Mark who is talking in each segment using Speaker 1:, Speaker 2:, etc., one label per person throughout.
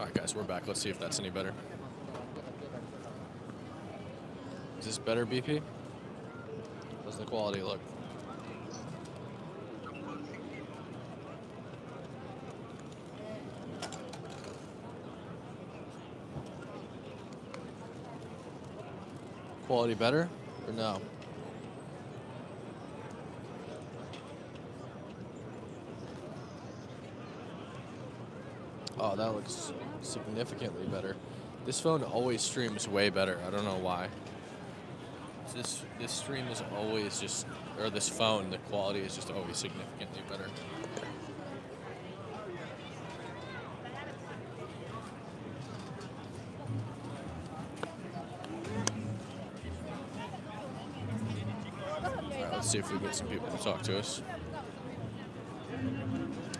Speaker 1: Alright guys, we're back. Let's see if that's any better. Is this better, BP? How's the quality look? Quality better or no? Oh, that looks significantly better. This phone always streams way better. I don't know why. This stream is always just, or this phone, the quality is just always significantly better. Alright, let's see if we get some people to talk to us.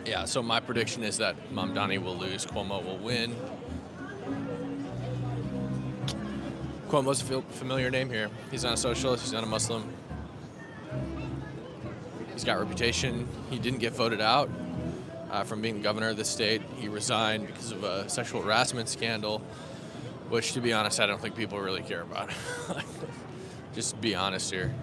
Speaker 1: Yeah, so my prediction is that Mamdani will lose, Cuomo will win. Cuomo's a familiar name here. He's not a socialist, he's not a Muslim. He's got reputation. He didn't get voted out from being governor of the state. He resigned because of a sexual harassment scandal, which, to be honest, I don't think people really care about. Just be honest here.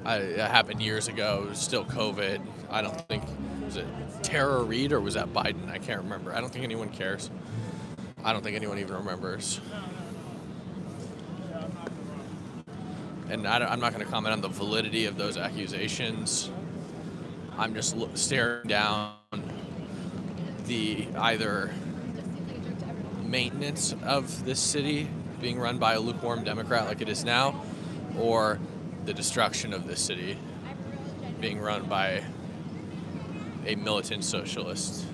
Speaker 1: It happened years ago. It was still COVID. I don't think, was it Tara Reid or was that Biden? I can't remember. I don't think anyone cares. I don't think anyone even remembers. And I'm not going to comment on the validity of those accusations. I'm just staring down the either maintenance of this city being run by a lukewarm Democrat like it is now, or the destruction of this city being run by a militant socialist.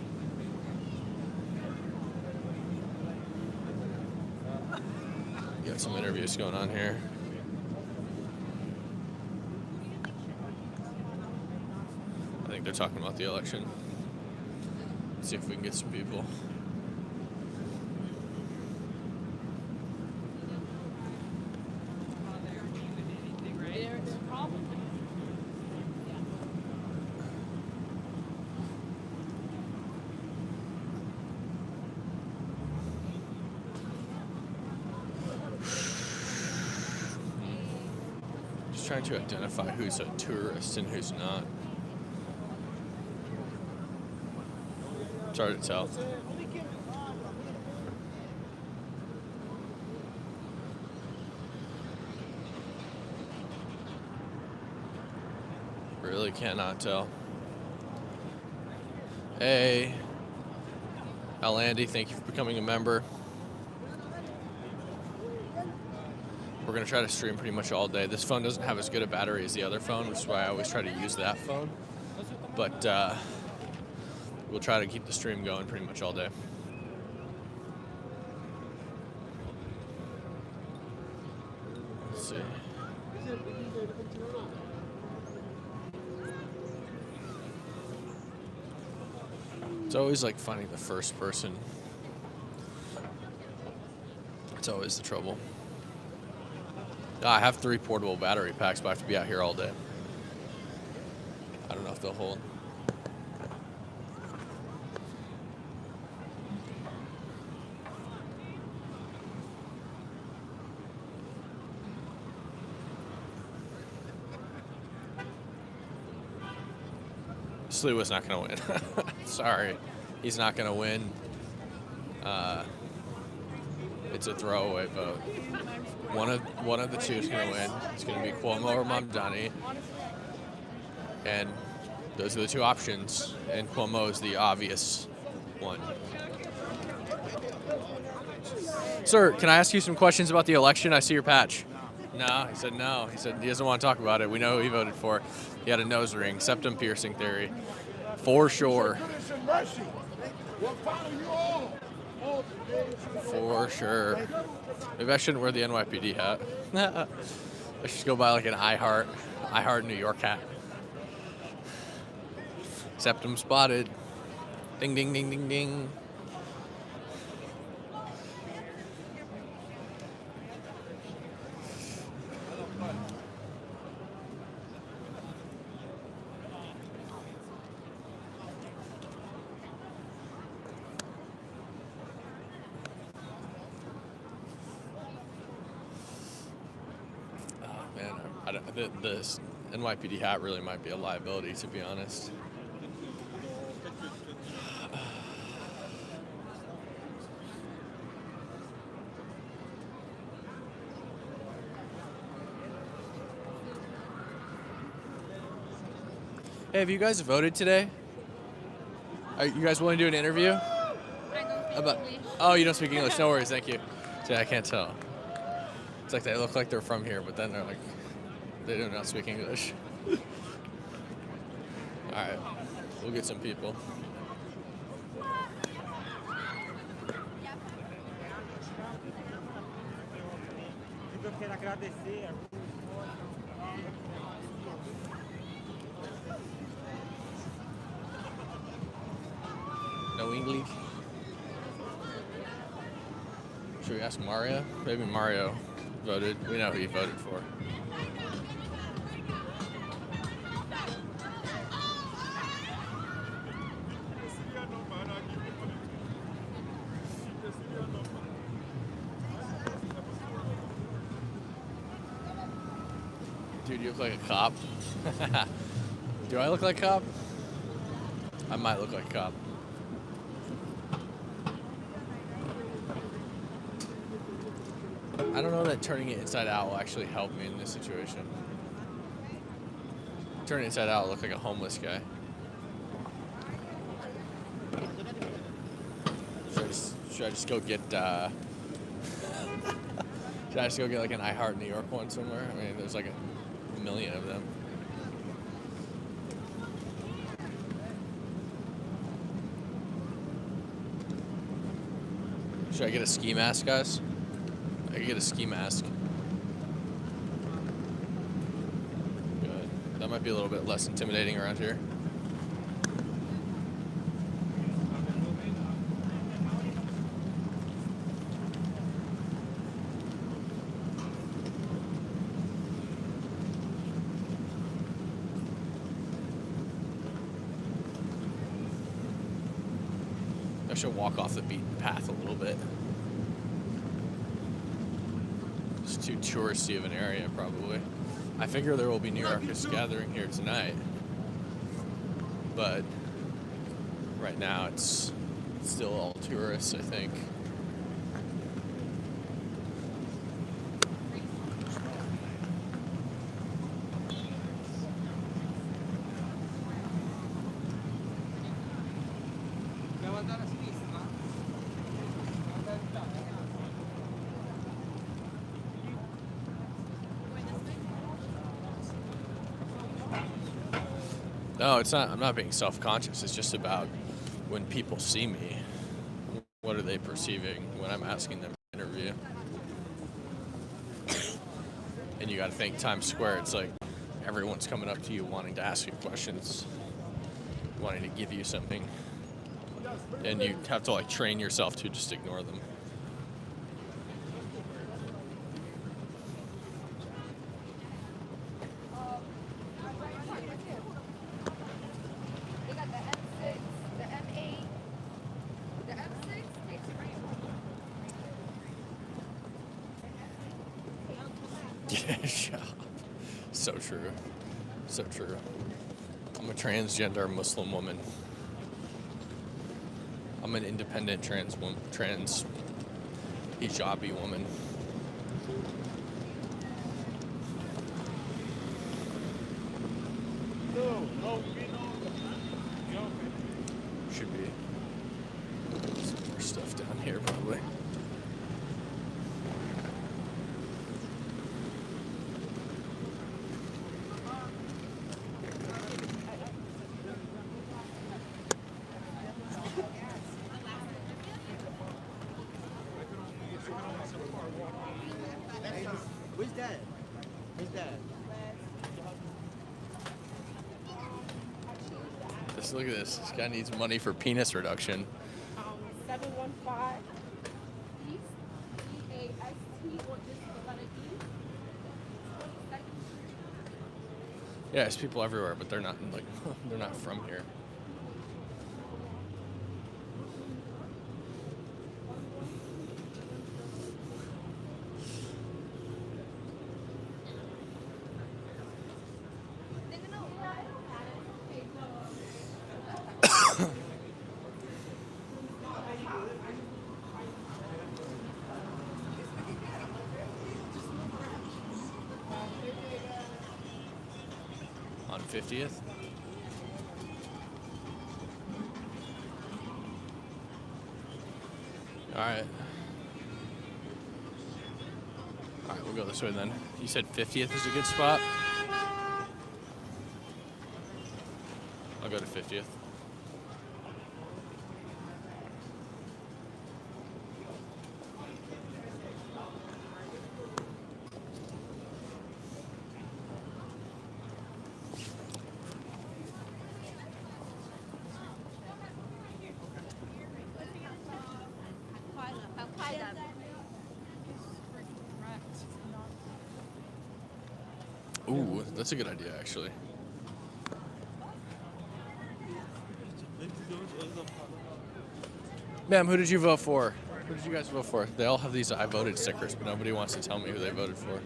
Speaker 1: Got some interviews going on here. I think they're talking about the election. Let's see if we can get some people. Just trying to identify who's a tourist and who's not. It's hard to tell. Really cannot tell. Hey, Al Andy, thank you for becoming a member. We're going to try to stream pretty much all day. This phone doesn't have as good a battery as the other phone, which is why I always try to use that phone. But we'll try to keep the stream going pretty much all day. Let's see. It's always like finding the first person. It's always the trouble. I have 3 portable battery packs, but I have to be out here all day. I don't know if they'll hold. Slua's not going to win. Sorry. He's not going to win. It's a throwaway vote. One of the two is going to win. It's going to be Cuomo or Mamdani. And those are the 2 options. And Cuomo is the obvious one. Sir, can I ask you some questions about the election? I see your patch. No, he said no. He said he doesn't want to talk about it. We know who he voted for. He had a nose ring, septum piercing theory. For sure. For sure. Maybe I shouldn't wear the NYPD hat. I should go buy like an I Heart New York hat. Septum spotted. Ding, ding, ding, ding, ding. the NYPD hat really might be a liability, to be honest. Hey, have you guys voted today? Are you guys willing to do an interview?
Speaker 2: I don't speak English.
Speaker 1: Oh, you don't speak English. No worries, thank you. See, I can't tell. It's like they look like they're from here, but then they're like, they do not speak English. All right, we'll get some people. No English? Should we ask Mario? Maybe Mario voted. We know who he voted for. Dude, you look like a cop. Do I look like a cop? I might look like a cop. I don't know that turning it inside out will actually help me in this situation. Turning it inside out, I look like a homeless guy. Should I just go get should I just go get like an I Heart New York one somewhere? I mean, there's like a million of them. Should I get a ski mask, guys? I could get a ski mask. Good. That might be a little bit less intimidating around here. I should walk off the beaten path a little bit. It's too touristy of an area, probably. I figure there will be New Yorkers gathering here tonight, but right now it's still all tourists, I think. No, it's not. I'm not being self-conscious. It's just about when people see me, what are they perceiving when I'm asking them to interview? And you got to think Times Square. It's like everyone's coming up to you wanting to ask you questions, wanting to give you something, and you have to like train yourself to just ignore them. Yeah, so true. So true. I'm a transgender Muslim woman. I'm an independent trans hijabi woman. Should be some more stuff down here probably. Look at this. This guy needs money for penis reduction.
Speaker 2: 715 East EAST or just the letter E.
Speaker 1: Yeah, there's people everywhere, but they're not like they're not from here. On 50th. All right. All right, we'll go this way then. You said 50th is a good spot? I'll go to 50th. Ooh, that's a good idea, actually. Ma'am, who did you vote for? Who did you guys vote for? They all have these I voted stickers, but nobody wants to tell me who they voted for.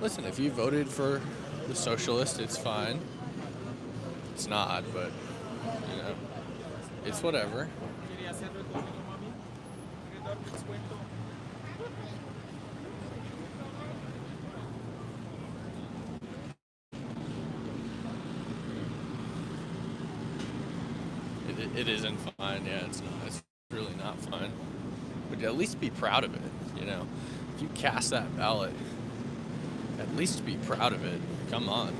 Speaker 1: Listen, if you voted for the socialist, it's fine. It's not, but, you know, it's whatever. It isn't fine. Yeah, it's not. It's really not fine. But at least be proud of it, you know. If you cast that ballot, at least be proud of it. Come on.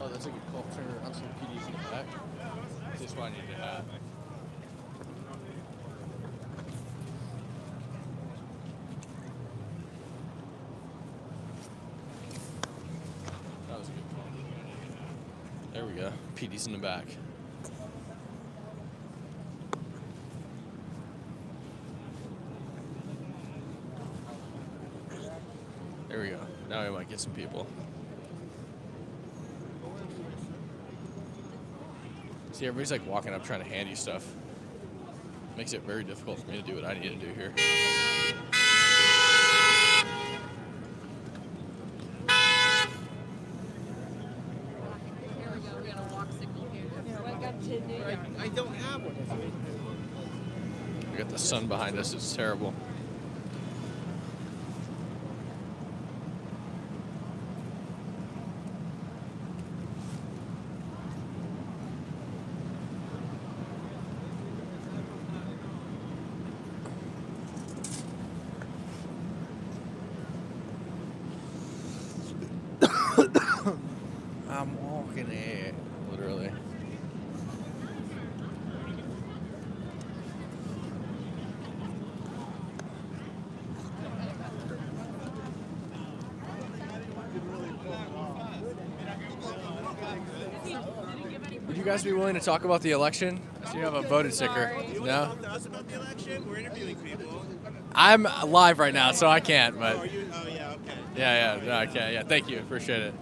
Speaker 1: Oh, that's a good call. Turn around, some PDs in the back. This is what I need to have. That was a good call. There we go. PDs in the back. There we go. Now we might get some people. See, everybody's like walking up trying to hand you stuff. Makes it very difficult for me to do what I need to do here.
Speaker 3: I don't have one.
Speaker 1: We got the sun behind us. It's terrible. I'm walking it, literally. Would you guys be willing to talk about the election? So you have a voted sticker. No?
Speaker 3: Us about the election? We're interviewing people.
Speaker 1: I'm live right now, so I can't, but
Speaker 3: Oh, yeah, okay.
Speaker 1: yeah, no, I can't. Yeah, thank you. Appreciate it.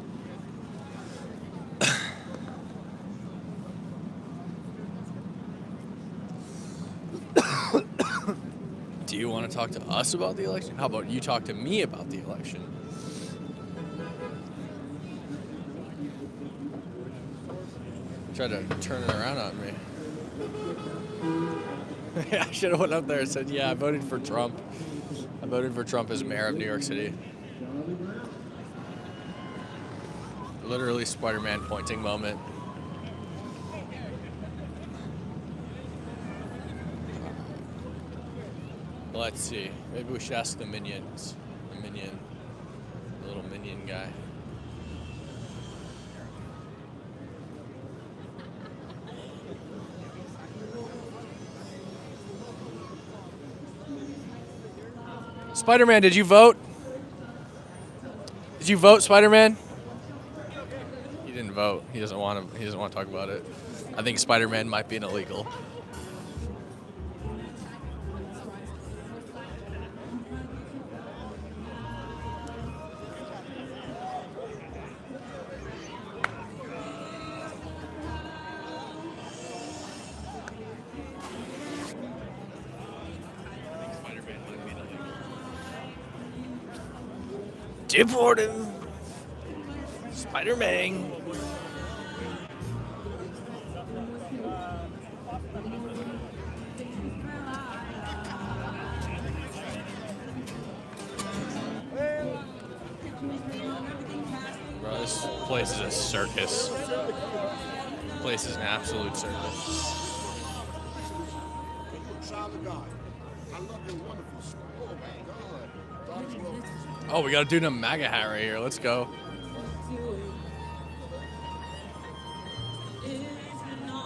Speaker 1: Do you want to talk to us about the election? How about you talk to me about the election? Try to turn it around on me. Yeah, I should have went up there and said, yeah, I voted for Trump. I voted for Trump as mayor of New York City. Literally Spider-Man pointing moment. Let's see. Maybe we should ask the minions. The minion. The little minion guy. Spider-Man, did you vote? Did you vote, Spider-Man? He didn't vote. He doesn't want to talk about it. I think Spider-Man might be an illegal. Deport him. Spider-Man. Bro, this place is a circus. This place is an absolute circus. Oh, we got a dude in a MAGA hat right here. Let's go.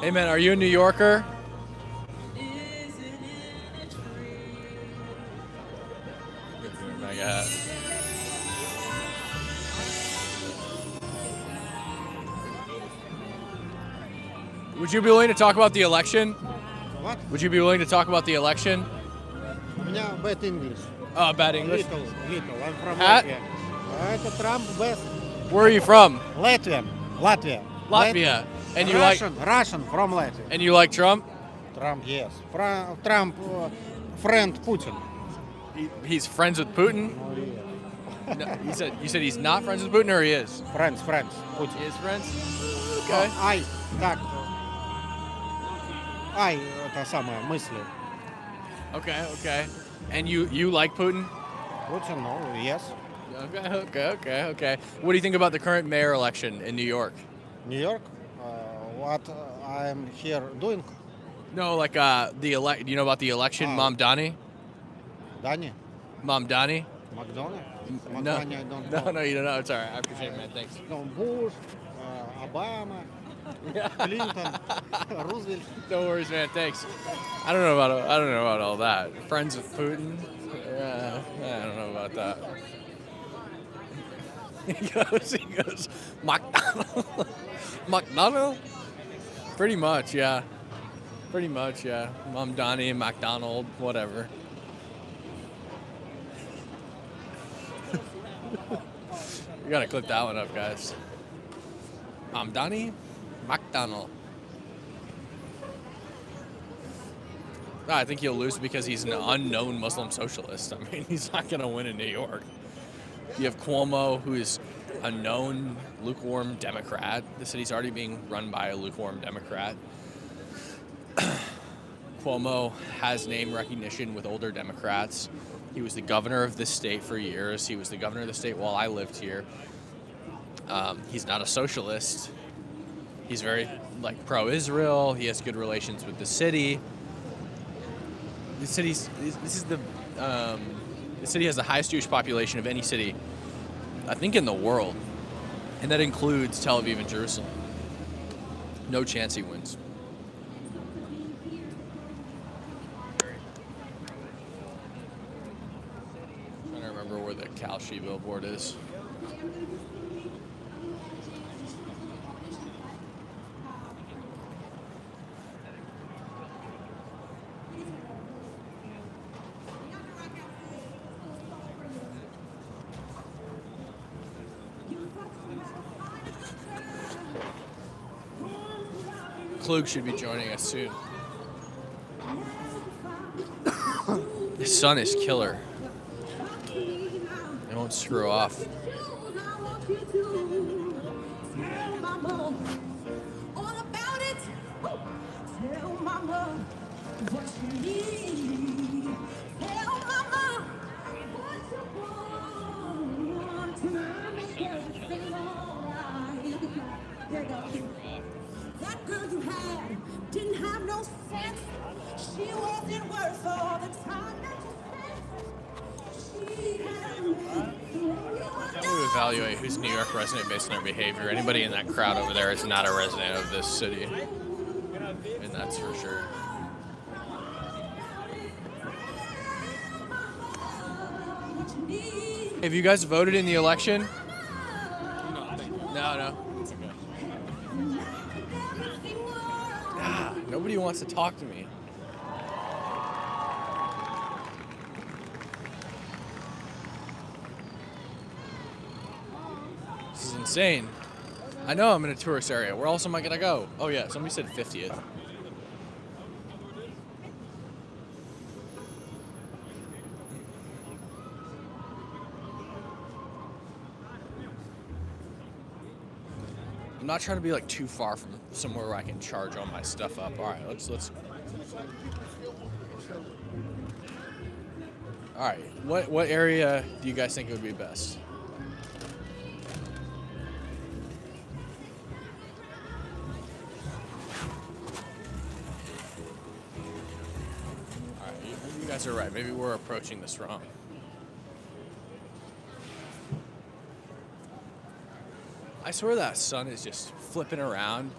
Speaker 1: Hey, man, are you a New Yorker? MAGA hat. Would you be willing to talk about the election?
Speaker 4: What?
Speaker 1: Would you be willing to talk about the election?
Speaker 4: У меня bad English.
Speaker 1: Oh, bad English.
Speaker 4: Little. I'm from
Speaker 1: Hat?
Speaker 4: Latvia. Это Trump best.
Speaker 1: Where are you from?
Speaker 4: Latvia.
Speaker 1: Latvia. And you
Speaker 4: Russian from Latvia.
Speaker 1: And you like Trump?
Speaker 4: Trump, yes. Trump, friend Putin.
Speaker 1: He's friends with Putin?
Speaker 4: Oh, yeah.
Speaker 1: No, you said he's not friends with Putin, or he is?
Speaker 4: Friends, Putin.
Speaker 1: He is friends? Okay.
Speaker 4: Это самое, мысли.
Speaker 1: Okay. And you like Putin?
Speaker 4: Putin, no, yes.
Speaker 1: Okay. What do you think about the current mayor election in New York?
Speaker 4: New York, what I'm here doing?
Speaker 1: No, like do you know about the election, Mamdani?
Speaker 4: Danny?
Speaker 1: Mamdani?
Speaker 4: McDonald?
Speaker 1: No.
Speaker 4: I don't know.
Speaker 1: No, you don't know. It's all right. I appreciate it, man. Thanks.
Speaker 4: No, Bush, Obama, Clinton, Roosevelt.
Speaker 1: No worries, man. Thanks. I don't know about all that. Friends with Putin? Yeah, I don't know about that. He goes, McDonald? McDonald? Pretty much, yeah. Mamdani and McDonald, whatever. We gotta clip that one up, guys. Mamdani, McDonald. I think he'll lose because he's an unknown Muslim socialist. I mean, he's not gonna win in New York. You have Cuomo, who is a known lukewarm Democrat. The city's already being run by a lukewarm Democrat. Cuomo has name recognition with older Democrats. He was the governor of this state for years. He was the governor of the state while I lived here. He's not a socialist. He's very pro-Israel. He has good relations with the city. The city has the highest Jewish population of any city, I think, in the world, and that includes Tel Aviv and Jerusalem. No chance he wins. I'm trying to remember where the Calshi billboard is. Klug should be joining us soon. His son is killer. They won't screw off.
Speaker 5: That girl you had didn't have no sense. She wasn't worth all the time that you spent. She had
Speaker 1: How do we evaluate who's a New York resident based on their behavior? Anybody in that crowd over there is not a resident of this city. And that's for sure. Have you guys voted in the election? No. Nobody wants to talk to me. This is insane. I know I'm in a tourist area. Where else am I gonna go? Oh yeah, somebody said 50th. I'm not trying to be like too far from somewhere where I can charge all my stuff up. All right, let's. All right, what area do you guys think would be best? All right, you guys are right. Maybe we're approaching this wrong. I swear that sun is just flipping around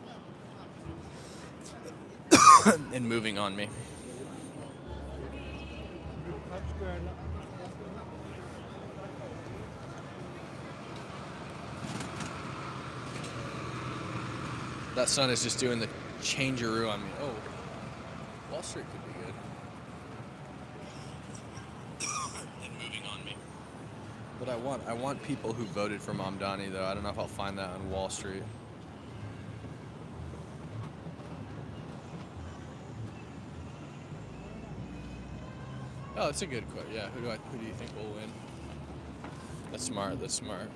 Speaker 1: and moving on me. That sun is just doing the changeroo on me. Oh, Wall Street could be good. And moving on me. But I want people who voted for Mamdani, though. I don't know if I'll find that on Wall Street. Oh, that's a good quote. Yeah, who do you think will win? That's smart. That's smart.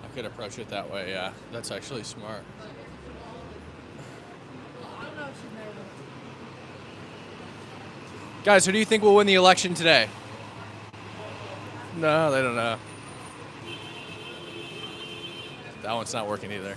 Speaker 1: I could approach it that way. Yeah, that's actually smart. Guys, who do you think will win the election today? No, they don't know. That one's not working either.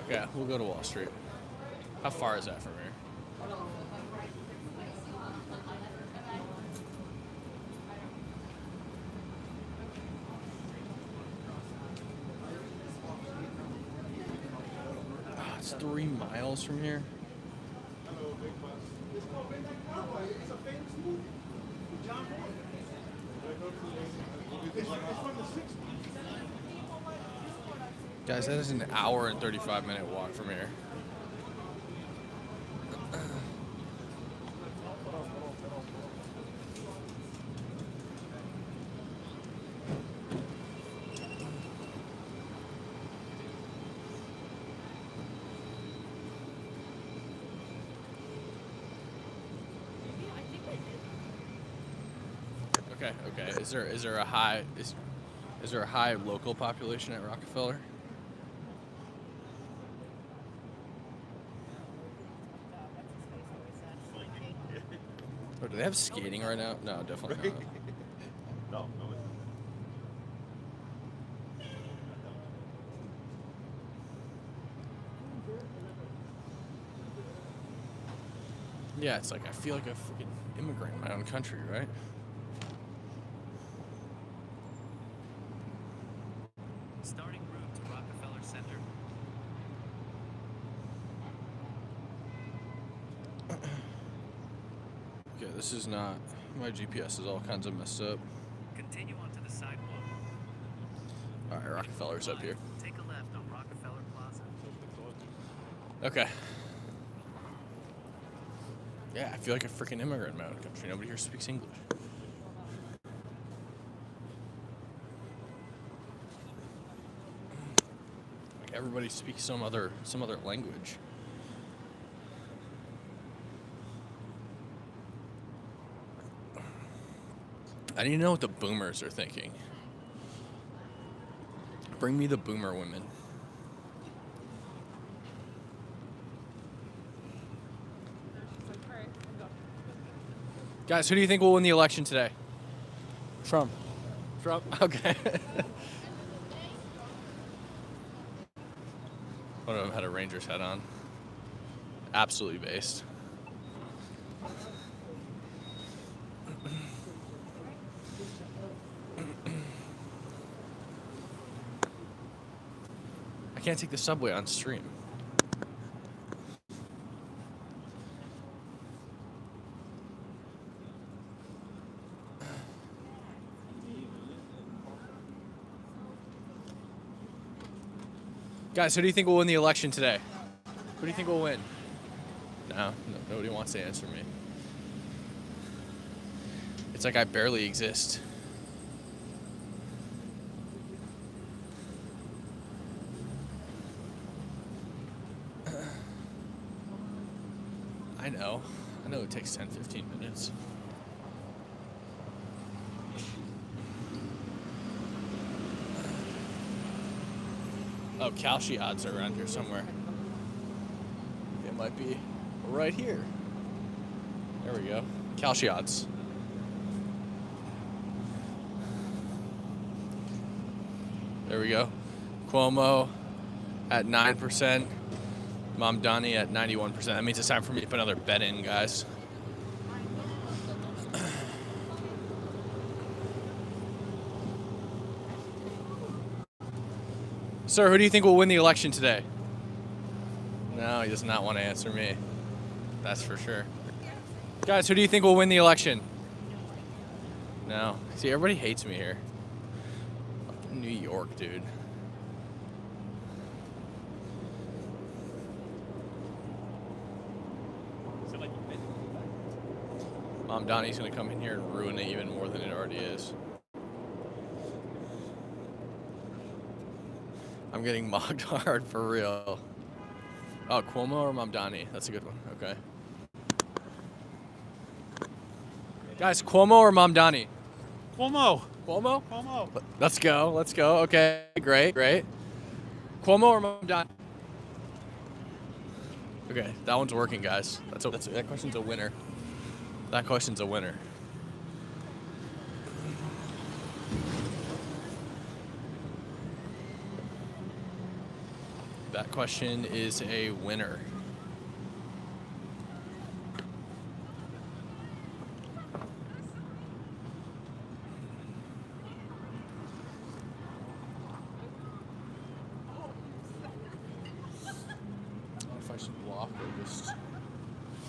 Speaker 1: Yeah, we'll go to Wall Street. How far is that from here? It's 3 miles from here. Guys, that is an hour and 35-minute walk from here. Okay. Is there a high local population at Rockefeller? Oh, do they have skating right now? No, definitely not.
Speaker 3: No.
Speaker 1: Yeah, it's like I feel like a freaking immigrant in my own country, right?
Speaker 6: Starting route to Rockefeller Center.
Speaker 1: Okay, this is not. My GPS is all kinds of messed up.
Speaker 6: Continue onto the sidewalk.
Speaker 1: All right, Rockefeller's up here.
Speaker 6: Take a left on Rockefeller Plaza.
Speaker 1: Okay. Yeah, I feel like a freaking immigrant in my own country. Nobody here speaks English. Like everybody speaks some other language. I need to know what the boomers are thinking. Bring me the boomer women. Guys, who do you think will win the election today?
Speaker 4: Trump.
Speaker 1: Trump? Okay. One of them had a Rangers hat on. Absolutely based. I can't take the subway on stream. Guys, who do you think will win the election today? Who do you think will win? No, nobody wants to answer me. It's like I barely exist. I know it takes 10, 15 minutes. Oh, Calshi odds are around here somewhere. It might be right here. There we go. Calshi odds. There we go. Cuomo at 9%. Mamdani at 91%. That means it's time for me to put another bet in, guys. Sir, who do you think will win the election today? No, he does not want to answer me. That's for sure. Guys, who do you think will win the election? No. See, everybody hates me here. Fucking New York, dude. Donnie's gonna come in here and ruin it even more than it already is. I'm getting mocked hard for real. Oh, Cuomo or Mamdani? That's a good one. Okay. Guys, Cuomo or Mamdani?
Speaker 3: Cuomo.
Speaker 1: Cuomo?
Speaker 3: Cuomo.
Speaker 1: Let's go. Let's go. Okay. Great. Great. Cuomo or Mamdani? Okay, that one's working, guys. That question's a winner. That question's a winner. That question is a winner. If I should walk or just...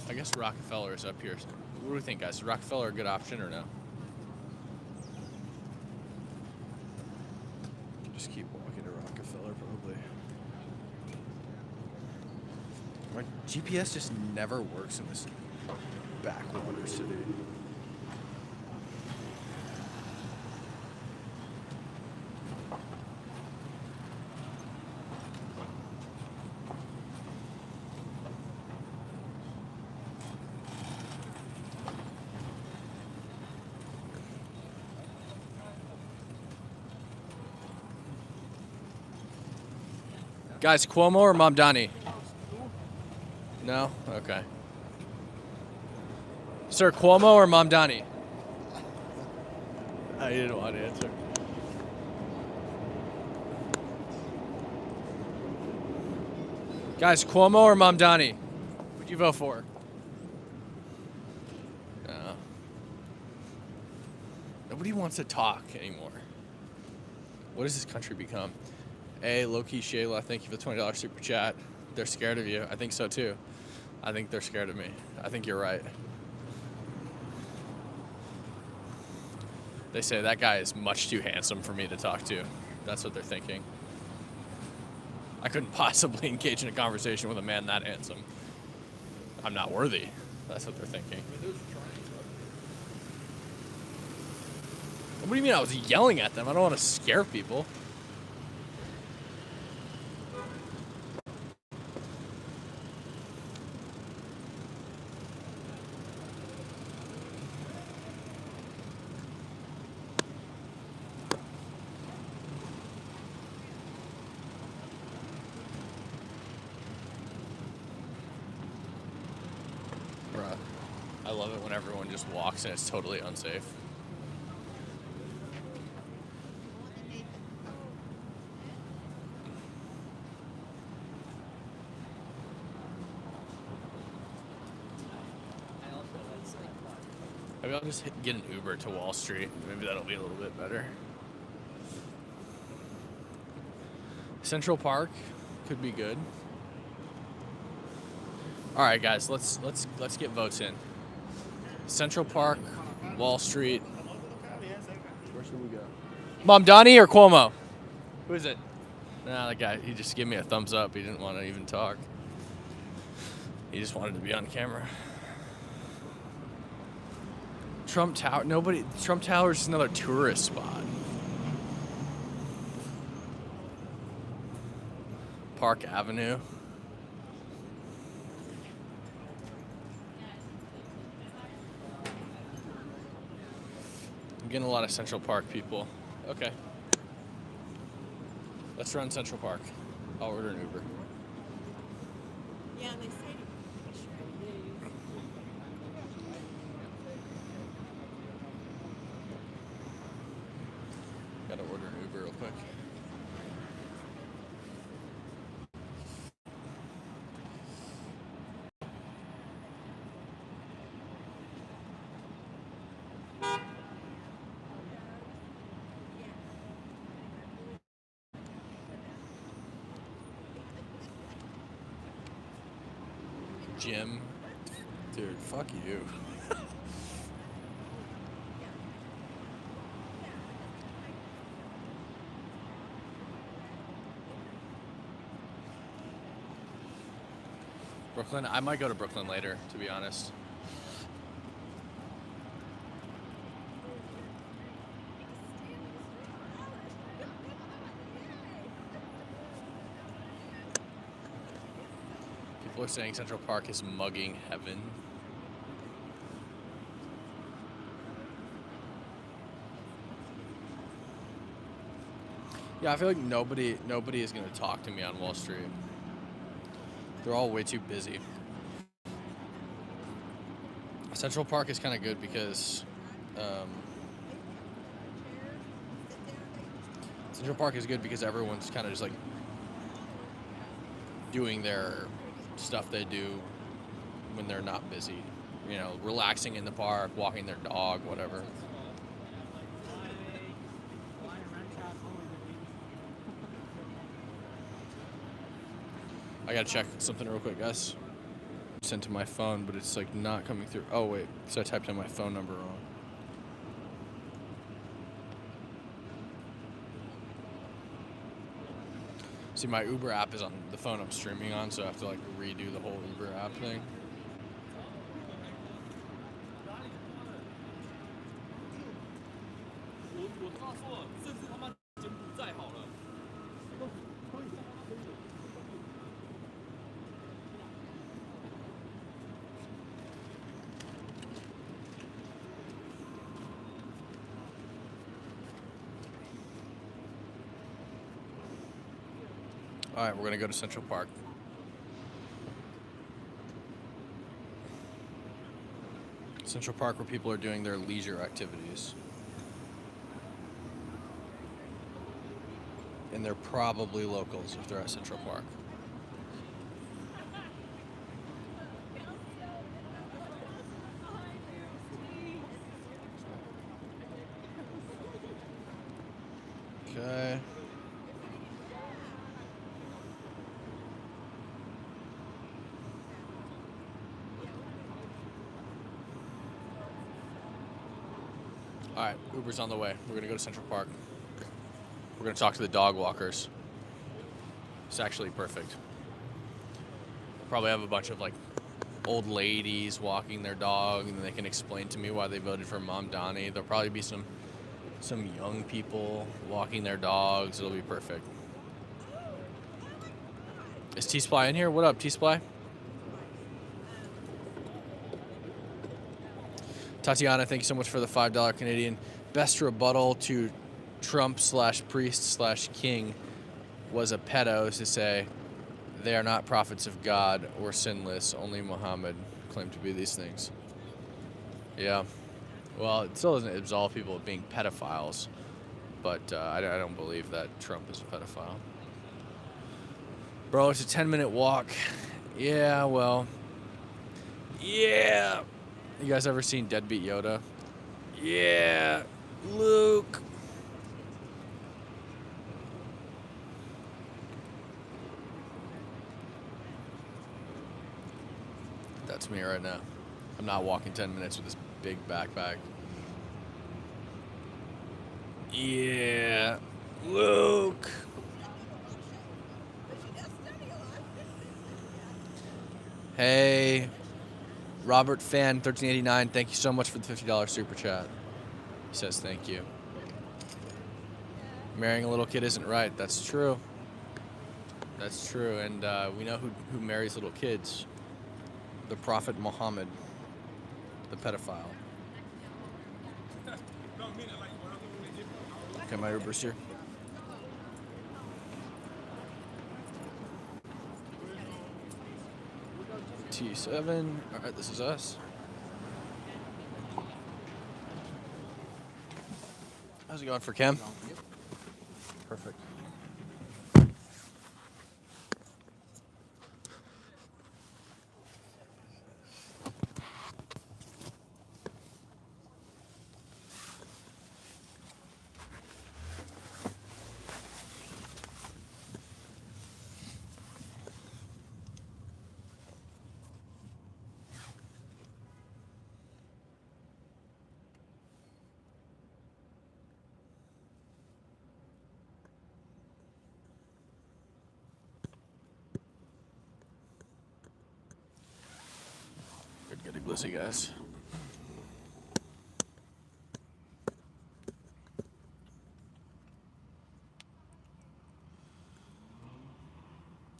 Speaker 1: I guess Rockefeller is up here. What do we think, guys? Is Rockefeller a good option or no? Just keep walking to Rockefeller, probably. My GPS just never works in this backwater city. Guys, Cuomo or Mamdani? No? Okay. Sir, Cuomo or Mamdani? I didn't want to answer. Guys, Cuomo or Mamdani? Who'd you vote for? No. Nobody wants to talk anymore. What has this country become? A, low-key Shayla, thank you for the $20 super chat. They're scared of you. I think so, too. I think they're scared of me. I think you're right. They say that guy is much too handsome for me to talk to. That's what they're thinking. I couldn't possibly engage in a conversation with a man that handsome. I'm not worthy. That's what they're thinking. What do you mean I was yelling at them? I don't want to scare people. I love it when everyone just walks and it's totally unsafe. Maybe I'll just get an Uber to Wall Street. Maybe that'll be a little bit better. Central Park could be good. All right, guys, let's get votes in. Central Park, Wall Street. Where should we go? Mamdani or Cuomo? Who is it? Nah, that guy, he just gave me a thumbs up. He didn't want to even talk. He just wanted to be on camera. Trump Tower, Trump Tower is just another tourist spot. Park Avenue. I'm getting a lot of Central Park people. Okay. Let's run Central Park. I'll order an Uber.
Speaker 2: Yeah, they say to sure.
Speaker 1: Gotta order an Uber real quick. Jim. Dude, fuck you. Brooklyn? I might go to Brooklyn later, to be honest. People are saying Central Park is mugging heaven. Yeah, I feel like nobody is gonna talk to me on Wall Street. They're all way too busy. Central Park is kind of good because Central Park is good because everyone's kind of just like doing their stuff they do when they're not busy. You know, relaxing in the park, walking their dog, whatever. I gotta check something real quick, guys. Sent to my phone, but it's like not coming through. Oh wait, so I typed in my phone number wrong. See, my Uber app is on the phone I'm streaming on, so I have to like redo the whole Uber app thing. All right, we're gonna go to Central Park. Central Park, where people are doing their leisure activities. And they're probably locals if they're at Central Park. Okay. All right, Uber's on the way. We're gonna go to Central Park. We're gonna talk to the dog walkers. It's actually perfect. Probably have a bunch of like old ladies walking their dog, and they can explain to me why they voted for Mom Donnie. There'll probably be some young people walking their dogs. It'll be perfect. Is T-Sply in here? What up, T-Sply? Tatiana, thank you so much for the $5 Canadian. Best rebuttal to Trump/priest/king was a pedo to say they are not prophets of God or sinless. Only Muhammad claimed to be these things. Yeah. Well, it still doesn't absolve people of being pedophiles, but I don't believe that Trump is a pedophile. Bro, it's a 10-minute walk. Yeah, well. Yeah. You guys ever seen Deadbeat Yoda? Yeah, Luke. That's me right now. I'm not walking 10 minutes with this big backpack. Yeah, Luke. Hey, Robert Fan 1389. Thank you so much for the $50 super chat. He says thank you. Marrying a little kid isn't right. That's true. That's true. And we know who marries little kids. The Prophet Muhammad, the pedophile. Okay, my Uber's here. T7. All right, this is us. How's it going for Cam? Perfect. Good getting blissy, guys.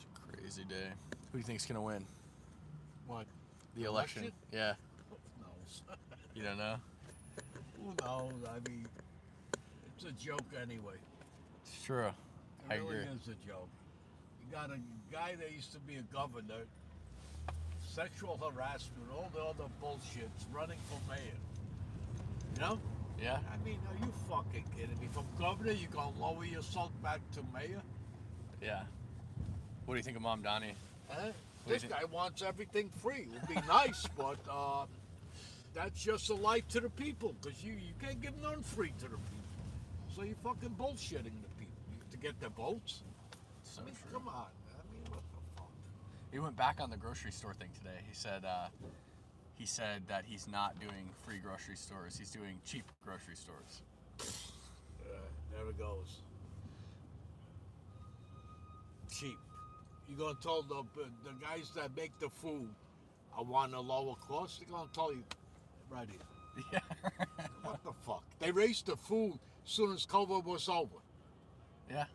Speaker 1: It's a crazy day. Who do you think's gonna win?
Speaker 7: What?
Speaker 1: The election? Yeah.
Speaker 7: Who knows?
Speaker 1: You don't know?
Speaker 7: Who knows? I mean, it's a joke anyway.
Speaker 1: It's true.
Speaker 7: It
Speaker 1: I
Speaker 7: really
Speaker 1: agree.
Speaker 7: is a joke. You got a guy that used to be a governor, sexual harassment, all the other bullshits, running for mayor. You know?
Speaker 1: Yeah.
Speaker 7: I mean, are you fucking kidding me? From governor, you gonna lower yourself back to mayor?
Speaker 1: Yeah. What do you think of Mom Donnie?
Speaker 7: Huh?
Speaker 1: do you
Speaker 7: This guy wants everything free. It would be nice, but that's just a lie to the people, because you can't give none free to the people. So you're fucking bullshitting the people to get their votes.
Speaker 1: So
Speaker 7: I mean,
Speaker 1: true.
Speaker 7: come on. I mean, what the fuck?
Speaker 1: He went back on the grocery store thing today. He said that he's not doing free grocery stores. He's doing cheap grocery stores.
Speaker 7: There it goes. Cheap. You gonna tell the guys that make the food, I want a lower cost? They're gonna tell you right here.
Speaker 1: Yeah.
Speaker 7: What the fuck? They raised the food as soon as COVID was over.
Speaker 1: Yeah.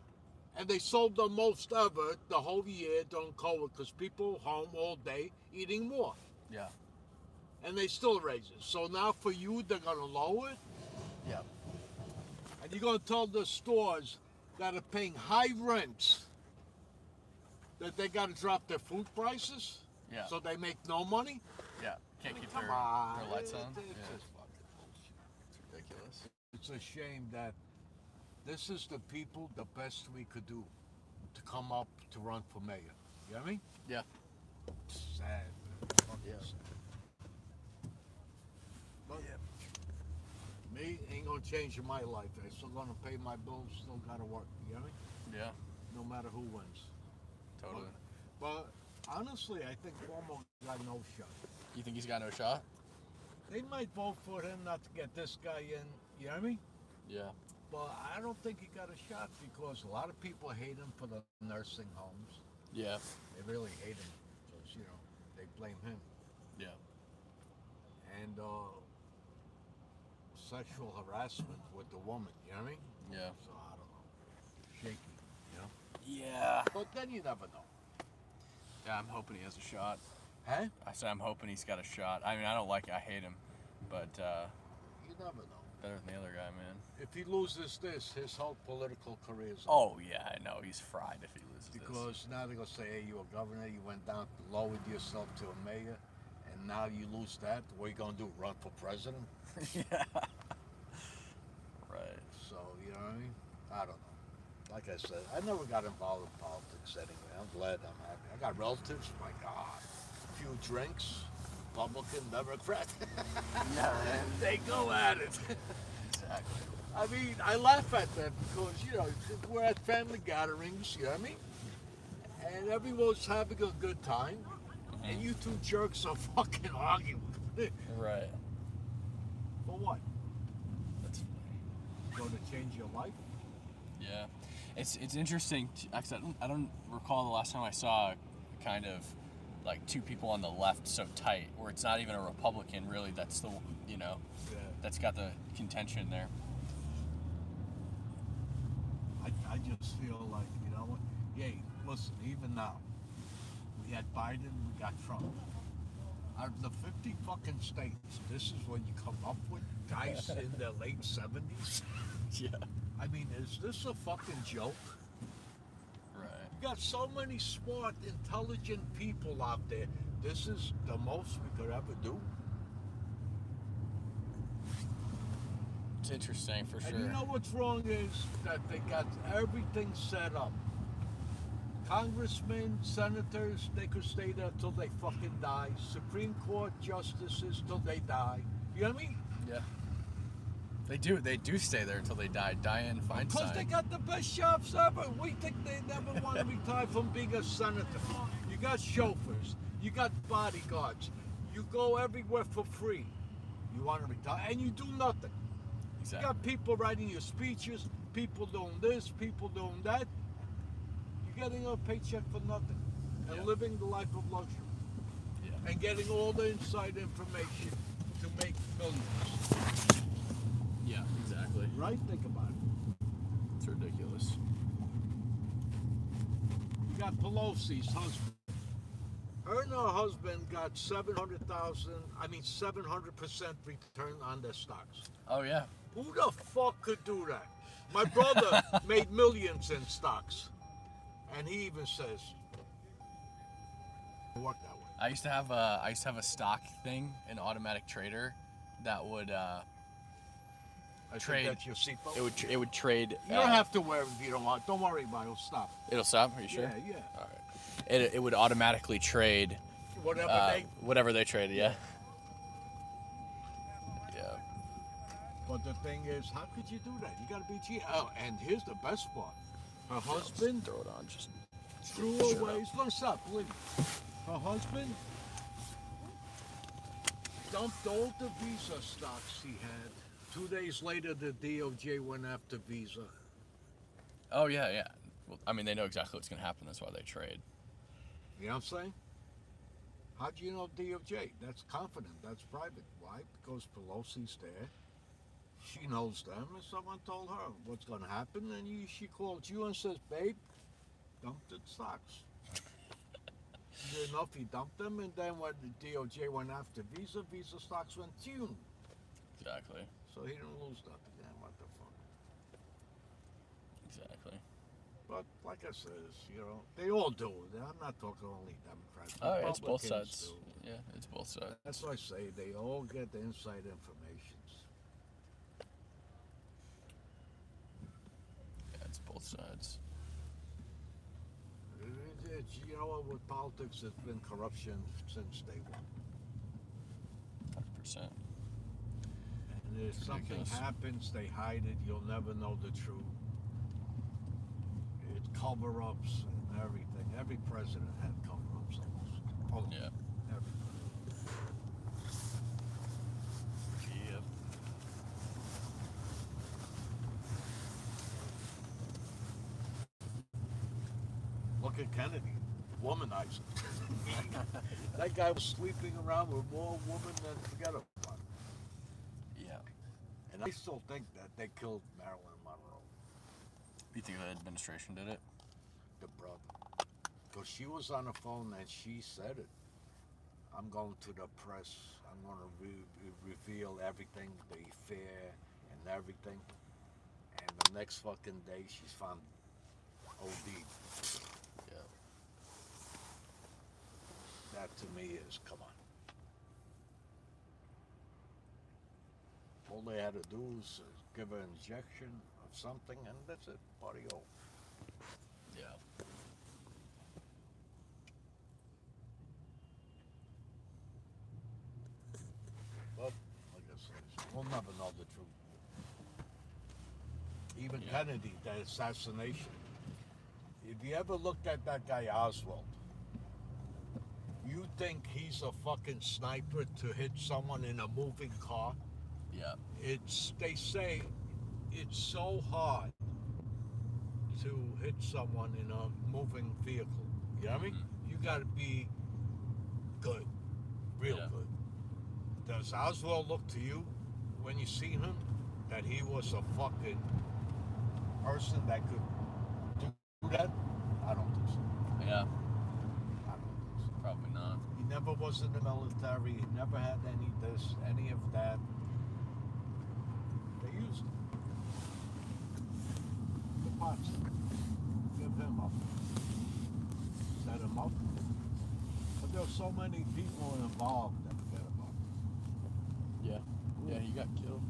Speaker 7: And they sold the most ever the whole year during COVID because people home all day eating more.
Speaker 1: Yeah.
Speaker 7: And they still raise it. So now for you, they're going to lower it?
Speaker 1: Yeah.
Speaker 7: And you're going to tell the stores that are paying high rents that they got to drop their food prices?
Speaker 1: Yeah.
Speaker 7: So they make no money?
Speaker 1: Yeah. Can't keep
Speaker 7: Come
Speaker 1: their
Speaker 7: on.
Speaker 1: lights on.
Speaker 7: It's
Speaker 1: Yeah.
Speaker 7: just fucking bullshit.
Speaker 1: It's ridiculous.
Speaker 7: It's a shame that this is the people, the best we could do to come up to run for mayor. You know what I mean?
Speaker 1: Yeah.
Speaker 7: Sad. Fucking
Speaker 1: Yeah.
Speaker 7: sad. But me ain't gonna change in my life. I still gonna pay my bills, still gotta work. You know what I mean?
Speaker 1: Yeah.
Speaker 7: No matter who wins.
Speaker 1: Totally.
Speaker 7: But honestly, I think Cuomo got no shot.
Speaker 1: You think he's got no shot?
Speaker 7: They might vote for him not to get this guy in. You know what I mean?
Speaker 1: Yeah.
Speaker 7: But I don't think he got a shot because a lot of people hate him for the nursing homes.
Speaker 1: Yeah.
Speaker 7: They really hate him because, they blame him.
Speaker 1: Yeah.
Speaker 7: And sexual harassment with the woman, you know what I mean?
Speaker 1: Yeah.
Speaker 7: So I don't know. Shaky,
Speaker 1: Yeah.
Speaker 7: But then you never know.
Speaker 1: Yeah, I'm hoping he has a shot.
Speaker 7: Huh?
Speaker 1: I said I'm hoping he's got a shot. I mean, I hate him, but
Speaker 7: You never know.
Speaker 1: better than the other guy, man.
Speaker 7: If he loses this, his whole political career is
Speaker 1: Oh
Speaker 7: over.
Speaker 1: yeah, I know he's fried if he loses this.
Speaker 7: Because now they're going to say, hey, you're a governor, you went down, lowered yourself to a mayor, and now you lose that. What are you going to do, run for president?
Speaker 1: Yeah. Right.
Speaker 7: So, you know what I mean? I don't know. Like I said, I never got involved in politics anyway. I'm glad I'm happy. I got relatives, my God. A few drinks, Republican, Democrat.
Speaker 1: Yeah, man.
Speaker 7: They go at it.
Speaker 1: Exactly.
Speaker 7: I mean, I laugh at them because, we're at family gatherings, you know what I mean? And everyone's having a good time. And you two jerks are fucking arguing.
Speaker 1: Right.
Speaker 7: For what?
Speaker 1: That's funny.
Speaker 7: Going to change your life?
Speaker 1: Yeah. It's interesting. Actually, I don't recall the last time I saw kind of like two people on the left so tight, where it's not even a Republican really that's the, you know, that's got the contention there.
Speaker 7: I just feel like, you know what? Yay, listen, even now, we had Biden, we got Trump. Out of the 50 fucking states, this is what you come up with? Guys in their late 70s?
Speaker 1: Yeah.
Speaker 7: I mean, is this a fucking joke?
Speaker 1: Right.
Speaker 7: You got so many smart, intelligent people out there. This is the most we could ever do.
Speaker 1: It's interesting for sure.
Speaker 7: And you know what's wrong is that they got everything set up. Congressmen, senators, they could stay there till they fucking die. Supreme Court justices till they die. You know what I mean?
Speaker 1: Yeah. They do stay there until they die. Dianne Feinstein.
Speaker 7: Because they got the best jobs ever. We think they never want to retire from being a senator. You got chauffeurs. You got bodyguards. You go everywhere for free. You want to retire, and you do nothing.
Speaker 1: Exactly.
Speaker 7: You got people writing your speeches, people doing this, people doing that. You're getting a paycheck for nothing and living the life of luxury.
Speaker 1: Yeah.
Speaker 7: And getting all the inside information to make millions.
Speaker 1: Yeah, exactly.
Speaker 7: Right? Think about it.
Speaker 1: It's ridiculous.
Speaker 7: You got Pelosi's husband. Her and her husband got 700% return on their stocks.
Speaker 1: Oh yeah.
Speaker 7: Who the fuck could do that? My brother made millions in stocks. And he even says, it worked that way.
Speaker 1: I used to have a stock thing, an automatic trader, that would
Speaker 7: I
Speaker 1: trade.
Speaker 7: think that's your seatbelt.
Speaker 1: It would trade.
Speaker 7: You don't have to wear it if you don't want. Don't worry about it. It'll stop.
Speaker 1: It'll stop. Are you sure?
Speaker 7: Yeah.
Speaker 1: All right. It would automatically trade
Speaker 7: Whatever they.
Speaker 1: they traded. Yeah. Yeah.
Speaker 7: But the thing is, how could you do that? You got to be G. Oh, and here's the best part. Her husband
Speaker 1: Throw it on. Just
Speaker 7: threw away. It's gonna stop. Believe me. Her husband dumped all the Visa stocks he had. 2 days later, the DOJ went after Visa.
Speaker 1: Oh yeah, yeah. Well, I mean, they know exactly what's gonna happen. That's why they trade.
Speaker 7: You know what I'm saying? How do you know DOJ? That's confident. That's private. Why? Because Pelosi's there. She knows them, and someone told her what's going to happen, and she called you and says, babe, dump the stocks. Sure enough, he dumped them, and then when the DOJ went after Visa stocks went tune.
Speaker 1: Exactly.
Speaker 7: So he didn't lose nothing. Then what the fuck?
Speaker 1: Exactly.
Speaker 7: But like I said, they all do it. I'm not talking only Democrats.
Speaker 1: Oh, yeah, it's both
Speaker 7: Republicans
Speaker 1: sides.
Speaker 7: do.
Speaker 1: Yeah, it's both sides.
Speaker 7: That's why I say they all get the inside information.
Speaker 1: Yeah, it's both sides.
Speaker 7: You know what? With politics, there's been corruption since day one.
Speaker 1: 100%.
Speaker 7: And if something
Speaker 1: Ridiculous.
Speaker 7: happens, they hide it. You'll never know the truth. It's cover-ups and everything. Every president had cover-ups almost.
Speaker 1: Yeah.
Speaker 7: Every.
Speaker 1: Yep.
Speaker 7: Look at Kennedy, womanizer. That guy was sleeping around with more women than forget about it.
Speaker 1: Yeah.
Speaker 7: And I still think that they killed Marilyn Monroe,
Speaker 1: You think the administration did it?
Speaker 7: the brother. Because she was on the phone and she said it. I'm going to the press. I'm going to reveal everything, the affair and everything. And the next fucking day, she's found OD.
Speaker 1: Yeah.
Speaker 7: That to me is, come on. All they had to do was give her an injection of something, and that's it. Party over.
Speaker 1: Yeah.
Speaker 7: But, like I said, we'll never know the truth. Even
Speaker 1: Yeah.
Speaker 7: Kennedy, that assassination. If you ever looked at that guy Oswald, you think he's a fucking sniper to hit someone in a moving car?
Speaker 1: Yeah.
Speaker 7: They say it's so hard to hit someone in a moving vehicle. You know what I mean? You gotta be good. Real
Speaker 1: Yeah.
Speaker 7: good. Does Oswald look to you when you see him that he was a fucking person that could do that? I don't think so.
Speaker 1: Yeah,
Speaker 7: I don't think so.
Speaker 1: probably not.
Speaker 7: He never was in the military. He never had any this, any of that. They used him. The pots. Give him up. Set him up. But there were so many people involved that get him up.
Speaker 1: Yeah. Yeah, he got killed.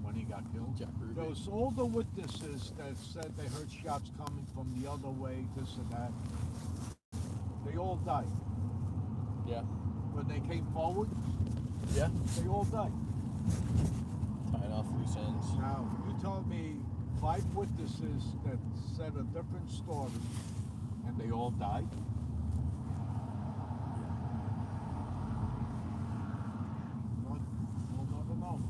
Speaker 7: When he got killed.
Speaker 1: Jack Ruby.
Speaker 7: There was all the witnesses that said they heard shots coming from the other way, this and that. They all died.
Speaker 1: Yeah.
Speaker 7: When they came forward,
Speaker 1: Yeah.
Speaker 7: they all died.
Speaker 1: Tying off loose ends.
Speaker 7: Now, you tell me 5 witnesses that said a different story and they all died? We'll never know.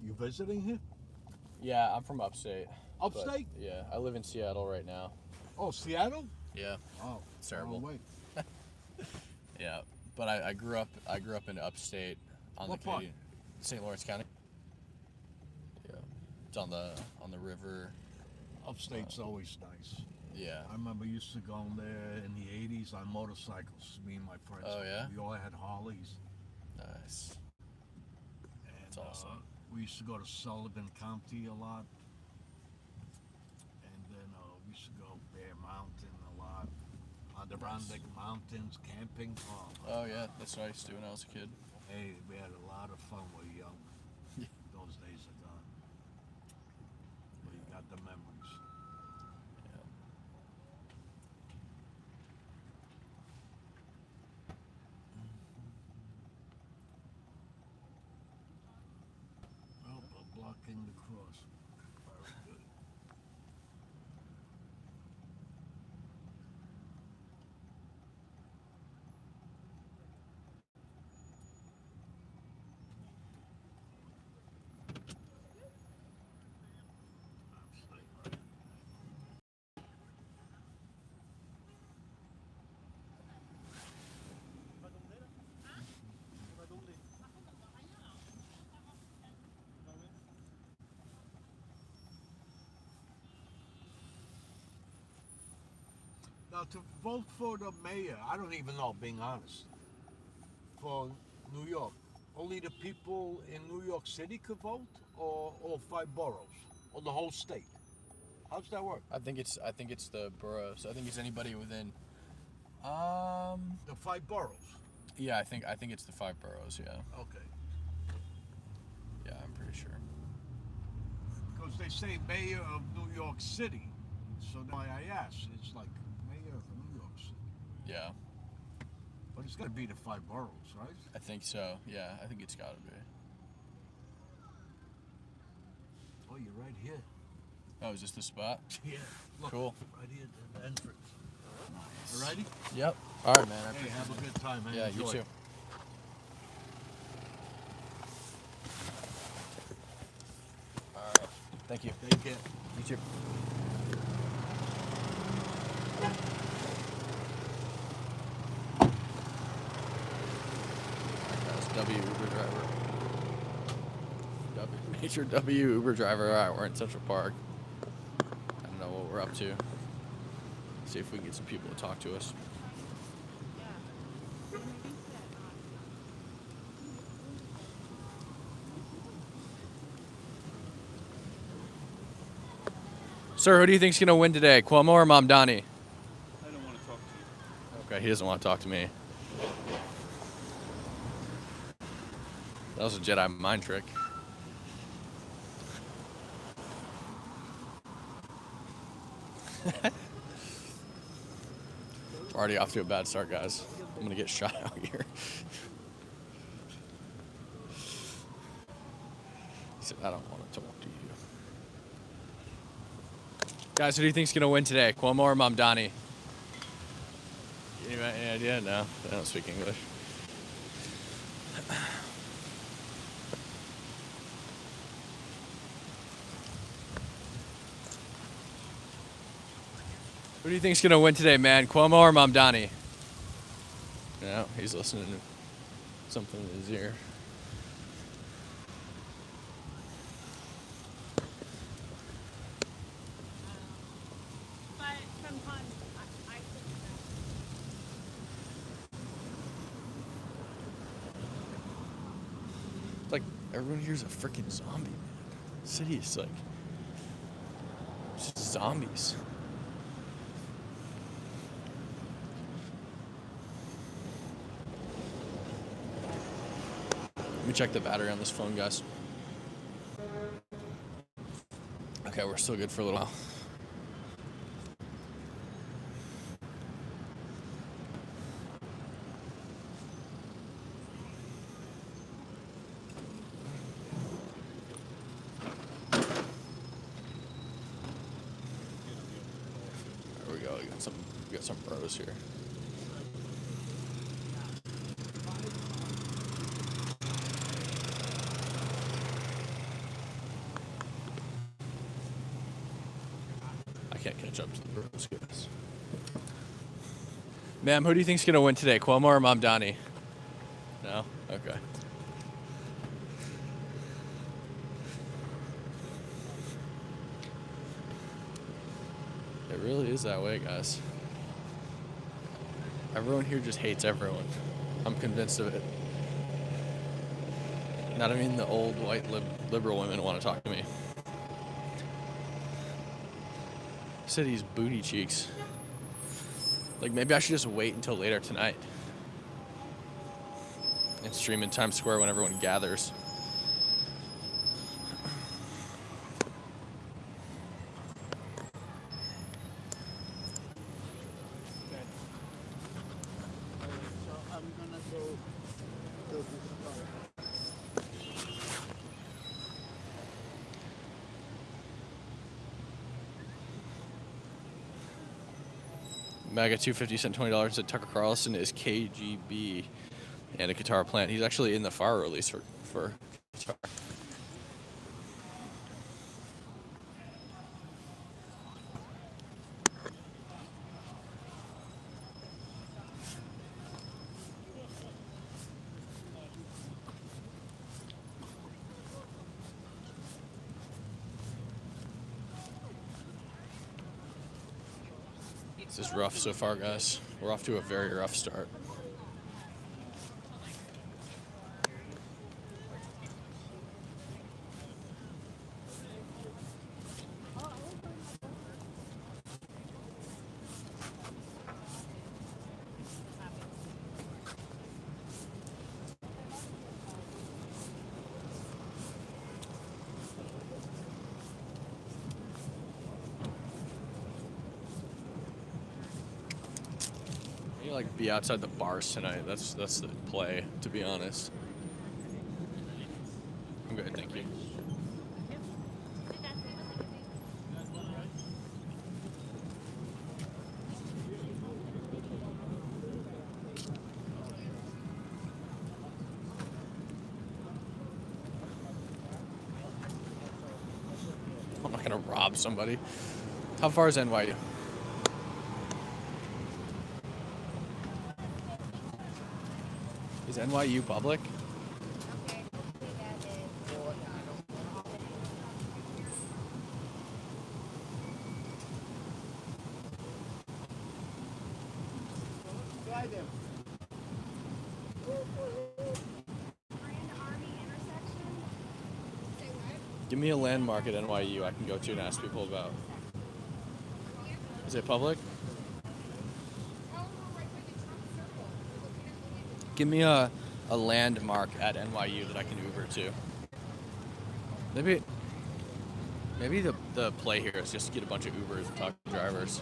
Speaker 7: You visiting here?
Speaker 1: Yeah, I'm from upstate. but,
Speaker 7: Upstate?
Speaker 1: yeah, I live in Seattle right now.
Speaker 7: Oh, Seattle?
Speaker 1: Yeah.
Speaker 7: Oh,
Speaker 1: It's terrible.
Speaker 7: far away.
Speaker 1: Yeah, but I grew up in upstate on
Speaker 7: What
Speaker 1: the
Speaker 7: part?
Speaker 1: Canadian, St. Lawrence County. Yeah, it's on the river.
Speaker 7: Upstate's always nice.
Speaker 1: Yeah.
Speaker 7: I remember used to go there in the 80s on motorcycles, me and my friends.
Speaker 1: Oh, yeah?
Speaker 7: We all had Harleys.
Speaker 1: Nice.
Speaker 7: And,
Speaker 1: That's awesome.
Speaker 7: We used to go to Sullivan County a lot. And then we used to go Bear Mountain a lot. Adirondack Mountains, camping.
Speaker 1: Oh yeah, that's what I used to do when I was a kid.
Speaker 7: Hey, we had a lot of fun when we were young.
Speaker 1: Yeah.
Speaker 7: Those days are gone. But you got the memories.
Speaker 1: Yeah.
Speaker 7: Well, blocking the cross. Very good. Now, to vote for the mayor, I don't even know, being honest, for New York, only the people in New York City could vote, or all 5 boroughs, or the whole state? How's that work?
Speaker 1: I think it's the boroughs. I think it's anybody within.
Speaker 7: The 5 boroughs.
Speaker 1: Yeah, I think it's the 5 boroughs. Yeah.
Speaker 7: Okay.
Speaker 1: Yeah, I'm pretty sure.
Speaker 7: Because they say mayor of New York City, so that's why I asked. It's like mayor of New York City,
Speaker 1: Yeah,
Speaker 7: but it's got to be the 5 boroughs, right?
Speaker 1: I think so. Yeah, I think it's gotta be.
Speaker 7: Oh, you're right here.
Speaker 1: Oh, is this the spot?
Speaker 7: Yeah. Look,
Speaker 1: Cool.
Speaker 7: right here, the entrance. Alrighty?
Speaker 1: Yep. All right, man. I
Speaker 7: Hey,
Speaker 1: appreciate
Speaker 7: have a good time, man.
Speaker 1: Yeah, you
Speaker 7: Enjoy.
Speaker 1: too. All right. Thank you.
Speaker 7: Take care.
Speaker 1: You too. That's W Uber driver. Major W Uber driver. All right, we're in Central Park. I don't know what we're up to. See if we can get some people to talk to us. Sir, who do you think's gonna win today, Cuomo or Mamdani?
Speaker 8: I don't want to talk to you.
Speaker 1: Okay, he doesn't want to talk to me. That was a Jedi mind trick. We're already off to a bad start, guys. I'm gonna get shot out here. He said, I don't want to talk to you. Guys, who do you think's gonna win today, Cuomo or Mamdani? idea? No, they don't speak English. Who do you think's gonna win today, man? Cuomo or Mamdani? No, he's listening to something in his ear.
Speaker 2: But sometimes I think
Speaker 1: It's like everyone here's a freaking zombie, man. The city is like just zombies. Let me check the battery on this phone, guys. Okay, we're still good for a little while. There we go. We got some pros here. I can't catch up to the pros, guys. Ma'am, who do you think's gonna win today, Cuomo or Mamdani? No? Okay. It really is that way, guys. Everyone here just hates everyone. I'm convinced of it. Not even the old white liberal women want to talk to me. City's booty cheeks. Like, maybe I should just wait until later tonight and stream in Times Square when everyone gathers.
Speaker 7: So I'm gonna go to this
Speaker 1: Maga 250 sent $20 said Tucker Carlson is KGB and a guitar plant. He's actually in the Fire release for guitar. This is rough so far, guys. We're off to a very rough start. Like be outside the bars tonight. That's the play, to be honest. I'm good, thank you. I'm not gonna rob somebody. How far is NYU? Is NYU public? Give me a landmark at NYU I can go to and ask people about. Is it public? Give me a landmark at NYU that I can Uber to. Maybe the play here is just to get a bunch of Ubers and talk to drivers.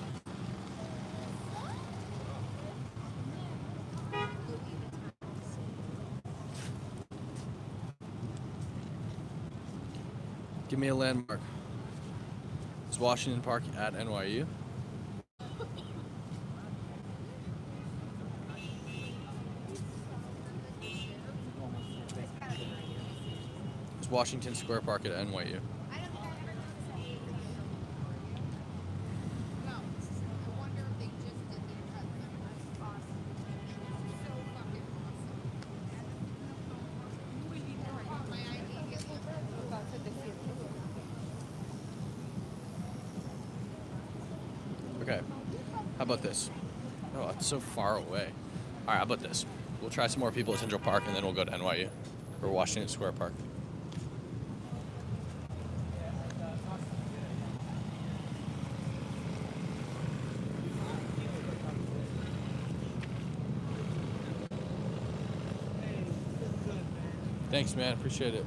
Speaker 1: Give me a landmark. Is Washington Park at NYU? Washington Square Park at NYU?
Speaker 2: I don't think I ever got to see. No, I wonder if they just did the cut. That's awesome. So fucking awesome. I brought my ID with me.
Speaker 1: Okay. How about this? Oh, it's so far away. All right, how about this? We'll try some more people at Central Park, and then we'll go to NYU or Washington Square Park. Thanks, man. Appreciate it.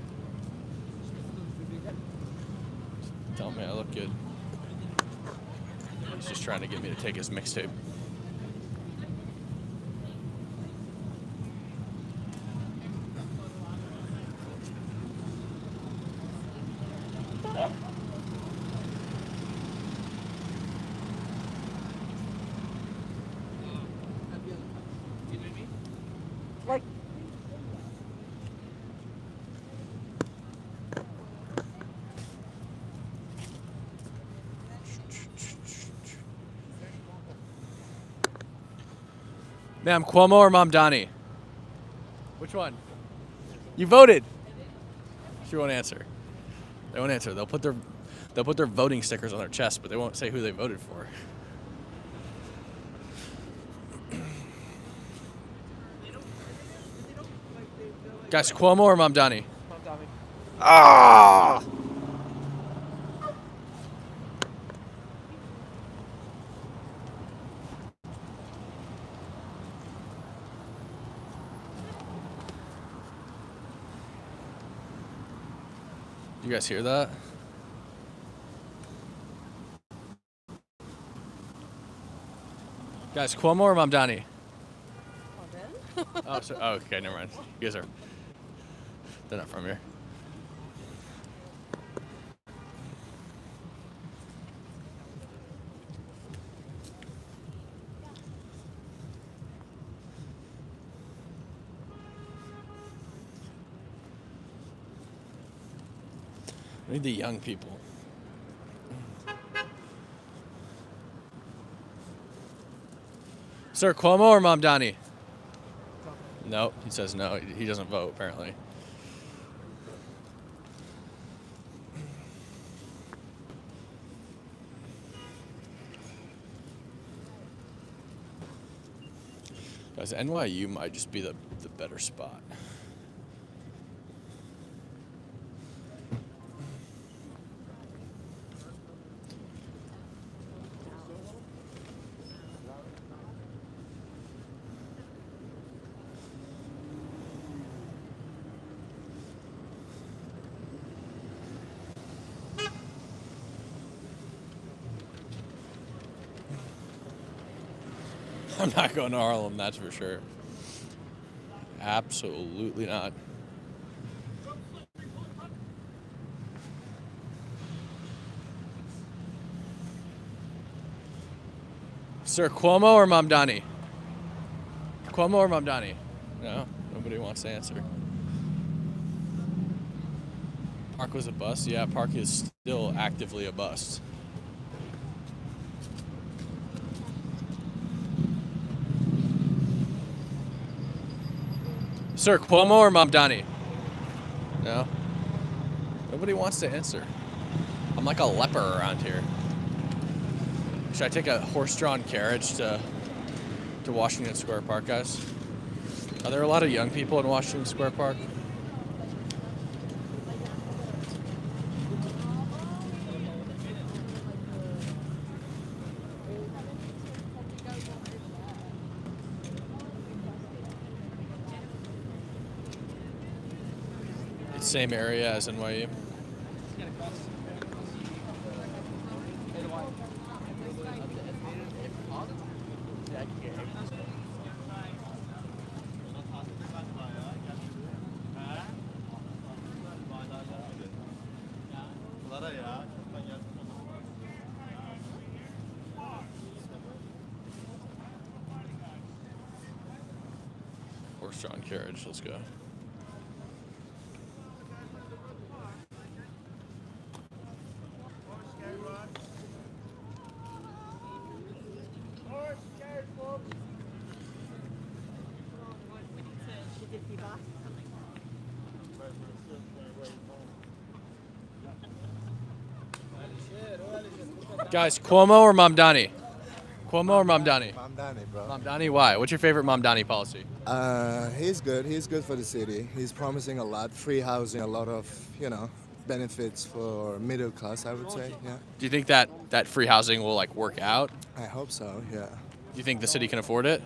Speaker 1: Tell me I look good. He's just trying to get me to take his mixtape. Ma'am, Cuomo or Mamdani? Which one? You voted. She won't answer. They won't answer. They'll put their voting stickers on their chest, but they won't say who they voted for. Guys, Cuomo or Mamdani?
Speaker 9: Mamdani.
Speaker 1: Ah! You guys hear that? Guys, Cuomo or Mamdani? Oh, so, okay, never mind. You guys are, they're not from here. We need the young people. Sir, Cuomo or Mamdani? Nope, he says no. He doesn't vote, apparently. Guys, NYU might just be the better spot. I'm not going to Harlem, that's for sure. Absolutely not. Sir, Cuomo or Mamdani? Cuomo or Mamdani? No, nobody wants to answer. Park was a bust? Yeah, Park is still actively a bust. Sir, Cuomo or Mamdani? No? Nobody wants to answer. I'm like a leper around here. Should I take a horse-drawn carriage to Washington Square Park, guys? Are there a lot of young people in Washington Square Park? Same area as NYU. Horse-drawn carriage, let's go. Guys, Cuomo or Mamdani? Cuomo or Mamdani?
Speaker 9: Mamdani, bro.
Speaker 1: Mamdani, why? What's your favorite Mamdani policy?
Speaker 9: He's good. He's good for the city. He's promising a lot, free housing, a lot of, benefits for middle class, I would say. Yeah.
Speaker 1: Do you think that free housing will like work out?
Speaker 9: I hope so. Yeah.
Speaker 1: Do you think the city can afford it?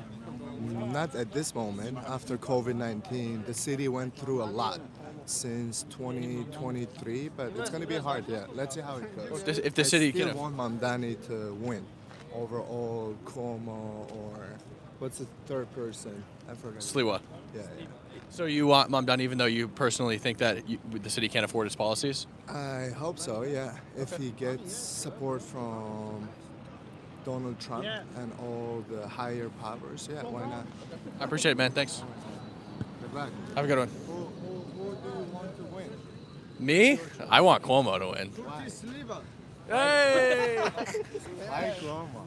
Speaker 9: Not at this moment. After COVID-19, the city went through a lot since 2023, but it's going to be hard. Yeah. Let's see how it goes.
Speaker 1: If the city
Speaker 9: I still
Speaker 1: can
Speaker 9: want Mamdani to win over all Cuomo or what's the third person? I forgot.
Speaker 1: Sliwa.
Speaker 9: Yeah.
Speaker 1: So you want Mamdani even though you personally think that the city can't afford its policies?
Speaker 9: I hope so, yeah. If he gets support from Donald Trump and all the higher powers, yeah, why not?
Speaker 1: I appreciate it, man. Thanks.
Speaker 9: Good luck.
Speaker 1: Have a good one.
Speaker 9: Who do you want to win?
Speaker 1: Me? I want Cuomo to win. Hey!
Speaker 9: Why Cuomo?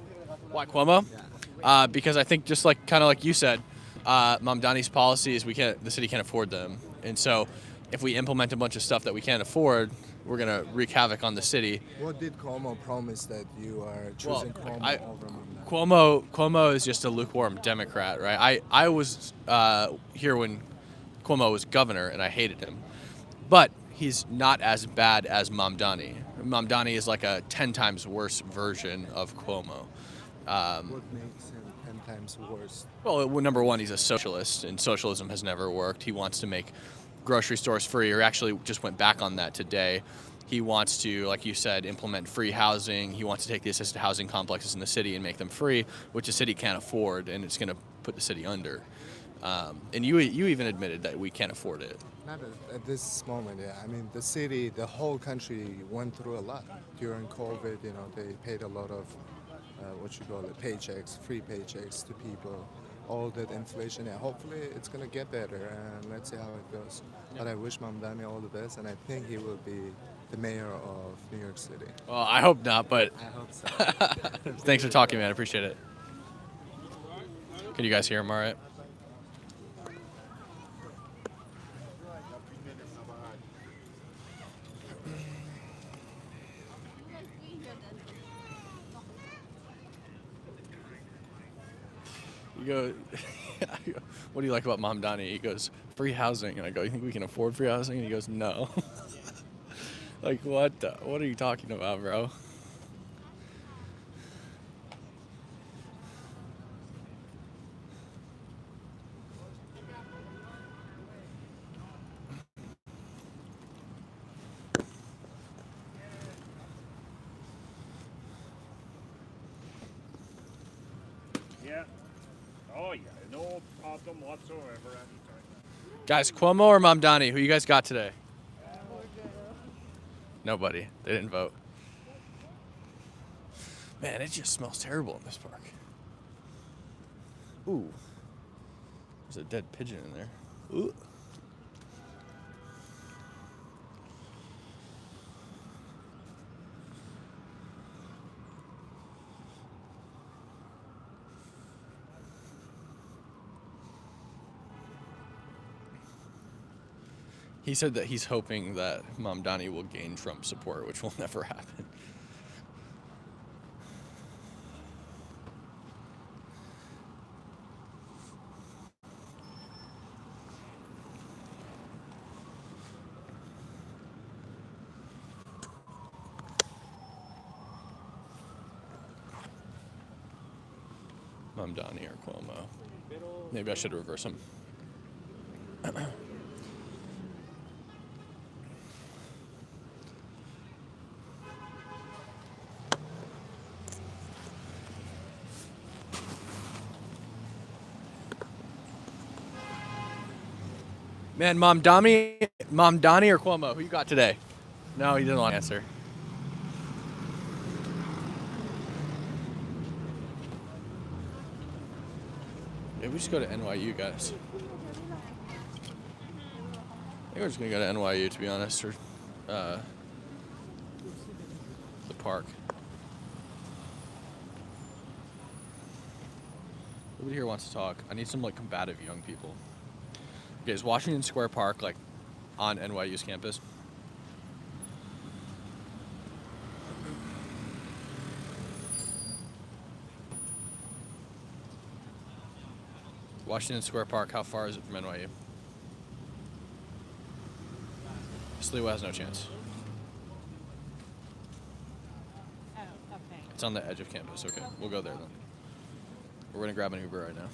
Speaker 1: Why Cuomo? Because I think just kind of like you said, Mamdani's policies the city can't afford them, and so if we implement a bunch of stuff that we can't afford, we're gonna wreak havoc on the city.
Speaker 9: What did Cuomo promise that you are choosing Cuomo over Mamdani?
Speaker 1: Cuomo is just a lukewarm Democrat, right? I was here when Cuomo was governor, and I hated him, but he's not as bad as Mamdani. Mamdani is like a 10 times worse version of Cuomo.
Speaker 9: What makes him 10 times worse?
Speaker 1: Well, number one, he's a socialist, and socialism has never worked. He wants to make grocery stores free, or actually just went back on that today. He wants to, like you said, implement free housing. He wants to take the assisted housing complexes in the city and make them free, which the city can't afford, and it's going to put the city under. And you even admitted that we can't afford it.
Speaker 9: Not at this moment, yeah. I mean, the city, the whole country went through a lot. During COVID, they paid a lot of, paychecks, free paychecks to people. All that inflation, yeah, hopefully it's going to get better, and let's see how it goes. But I wish Mamdani all the best, and I think he will be the mayor of New York City.
Speaker 1: Well, I hope not, but
Speaker 9: I hope so.
Speaker 1: thanks for talking, man. I appreciate it. Can you guys hear him all right? You go, what do you like about Mamdani? He goes, free housing. And I go, you think we can afford free housing? And he goes, no. Like, what are you talking about, bro?
Speaker 8: Yeah. Oh, yeah. No problem whatsoever anytime.
Speaker 1: Guys, Cuomo or Mamdani? Who you guys got today? Nobody. They didn't vote. Man, it just smells terrible in this park. Ooh. There's a dead pigeon in there. Ooh. He said that he's hoping that Mamdani will gain Trump support, which will never happen. Mamdani or Cuomo. Maybe I should reverse him. Man, Mamdani or Cuomo? Who you got today? No, he didn't want to answer. Maybe we just go to NYU, guys. I think we're just gonna go to NYU, to be honest, or the park. Nobody here wants to talk. I need some combative young people. Okay, is Washington Square Park on NYU's campus? Washington Square Park, how far is it from NYU? Sliwa has no chance.
Speaker 5: Oh, okay.
Speaker 1: It's on the edge of campus. Okay, we'll go there then. We're gonna grab an Uber right now.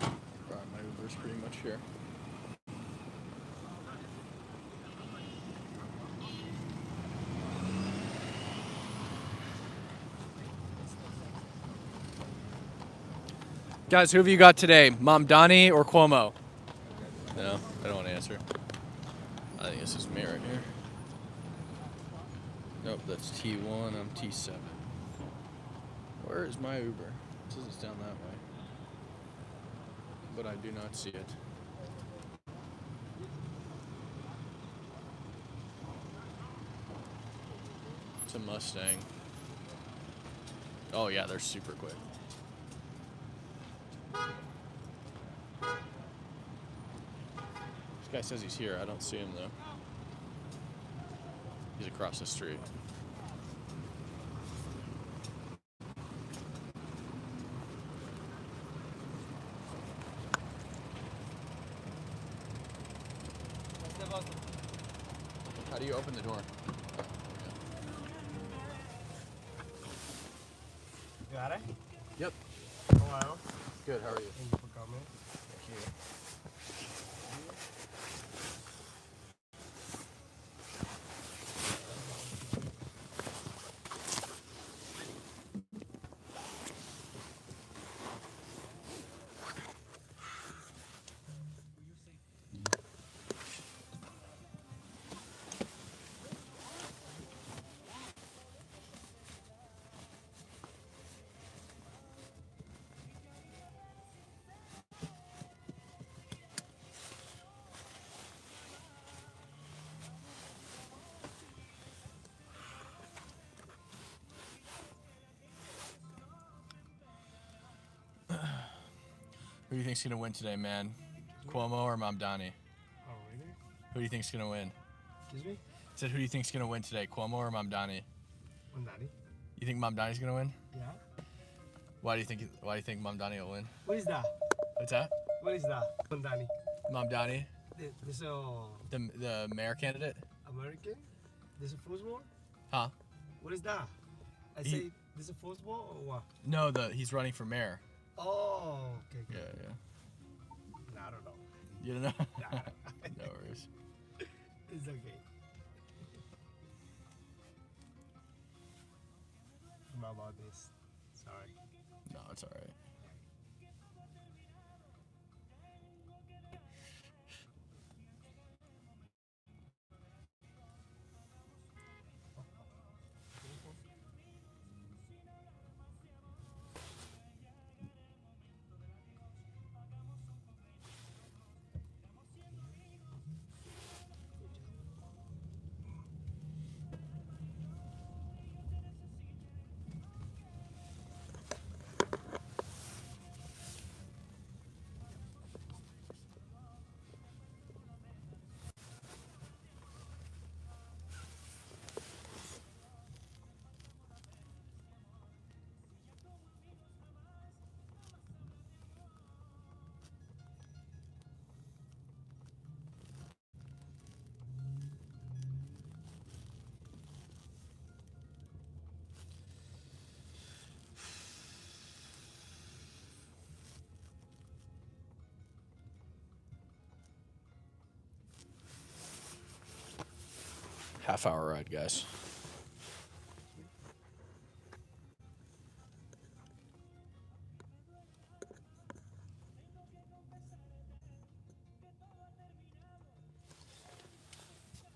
Speaker 1: Alright, my Uber's pretty much here. Guys, who have you got today? Mamdani or Cuomo? No, I don't want to answer. I think this is me right here. Nope, that's T1, I'm T7. Where is my Uber? It says it's down that way. But I do not see it. It's a Mustang. Oh yeah, they're super quick. This guy says he's here. I don't see him though. He's across the street. How do you open the door? Oh,
Speaker 3: You got it?
Speaker 1: yep.
Speaker 3: Hello.
Speaker 1: Good, how are you?
Speaker 3: Thank you for coming.
Speaker 1: Thank you. Who do you think's gonna win today, man? Cuomo or Mamdani?
Speaker 3: Oh, really?
Speaker 1: Who do you think's gonna win?
Speaker 3: Excuse me?
Speaker 1: I said, who do you think's gonna win today, Cuomo or Mamdani?
Speaker 3: Mandani?
Speaker 1: You think Mamdani's gonna win?
Speaker 3: Yeah.
Speaker 1: Why do you think Mamdani will win?
Speaker 3: What is that?
Speaker 1: What's that?
Speaker 3: What is that? Mandani.
Speaker 1: Mamdani,
Speaker 3: This
Speaker 1: the mayor candidate?
Speaker 3: American? This a football?
Speaker 1: Huh?
Speaker 3: What is that? I
Speaker 1: He-
Speaker 3: say this a football or what?
Speaker 1: No, he's running for mayor.
Speaker 3: Oh, okay.
Speaker 1: Yeah,
Speaker 3: Okay.
Speaker 1: yeah.
Speaker 3: No, I don't know.
Speaker 1: You don't know?
Speaker 3: Nah.
Speaker 1: No worries.
Speaker 3: It's okay. I'm not about this. Sorry.
Speaker 1: No, it's all right. Half-hour ride, guys.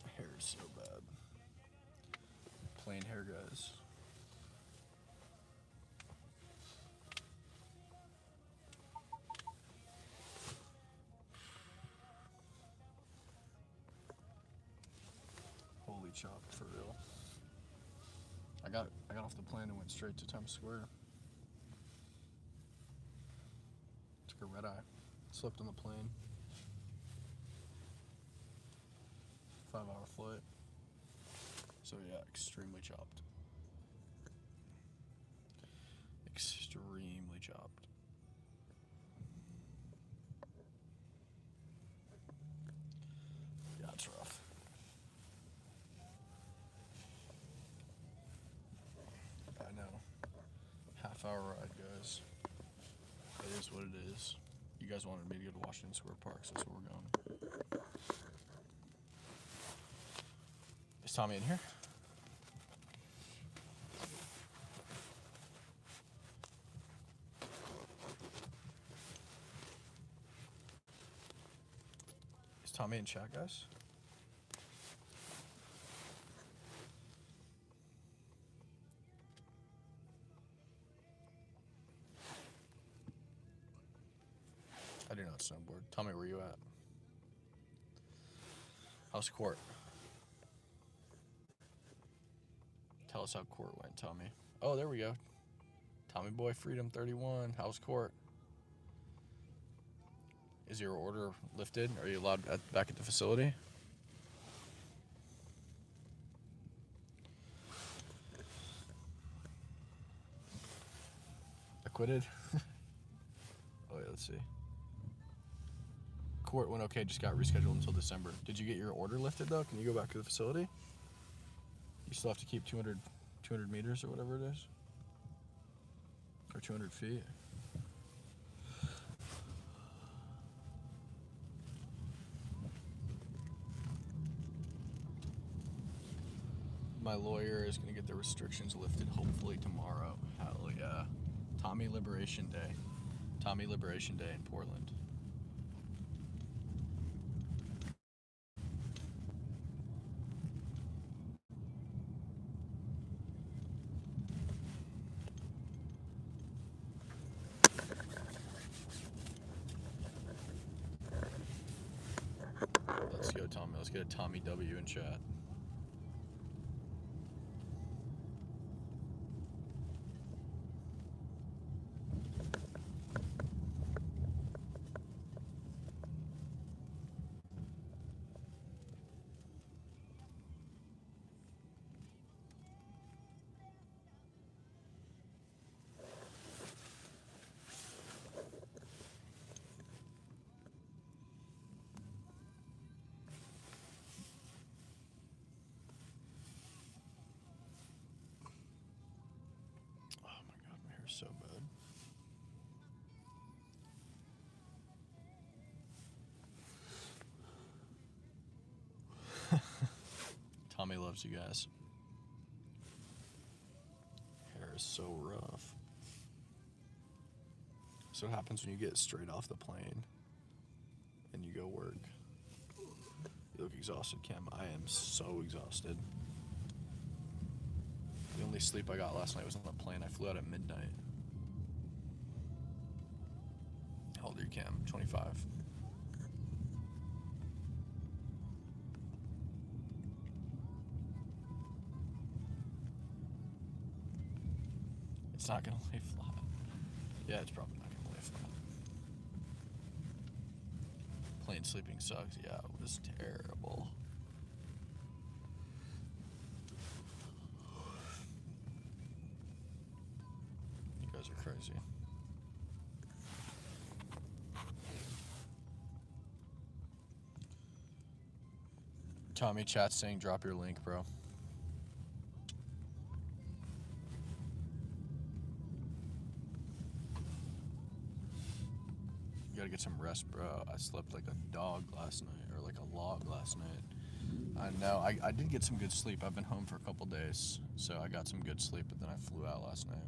Speaker 1: My hair is so bad. Plain hair, guys. chopped for real. I got off the plane and went straight to Times Square. Took a red eye. Slept on the plane. 5-hour flight. So yeah, extremely chopped. Extremely chopped. Yeah, it's rough. I know. Half-hour ride, guys. It is what it is. You guys wanted me to go to Washington Square Park, so that's where we're going. Is Tommy in here? Is Tommy in chat, guys? I do not snowboard. Tommy, where you at? How's court? Tell us how court went, Tommy. Oh, there we go. Tommy Boy Freedom 31. How's court? Is your order lifted? Are you allowed back at the facility? Acquitted? Oh, yeah, let's see. Court went okay, just got rescheduled until December. Did you get your order lifted, though? Can you go back to the facility? You still have to keep 200 meters or whatever it is? Or 200 feet? My lawyer is going to get the restrictions lifted hopefully tomorrow. Hell yeah. Tommy Liberation Day. Tommy Liberation Day in Portland. Let's go, Tommy. Let's get a Tommy W in chat. So bad. Tommy loves you guys. Hair is so rough. So what happens when you get straight off the plane and you go work? You look exhausted, Kim. I am so exhausted. The only sleep I got last night was on the plane. I flew out at midnight. How old are you, Cam? 25. It's not gonna lay flat. Yeah, it's probably not gonna lay flat. Plane sleeping sucks. Yeah, it was terrible. You guys are crazy. Tommy, chat's saying drop your link, bro. You gotta get some rest, bro. I slept like a dog last night, or like a log last night. I know. I did get some good sleep. I've been home for a couple days, so I got some good sleep, but then I flew out last night.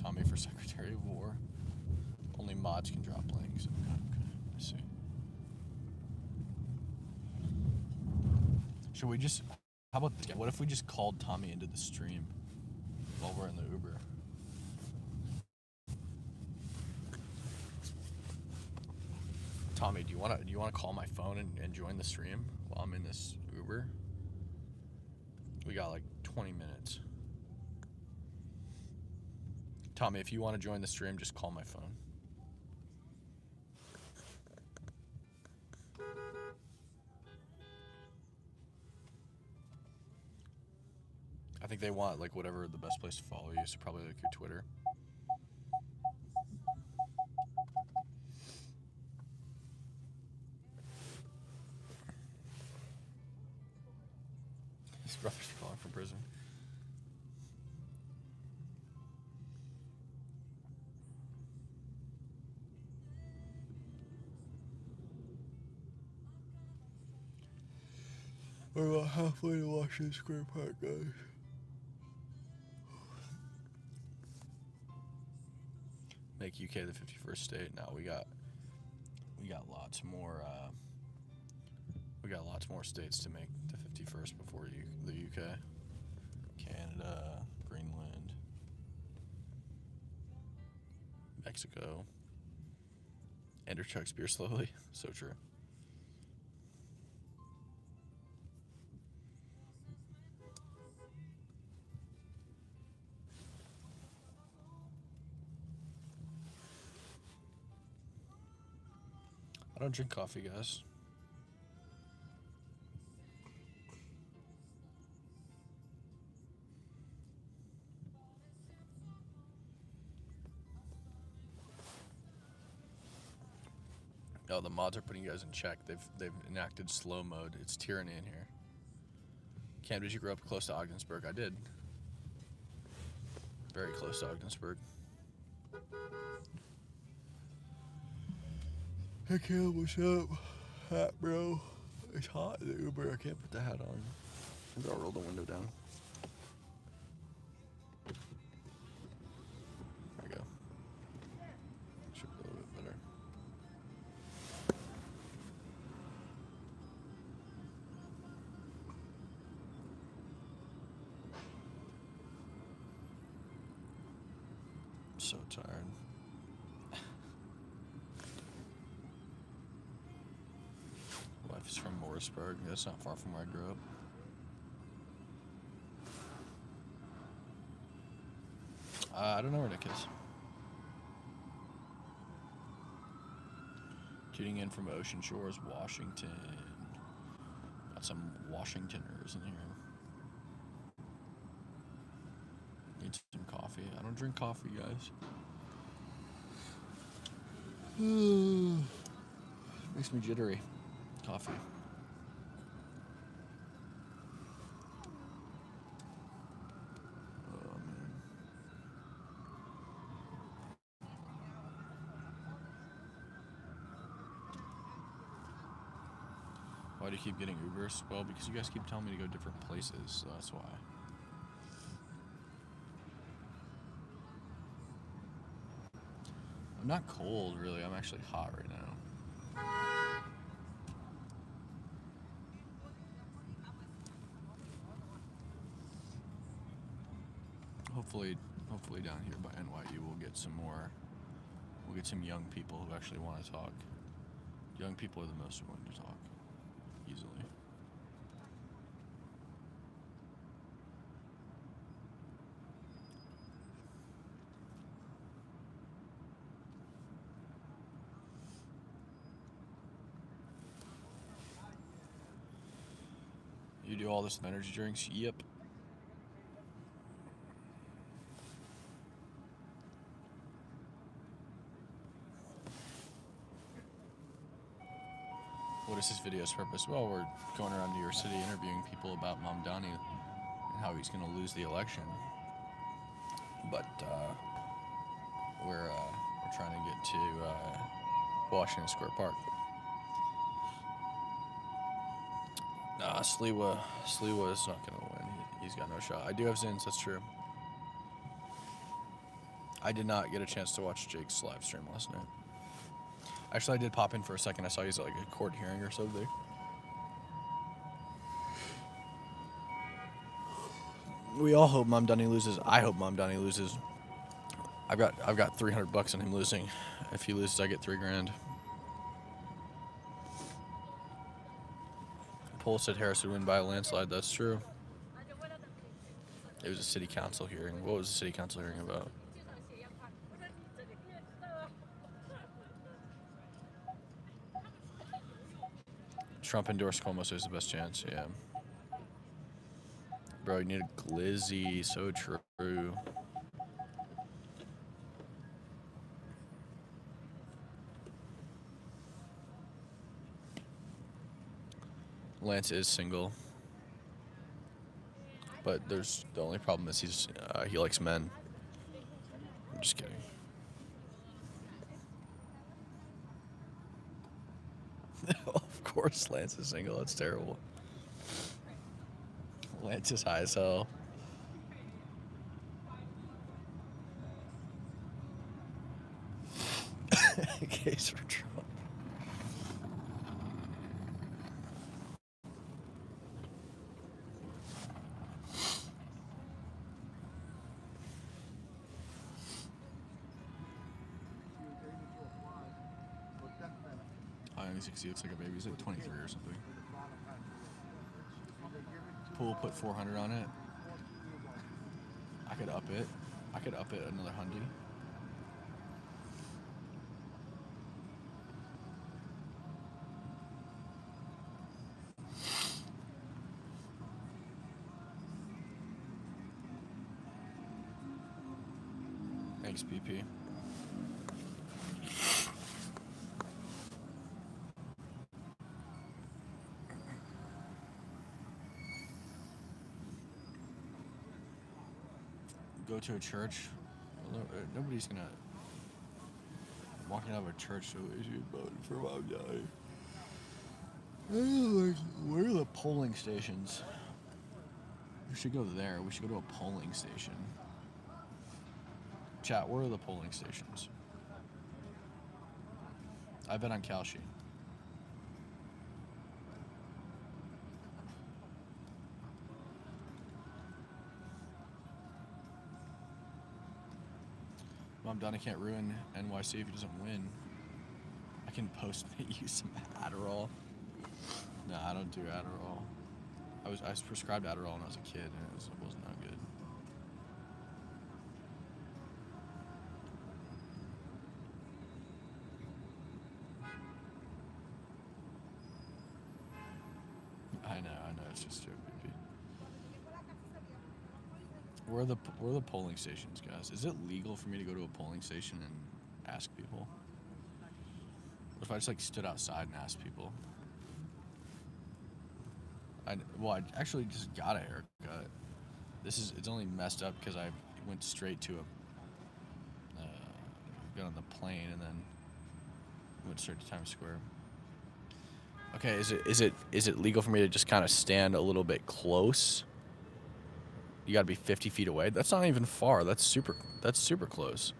Speaker 1: Tommy for Secretary of War. Only mods can drop links. Okay, I see. Should we just, how about this? What if we just called Tommy into the stream while we're in the Uber? Tommy, do you want to call my phone and join the stream while I'm in this Uber? We got like 20 minutes. Tommy, if you want to join the stream, just call my phone. I think they want like whatever the best place to follow you, so probably like your Twitter. His brother's calling from prison. We're about halfway to Washington Square Park, guys. Make UK the 51st state. Now we got lots more. We got lots more states to make the 51st before the UK, Canada, Greenland, Mexico. Ender chugs beer slowly. So true. I don't drink coffee, guys. No, the mods are putting you guys in check. They've enacted slow mode. It's tyranny in here. Cam, did you grow up close to Ogdensburg? I did. Very close to Ogdensburg. Hey Cam, what's up? Hat, bro. It's hot in the Uber. I can't put the hat on. Maybe I'll roll the window down. There we go. Should be a little bit better. I'm so tired. Wife is from Morrisburg. That's not far from where I grew up. I don't know where Nick is. Tuning in from Ocean Shores, Washington. Got some Washingtoners in here. Need some coffee. I don't drink coffee, guys. Makes me jittery. Coffee. Oh, man. Why do you keep getting Ubers? Well, because you guys keep telling me to go different places, so that's why. I'm not cold, really. I'm actually hot right now. Hopefully down here by NYU we'll get some young people who actually want to talk. Young people are the most willing to talk, easily. You do all this with energy drinks? Yep. What is this video's purpose? Well, we're going around New York City interviewing people about Mamdani and how he's going to lose the election. But we're trying to get to Washington Square Park. Nah, Sliwa is not going to win. He's got no shot. I do have Zins, that's true. I did not get a chance to watch Jake's live stream last night. Actually, I did pop in for a second. I saw he's at like a court hearing or something. We all hope Mamdani loses. I hope Mamdani loses. I've got $300 on him losing. If he loses, I get $3,000. Poll said Harris would win by a landslide. That's true. It was a city council hearing. What was the city council hearing about? Trump endorsed Cuomo, so it's the best chance. Yeah. Bro, you need a glizzy. So true. Lance is single, but there's the only problem is he likes men. I'm just kidding. Of course, Lance is single. That's terrible. Lance is high as hell. Case for Trump. I only 60 looks like a baby. He's like 23 or something. Pool put 400 on it. I could up it. I could up it another 100. Thanks, BP. Go to a church. Nobody's gonna walking out of a church so is you voting for my guy. Where are the polling stations? We should go there. We should go to a polling station. Chat, where are the polling stations? I bet on Calshi. Mom, Donna can't ruin NYC if he doesn't win. I can post you some Adderall. No, I don't do Adderall. I was prescribed Adderall when I was a kid, and it was not good. I know, it's just a joke, baby. Where are the polling stations, guys? Is it legal for me to go to a polling station and ask people? What if I just like stood outside and asked people? I actually just got a haircut. It's only messed up because I went straight to got on the plane and then went straight to Times Square. Okay, is it legal for me to just kind of stand a little bit close? You got to be 50 feet away. That's not even far. That's super close.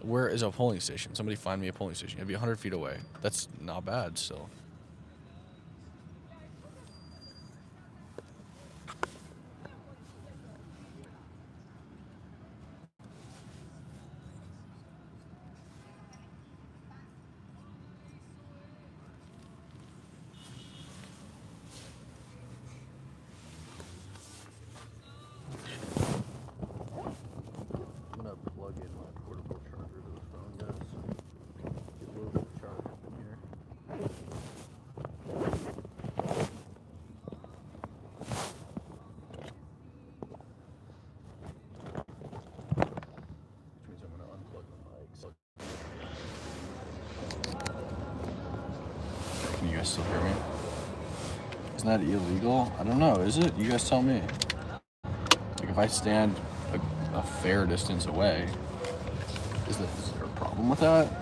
Speaker 1: Where is a polling station? Somebody find me a polling station. It'd be 100 feet away. That's not bad still. Can you guys still hear me? Isn't that illegal? I don't know. Is it? You guys tell me. Like if I stand a fair distance away, is there a problem with that?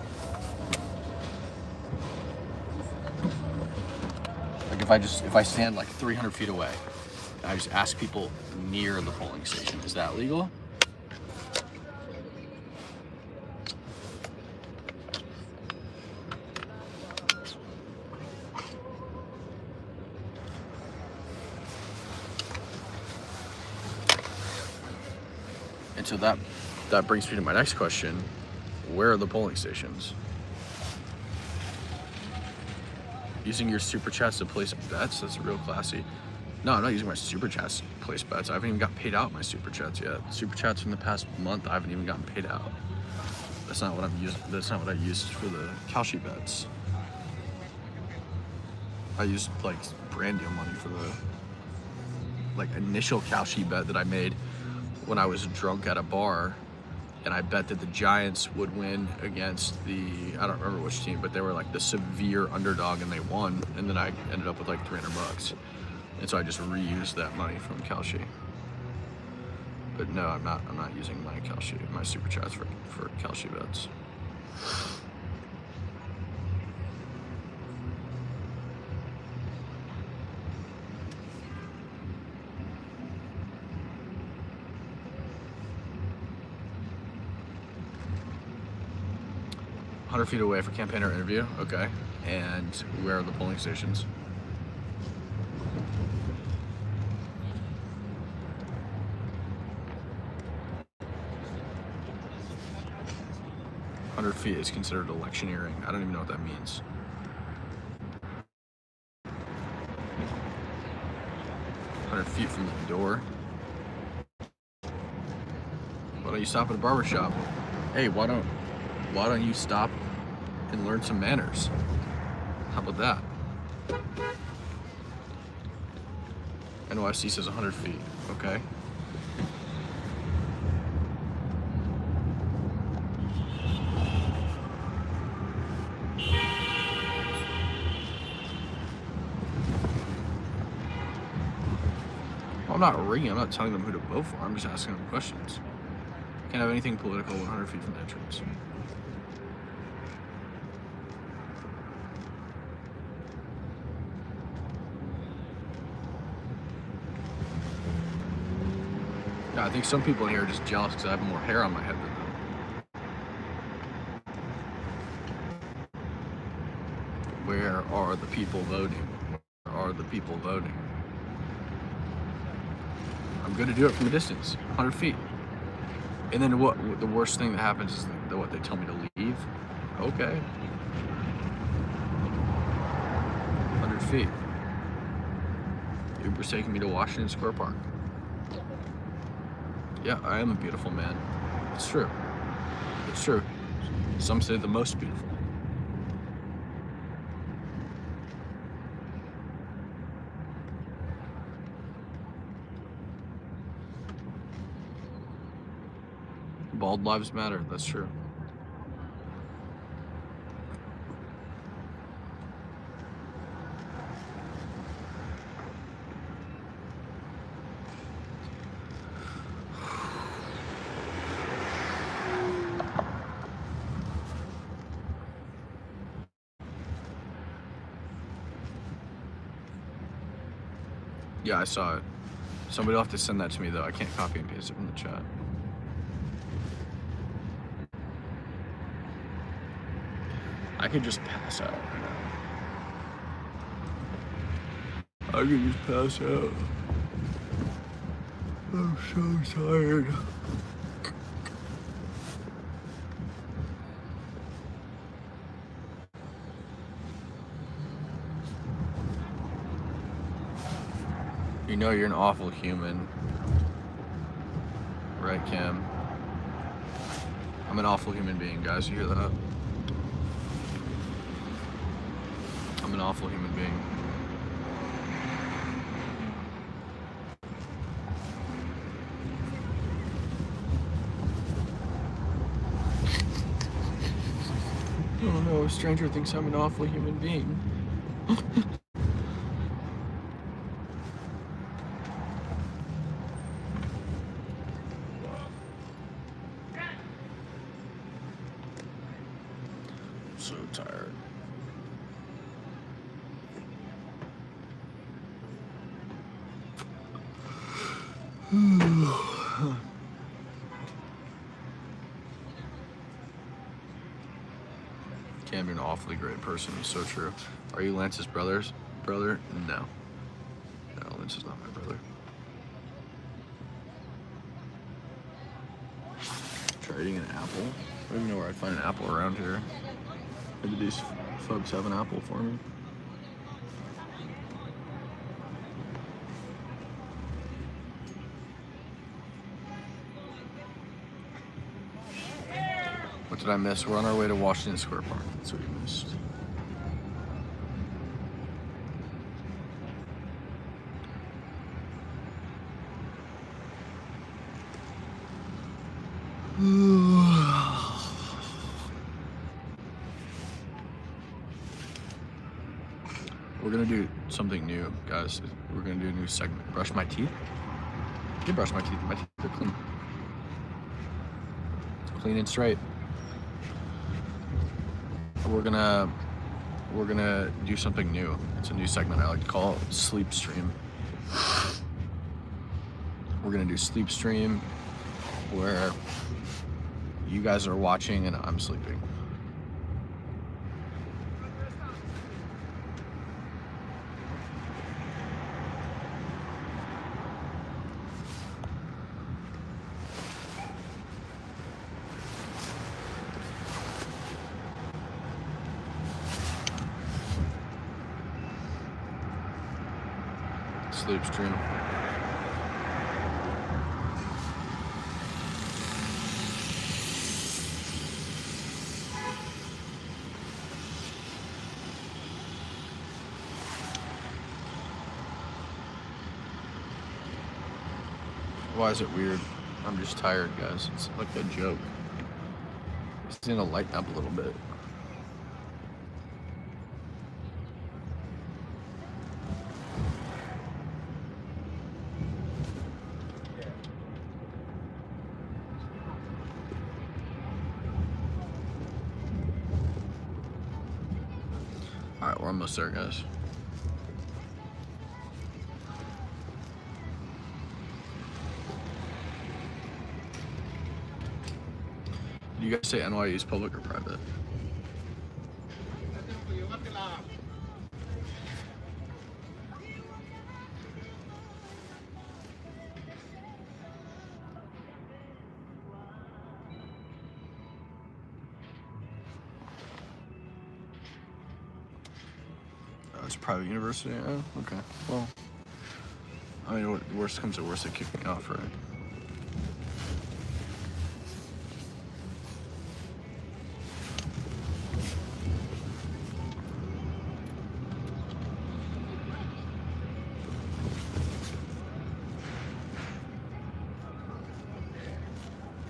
Speaker 1: Like if I stand like 300 feet away, and I just ask people near the polling station, is that legal? And so that brings me to my next question. Where are the polling stations? Using your super chats to place bets, that's real classy. No, I'm not using my super chats to place bets. I haven't even got paid out my super chats yet. Super chats from the past month, I haven't even gotten paid out. That's not what I'm using. That's not what I used for the Calshi bets. I used like brand deal money for the like initial Calshi bet that I made when I was drunk at a bar, and I bet that the Giants would win against the, I don't remember which team, but they were like the severe underdog and they won, and then I ended up with like $300. And so I just reused that money from Calshi. But no, I'm not using my Calshi, my super chats for Calshi bets. $100 feet away for campaigner interview, okay. And where are the polling stations? $100 feet is considered electioneering. I don't even know what that means. $100 feet from the door. Why don't you stop at a barber shop? Hey, why don't you stop and learn some manners? How about that? NYC says 100 feet, okay. Well, I'm not rigging, I'm not telling them who to vote for, I'm just asking them questions. Can't have anything political 100 feet from the entrance. Yeah, I think some people here are just jealous because I have more hair on my head than them. Where are the people voting? Where are the people voting? I'm going to do it from a distance, 100 feet. And then what? The worst thing that happens is what they tell me to leave. Okay. 100 feet. Uber's taking me to Washington Square Park. Yeah, I am a beautiful man. It's true. It's true. Some say the most beautiful. Bald lives matter, that's true. Yeah, I saw it. Somebody will have to send that to me though. I can't copy and paste it from the chat. I could just pass out right now. I could just pass out. I'm so tired. You know you're an awful human. Right, Cam? I'm an awful human being, guys. You hear that? I'm an awful human being. Oh no, a stranger thinks I'm an awful human being. So tired. Cam, you're an awfully great person. It's so true. Are you Lance's brother? No. No, Lance is not my brother. Try eating an apple. I don't even know where I'd find an apple around here. Maybe these folks have an apple for me. What did I miss? We're on our way to Washington Square Park. That's what you missed. We're gonna do something new, guys. We're gonna do a new segment. Brush my teeth? I did brush my teeth. My teeth are clean. Clean and straight. We're gonna do something new. It's a new segment I like to call Sleep Stream. We're gonna do Sleep Stream where you guys are watching and I'm sleeping. Sleep Stream. Why is it weird? I'm just tired, guys. It's like a joke. It's gonna lighten up a little bit. Alright, we're almost there, guys. Do you guys say NYU is public or private? It's a private university? Oh, okay. Well, I mean, what worst comes to worst, they kick me off, right?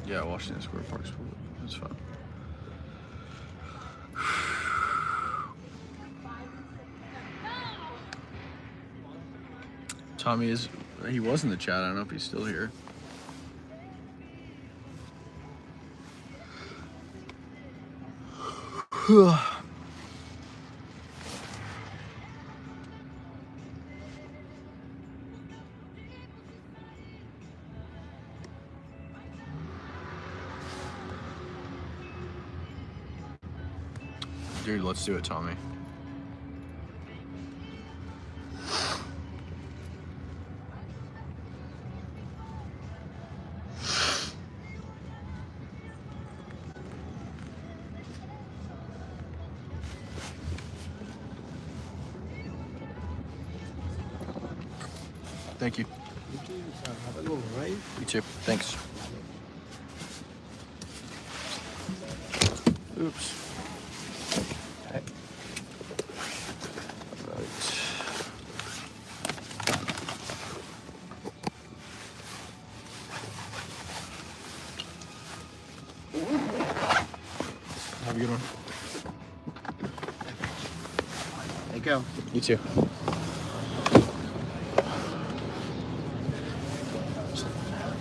Speaker 1: Yeah, Washington Square Park's cool. It's fun. Tommy he was in the chat. I don't know if he's still here. Dude, let's do it, Tommy. Thank you.
Speaker 3: Have a little right.
Speaker 1: You too. Thanks. Oops.
Speaker 3: Okay.
Speaker 1: Right. Have a good one.
Speaker 3: Thank you.
Speaker 1: You too.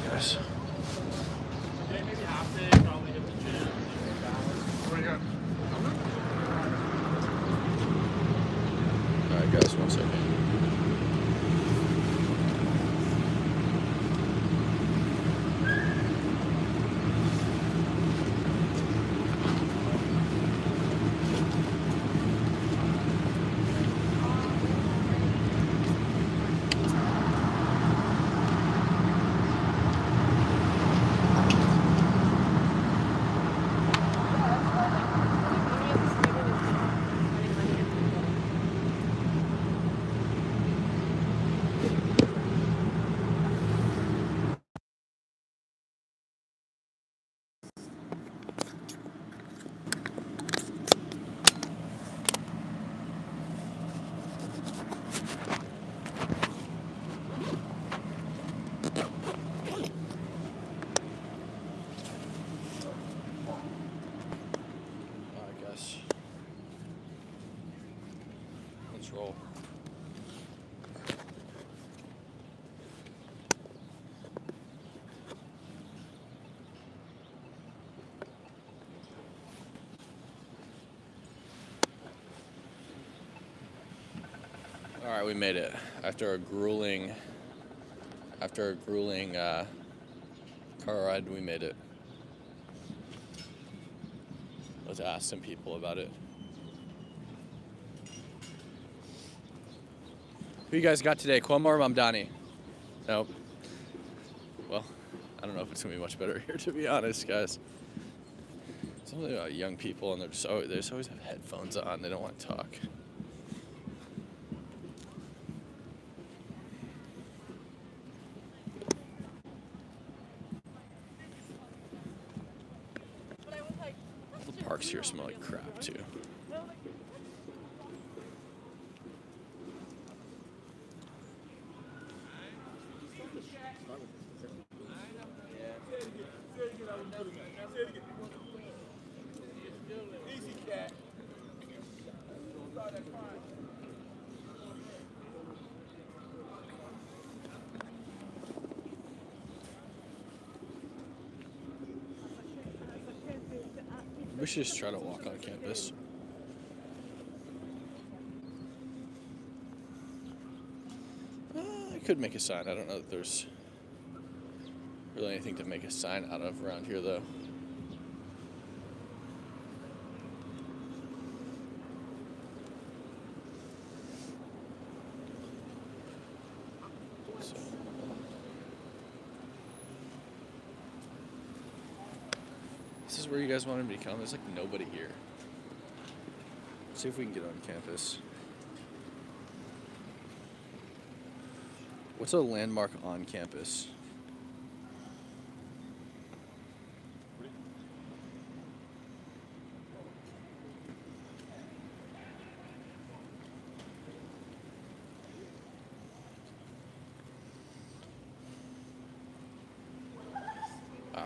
Speaker 1: Guys. Alright guys, 1 second. we made it after a grueling car ride. We made it. Let's ask some people about it. Who you guys got today, Cuomo or Mamdani? Nope. Well, I don't know if it's gonna be much better here, to be honest, guys. Something about young people, and they just always have headphones on. They don't want to talk. The parks here smell like crap too. We should just try to walk on campus. I could make a sign. I don't know that there's really anything to make a sign out of around here, though. So. This is where you guys wanted me to come. There's like nobody here. Let's see if we can get on campus. What's a landmark on campus?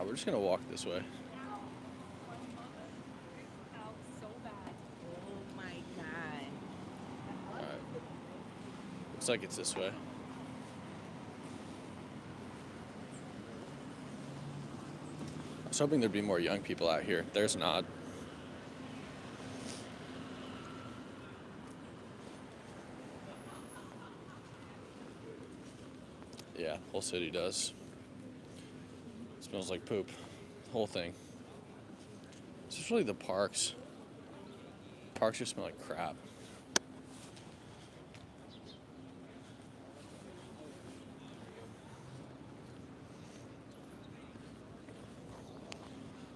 Speaker 1: We're just gonna walk this way. Looks like it's this way. I was hoping there'd be more young people out here. There's not. Yeah, whole city does. Smells like poop. The whole thing. Especially the parks. Parks just smell like crap.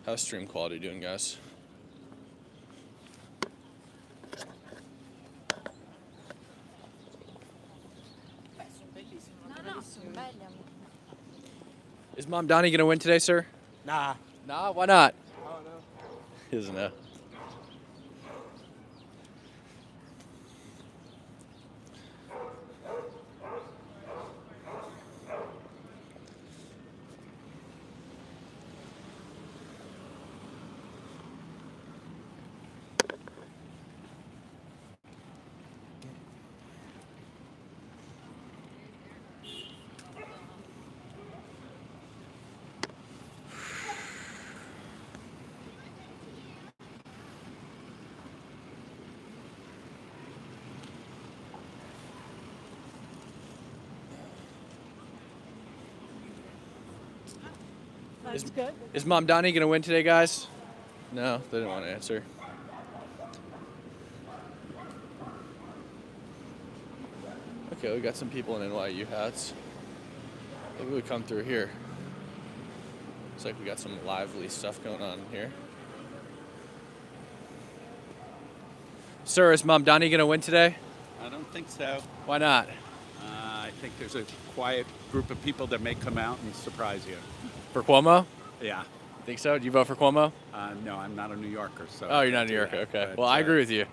Speaker 1: How's stream quality doing, guys? Is Mom Donnie gonna win today, sir?
Speaker 3: Nah.
Speaker 1: Nah, why not?
Speaker 3: I don't know.
Speaker 1: He doesn't know. Is Mom Donnie gonna win today, guys? No, they didn't want to answer. Okay, we got some people in NYU hats. Maybe we come through here. Looks like we got some lively stuff going on here. Sir, is Mom Donnie gonna win today?
Speaker 10: I don't think so.
Speaker 1: Why not?
Speaker 10: I think there's a quiet group of people that may come out and surprise you.
Speaker 1: For Cuomo?
Speaker 10: Yeah.
Speaker 1: Think so? Do you vote for Cuomo?
Speaker 10: No, I'm not a New Yorker, so.
Speaker 1: Oh, you're not a New Yorker. Okay. Well, I agree with you.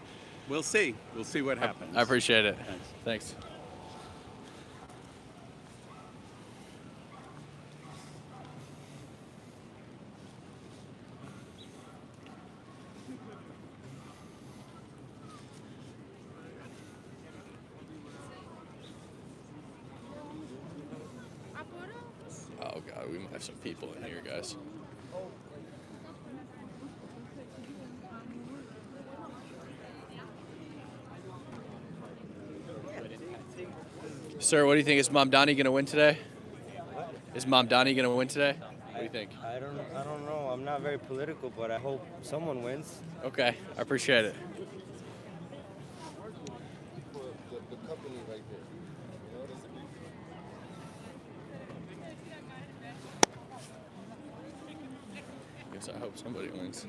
Speaker 10: We'll see. We'll see what happens.
Speaker 1: I appreciate it.
Speaker 10: Thanks.
Speaker 1: Thanks. Oh God, we might have some people in here, guys. Sir, what do you think? Is Mamdani going to win today? Is Mamdani going to win today? What do you think?
Speaker 11: I don't know. I'm not very political, but I hope someone wins.
Speaker 1: Okay, I appreciate it.
Speaker 9: The company right there.
Speaker 1: Guess I hope somebody wins.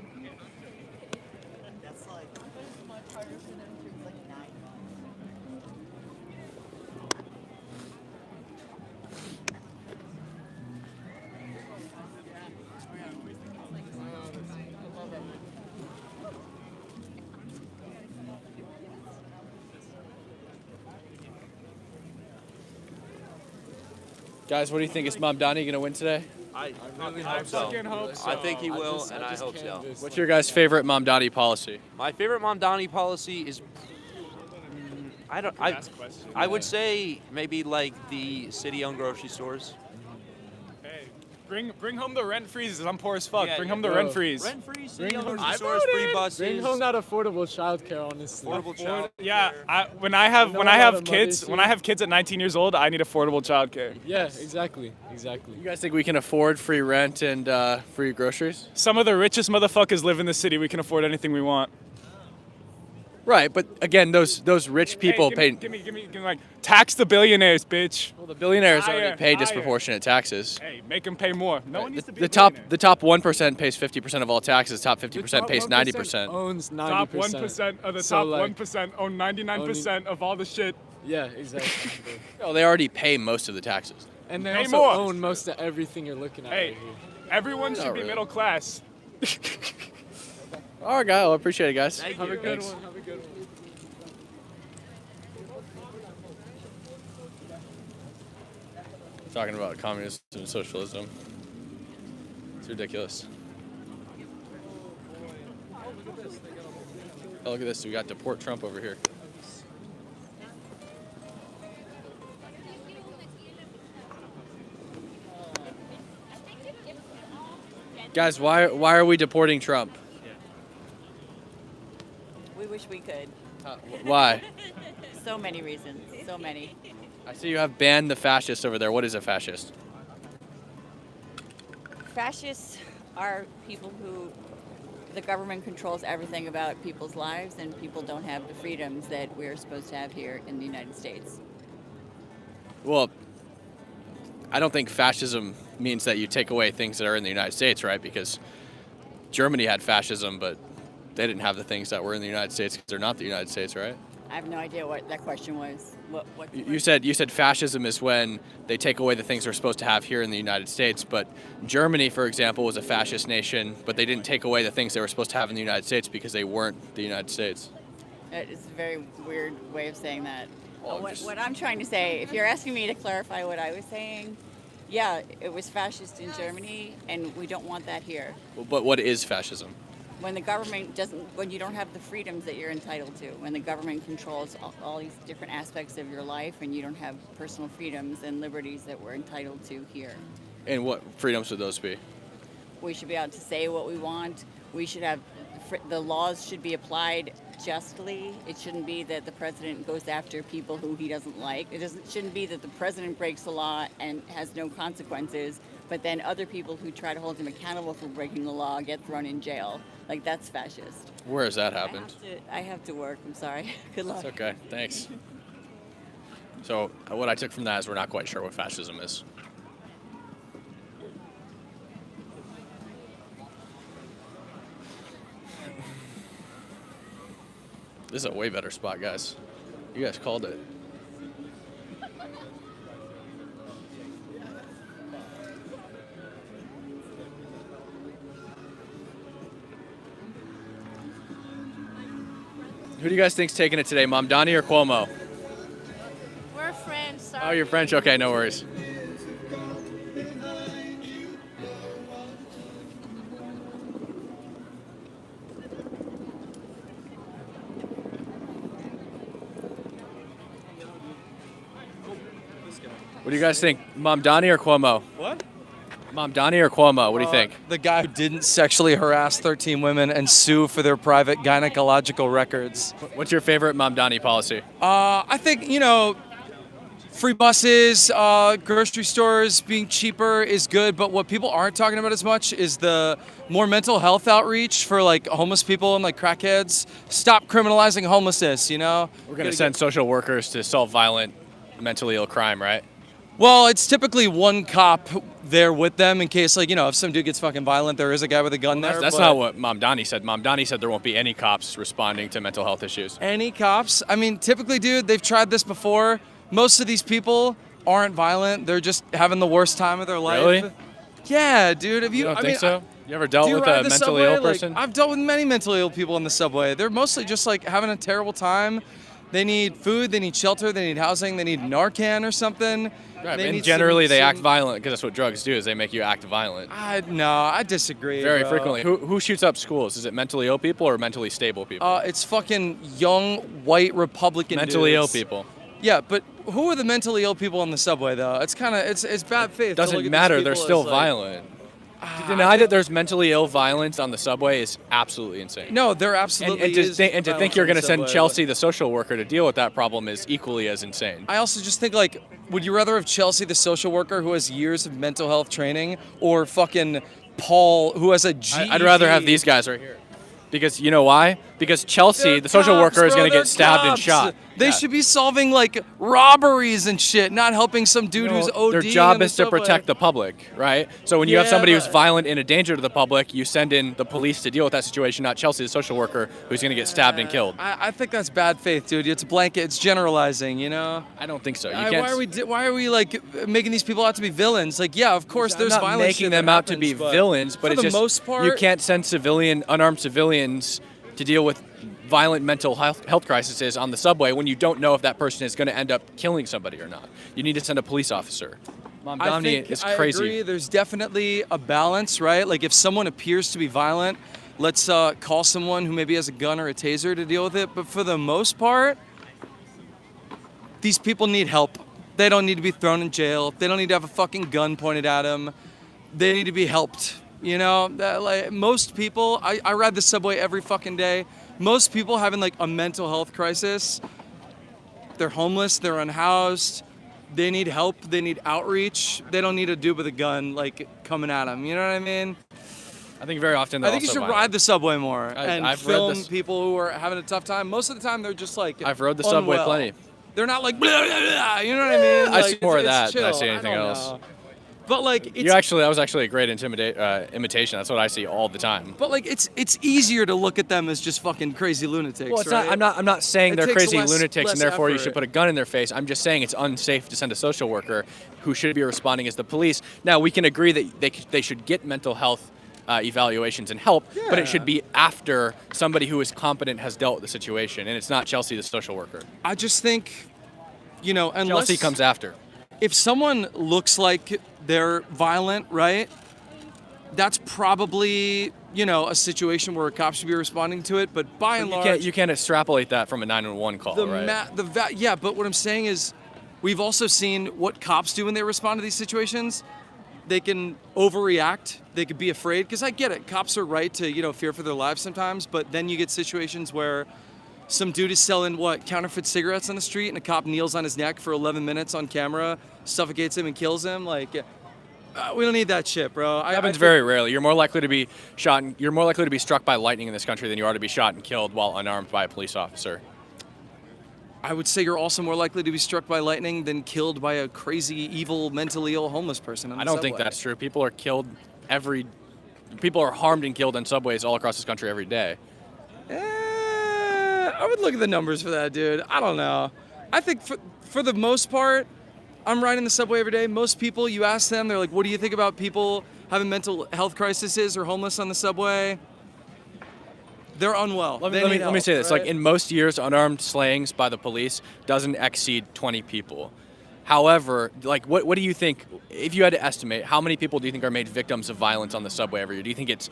Speaker 1: Guys, what do you think? Is Mamdani going to win today?
Speaker 12: I hope so. I think he will, and I hope so.
Speaker 1: What's your guys' favorite Mamdani policy?
Speaker 12: My favorite Mamdani policy is, I would say maybe like the city-owned grocery stores.
Speaker 13: Bring home the rent freezes. I'm poor as fuck.
Speaker 12: Yeah,
Speaker 13: Bring home the rent freeze.
Speaker 12: Rent freeze,
Speaker 13: Bring
Speaker 12: city-owned
Speaker 13: home-
Speaker 12: grocery stores, free buses.
Speaker 14: Bring home that affordable childcare, honestly.
Speaker 12: Affordable child.
Speaker 13: Yeah, when I have kids at 19 years old, I need affordable childcare.
Speaker 14: Yeah, exactly.
Speaker 1: You guys think we can afford free rent and free groceries?
Speaker 13: Some of the richest motherfuckers live in the city. We can afford anything we want.
Speaker 1: Right, but again, those rich people
Speaker 13: Hey,
Speaker 1: pay.
Speaker 13: give me like tax the billionaires, bitch.
Speaker 1: Well, the billionaires already
Speaker 13: Higher,
Speaker 1: pay
Speaker 13: higher.
Speaker 1: disproportionate taxes.
Speaker 13: Hey, make them pay more. No one needs to be
Speaker 1: The
Speaker 13: a
Speaker 1: top
Speaker 13: billionaire.
Speaker 1: 1% pays 50% of all taxes. Top 50% pays 90%.
Speaker 14: Owns 90%.
Speaker 13: Top 1% of the
Speaker 14: So,
Speaker 13: top
Speaker 14: like,
Speaker 13: 1% own 99% of all the shit.
Speaker 14: Yeah, exactly.
Speaker 1: Oh, they already pay most of the taxes.
Speaker 14: And they
Speaker 13: Pay
Speaker 14: also
Speaker 13: more.
Speaker 14: own most of everything you're looking at
Speaker 13: Hey,
Speaker 14: right here.
Speaker 13: everyone
Speaker 1: Not
Speaker 13: should be
Speaker 1: really.
Speaker 13: middle class.
Speaker 1: All right, guys. I appreciate it, guys.
Speaker 14: Have a good
Speaker 1: Thanks.
Speaker 14: one. Have a good one.
Speaker 1: Talking about communism and socialism. It's ridiculous. Oh, look at this. We got Deport Trump over here. Guys, why are we deporting Trump?
Speaker 15: We wish we could.
Speaker 1: Why?
Speaker 15: So many reasons. So many.
Speaker 1: I see you have banned the fascist over there. What is a fascist?
Speaker 15: Fascists are people who the government controls everything about people's lives, and people don't have the freedoms that we're supposed to have here in the United States.
Speaker 1: Well, I don't think fascism means that you take away things that are in the United States, right? Because Germany had fascism, but they didn't have the things that were in the United States because they're not the United States, right?
Speaker 15: I have no idea what that question was. What
Speaker 1: You said fascism is when they take away the things they're supposed to have here in the United States, but Germany, for example, was a fascist nation, but they didn't take away the things they were supposed to have in the United States because they weren't the United States.
Speaker 15: It's a very weird way of saying that.
Speaker 1: Well,
Speaker 15: What I'm trying to say, if you're asking me to clarify what I was saying, yeah, it was fascist in Germany, and we don't want that here.
Speaker 1: Well, but what is fascism?
Speaker 15: When the government when you don't have the freedoms that you're entitled to, when the government controls all these different aspects of your life and you don't have personal freedoms and liberties that we're entitled to here.
Speaker 1: And what freedoms would those be?
Speaker 15: We should be able to say what we want. We should have, the laws should be applied justly. It shouldn't be that the president goes after people who he doesn't like. Shouldn't be that the president breaks the law and has no consequences, but then other people who try to hold him accountable for breaking the law get thrown in jail. Like, that's fascist.
Speaker 1: Where has that happened?
Speaker 15: I have to work. I'm sorry. Good luck.
Speaker 1: It's okay. Thanks. So what I took from that is we're not quite sure what fascism is. This is a way better spot, guys. You guys called it. Who do you guys think's taking it today, Mamdani or Cuomo?
Speaker 16: We're friends. Sorry.
Speaker 1: Oh, you're French? Okay, no worries. What do you guys think, Mamdani or Cuomo?
Speaker 17: What?
Speaker 1: Mamdani or Cuomo? What do you think?
Speaker 17: The guy who didn't sexually harass 13 women and sue for their private gynecological records.
Speaker 1: What's your favorite Mamdani policy?
Speaker 17: I think, free buses, grocery stores being cheaper is good, but what people aren't talking about as much is the more mental health outreach for like homeless people and like crackheads. Stop criminalizing homelessness, you know?
Speaker 1: We're going to send social workers to solve violent, mentally ill crime, right?
Speaker 17: Well, it's typically one cop there with them in case, like, you know, if some dude gets fucking violent, there is a guy with a gun there.
Speaker 1: That's
Speaker 17: but
Speaker 1: not what Mamdani said. Mamdani said there won't be any cops responding to mental health issues.
Speaker 17: Any cops? I mean, typically, dude, they've tried this before. Most of these people aren't violent. They're just having the worst time of their life.
Speaker 1: Really?
Speaker 17: Yeah, dude. Have
Speaker 1: You don't
Speaker 17: I
Speaker 1: think
Speaker 17: mean,
Speaker 1: so? You ever dealt
Speaker 17: do you
Speaker 1: with
Speaker 17: ride
Speaker 1: a
Speaker 17: the
Speaker 1: mentally
Speaker 17: subway?
Speaker 1: ill person?
Speaker 17: Like, I've dealt with many mentally ill people on the subway. They're mostly just like having a terrible time. They need food, they need shelter, they need housing, they need Narcan or something.
Speaker 1: Right,
Speaker 17: They
Speaker 1: and
Speaker 17: need
Speaker 1: generally they act
Speaker 17: some-
Speaker 1: violent because that's what drugs do, is they make you act violent.
Speaker 17: I disagree.
Speaker 1: Very
Speaker 17: bro.
Speaker 1: frequently. Who shoots up schools? Is it mentally ill people or mentally stable people?
Speaker 17: It's fucking young white Republican
Speaker 1: Mentally ill
Speaker 17: dudes.
Speaker 1: people.
Speaker 17: Yeah, but who are the mentally ill people on the subway though? It's kind of it's bad faith. to look
Speaker 1: Doesn't
Speaker 17: at these
Speaker 1: matter. They're
Speaker 17: people
Speaker 1: still
Speaker 17: as, like,
Speaker 1: violent. To deny that there's mentally ill violence on the subway is absolutely insane.
Speaker 17: No, there absolutely
Speaker 1: and to
Speaker 17: is
Speaker 1: think
Speaker 17: violence
Speaker 1: you're
Speaker 17: on
Speaker 1: going
Speaker 17: the
Speaker 1: to send
Speaker 17: subway,
Speaker 1: Chelsea, the social worker, to deal with that problem is equally as insane.
Speaker 17: I also just think, like, would you rather have Chelsea, the social worker who has years of mental health training, or fucking Paul, who has a GED?
Speaker 1: I'd rather have these guys right here. Because you know why? Because Chelsea,
Speaker 17: They're
Speaker 1: the social
Speaker 17: cops,
Speaker 1: worker, is
Speaker 17: bro,
Speaker 1: going to
Speaker 17: they're
Speaker 1: get stabbed and
Speaker 17: cops.
Speaker 1: shot.
Speaker 17: They
Speaker 1: Yeah.
Speaker 17: should be solving like robberies and shit, not helping some dude who's ODing.
Speaker 1: Their job
Speaker 17: on the
Speaker 1: is to
Speaker 17: subway.
Speaker 1: protect the public, right? So when you have
Speaker 17: Yeah,
Speaker 1: somebody who's
Speaker 17: but-
Speaker 1: violent and a danger to the public, you send in the police to deal with that situation, not Chelsea, the social worker, who's going to get stabbed and killed.
Speaker 17: I think that's bad faith, dude. It's blanket. It's generalizing, you know.
Speaker 1: I don't think so. You
Speaker 17: Why
Speaker 1: can't.
Speaker 17: are we like making these people out to be villains? Like, yeah, of course, there's
Speaker 1: I'm not
Speaker 17: violence.
Speaker 1: making them out to be villains, but
Speaker 17: for
Speaker 1: it's
Speaker 17: the
Speaker 1: just
Speaker 17: most part,
Speaker 1: you can't send unarmed civilians to deal with violent mental health crises on the subway when you don't know if that person is going to end up killing somebody or not. You need to send a police officer.
Speaker 17: I
Speaker 1: Mamdani
Speaker 17: think
Speaker 1: is
Speaker 17: I
Speaker 1: crazy.
Speaker 17: agree. There's definitely a balance, right? Like if someone appears to be violent, let's call someone who maybe has a gun or a taser to deal with it. But for the most part, these people need help. They don't need to be thrown in jail. They don't need to have a fucking gun pointed at them. They need to be helped. You know, like most people, I ride the subway every fucking day. Most people having like a mental health crisis, they're homeless, they're unhoused, they need help, they need outreach. They don't need a dude with a gun like coming at them. You know what I mean?
Speaker 1: I think very often
Speaker 17: I think you should ride the subway more and
Speaker 1: I've read
Speaker 17: film
Speaker 1: this-
Speaker 17: people who are having a tough time. Most of the time, they're just like
Speaker 1: I've rode the subway
Speaker 17: unwell.
Speaker 1: plenty.
Speaker 17: They're not like blah, blah, blah, you know what I mean?
Speaker 1: I
Speaker 17: Like,
Speaker 1: see more of
Speaker 17: it's
Speaker 1: that than I
Speaker 17: chill.
Speaker 1: see anything
Speaker 17: don't
Speaker 1: else.
Speaker 17: know. But like it's
Speaker 1: That was actually a great imitation. That's what I see all the time.
Speaker 17: But like it's easier to look at them as just fucking crazy lunatics.
Speaker 1: Well, it's
Speaker 17: right?
Speaker 1: not. I'm not saying
Speaker 17: It
Speaker 1: they're
Speaker 17: takes
Speaker 1: crazy
Speaker 17: less
Speaker 1: lunatics and therefore you
Speaker 17: effort.
Speaker 1: should put a gun in their face. I'm just saying it's unsafe to send a social worker who should be responding as the police. Now we can agree that they should get mental health evaluations and help, but it should be after somebody who is competent has dealt with the situation, and it's not Chelsea, the social worker.
Speaker 17: I just think, you know, unless
Speaker 1: Chelsea comes after.
Speaker 17: If someone looks like they're violent, right? That's probably, you know, a situation where a cop should be responding to it. But by and large,
Speaker 1: You can't extrapolate that from a 911 call, right?
Speaker 17: yeah. But what I'm saying is, we've also seen what cops do when they respond to these situations. They can overreact. They could be afraid. Because I get it. Cops are right to, you know, fear for their lives sometimes. But then you get situations where some dude is selling counterfeit cigarettes on the street, and a cop kneels on his neck for 11 minutes on camera, suffocates him and kills him. Like, we don't need that shit, bro.
Speaker 1: It happens very rarely. You're more likely to be shot. You're more likely to be struck by lightning in this country than you are to be shot and killed while unarmed by a police officer.
Speaker 17: I would say you're also more likely to be struck by lightning than killed by a crazy, evil, mentally ill homeless person on the
Speaker 1: I don't think
Speaker 17: subway.
Speaker 1: that's true. People are harmed and killed on subways all across this country every day.
Speaker 17: I would look at the numbers for that, dude. I don't know. I think for the most part, I'm riding the subway every day. Most people, you ask them, they're like, what do you think about people having mental health crises or homeless on the subway? They're unwell.
Speaker 1: Let
Speaker 17: They need
Speaker 1: me
Speaker 17: help,
Speaker 1: say this.
Speaker 17: right?
Speaker 1: Like in most years, unarmed slayings by the police doesn't exceed 20 people. However, like what do you think, if you had to estimate, how many people do you think are made victims of violence on the subway every year? Do you think it's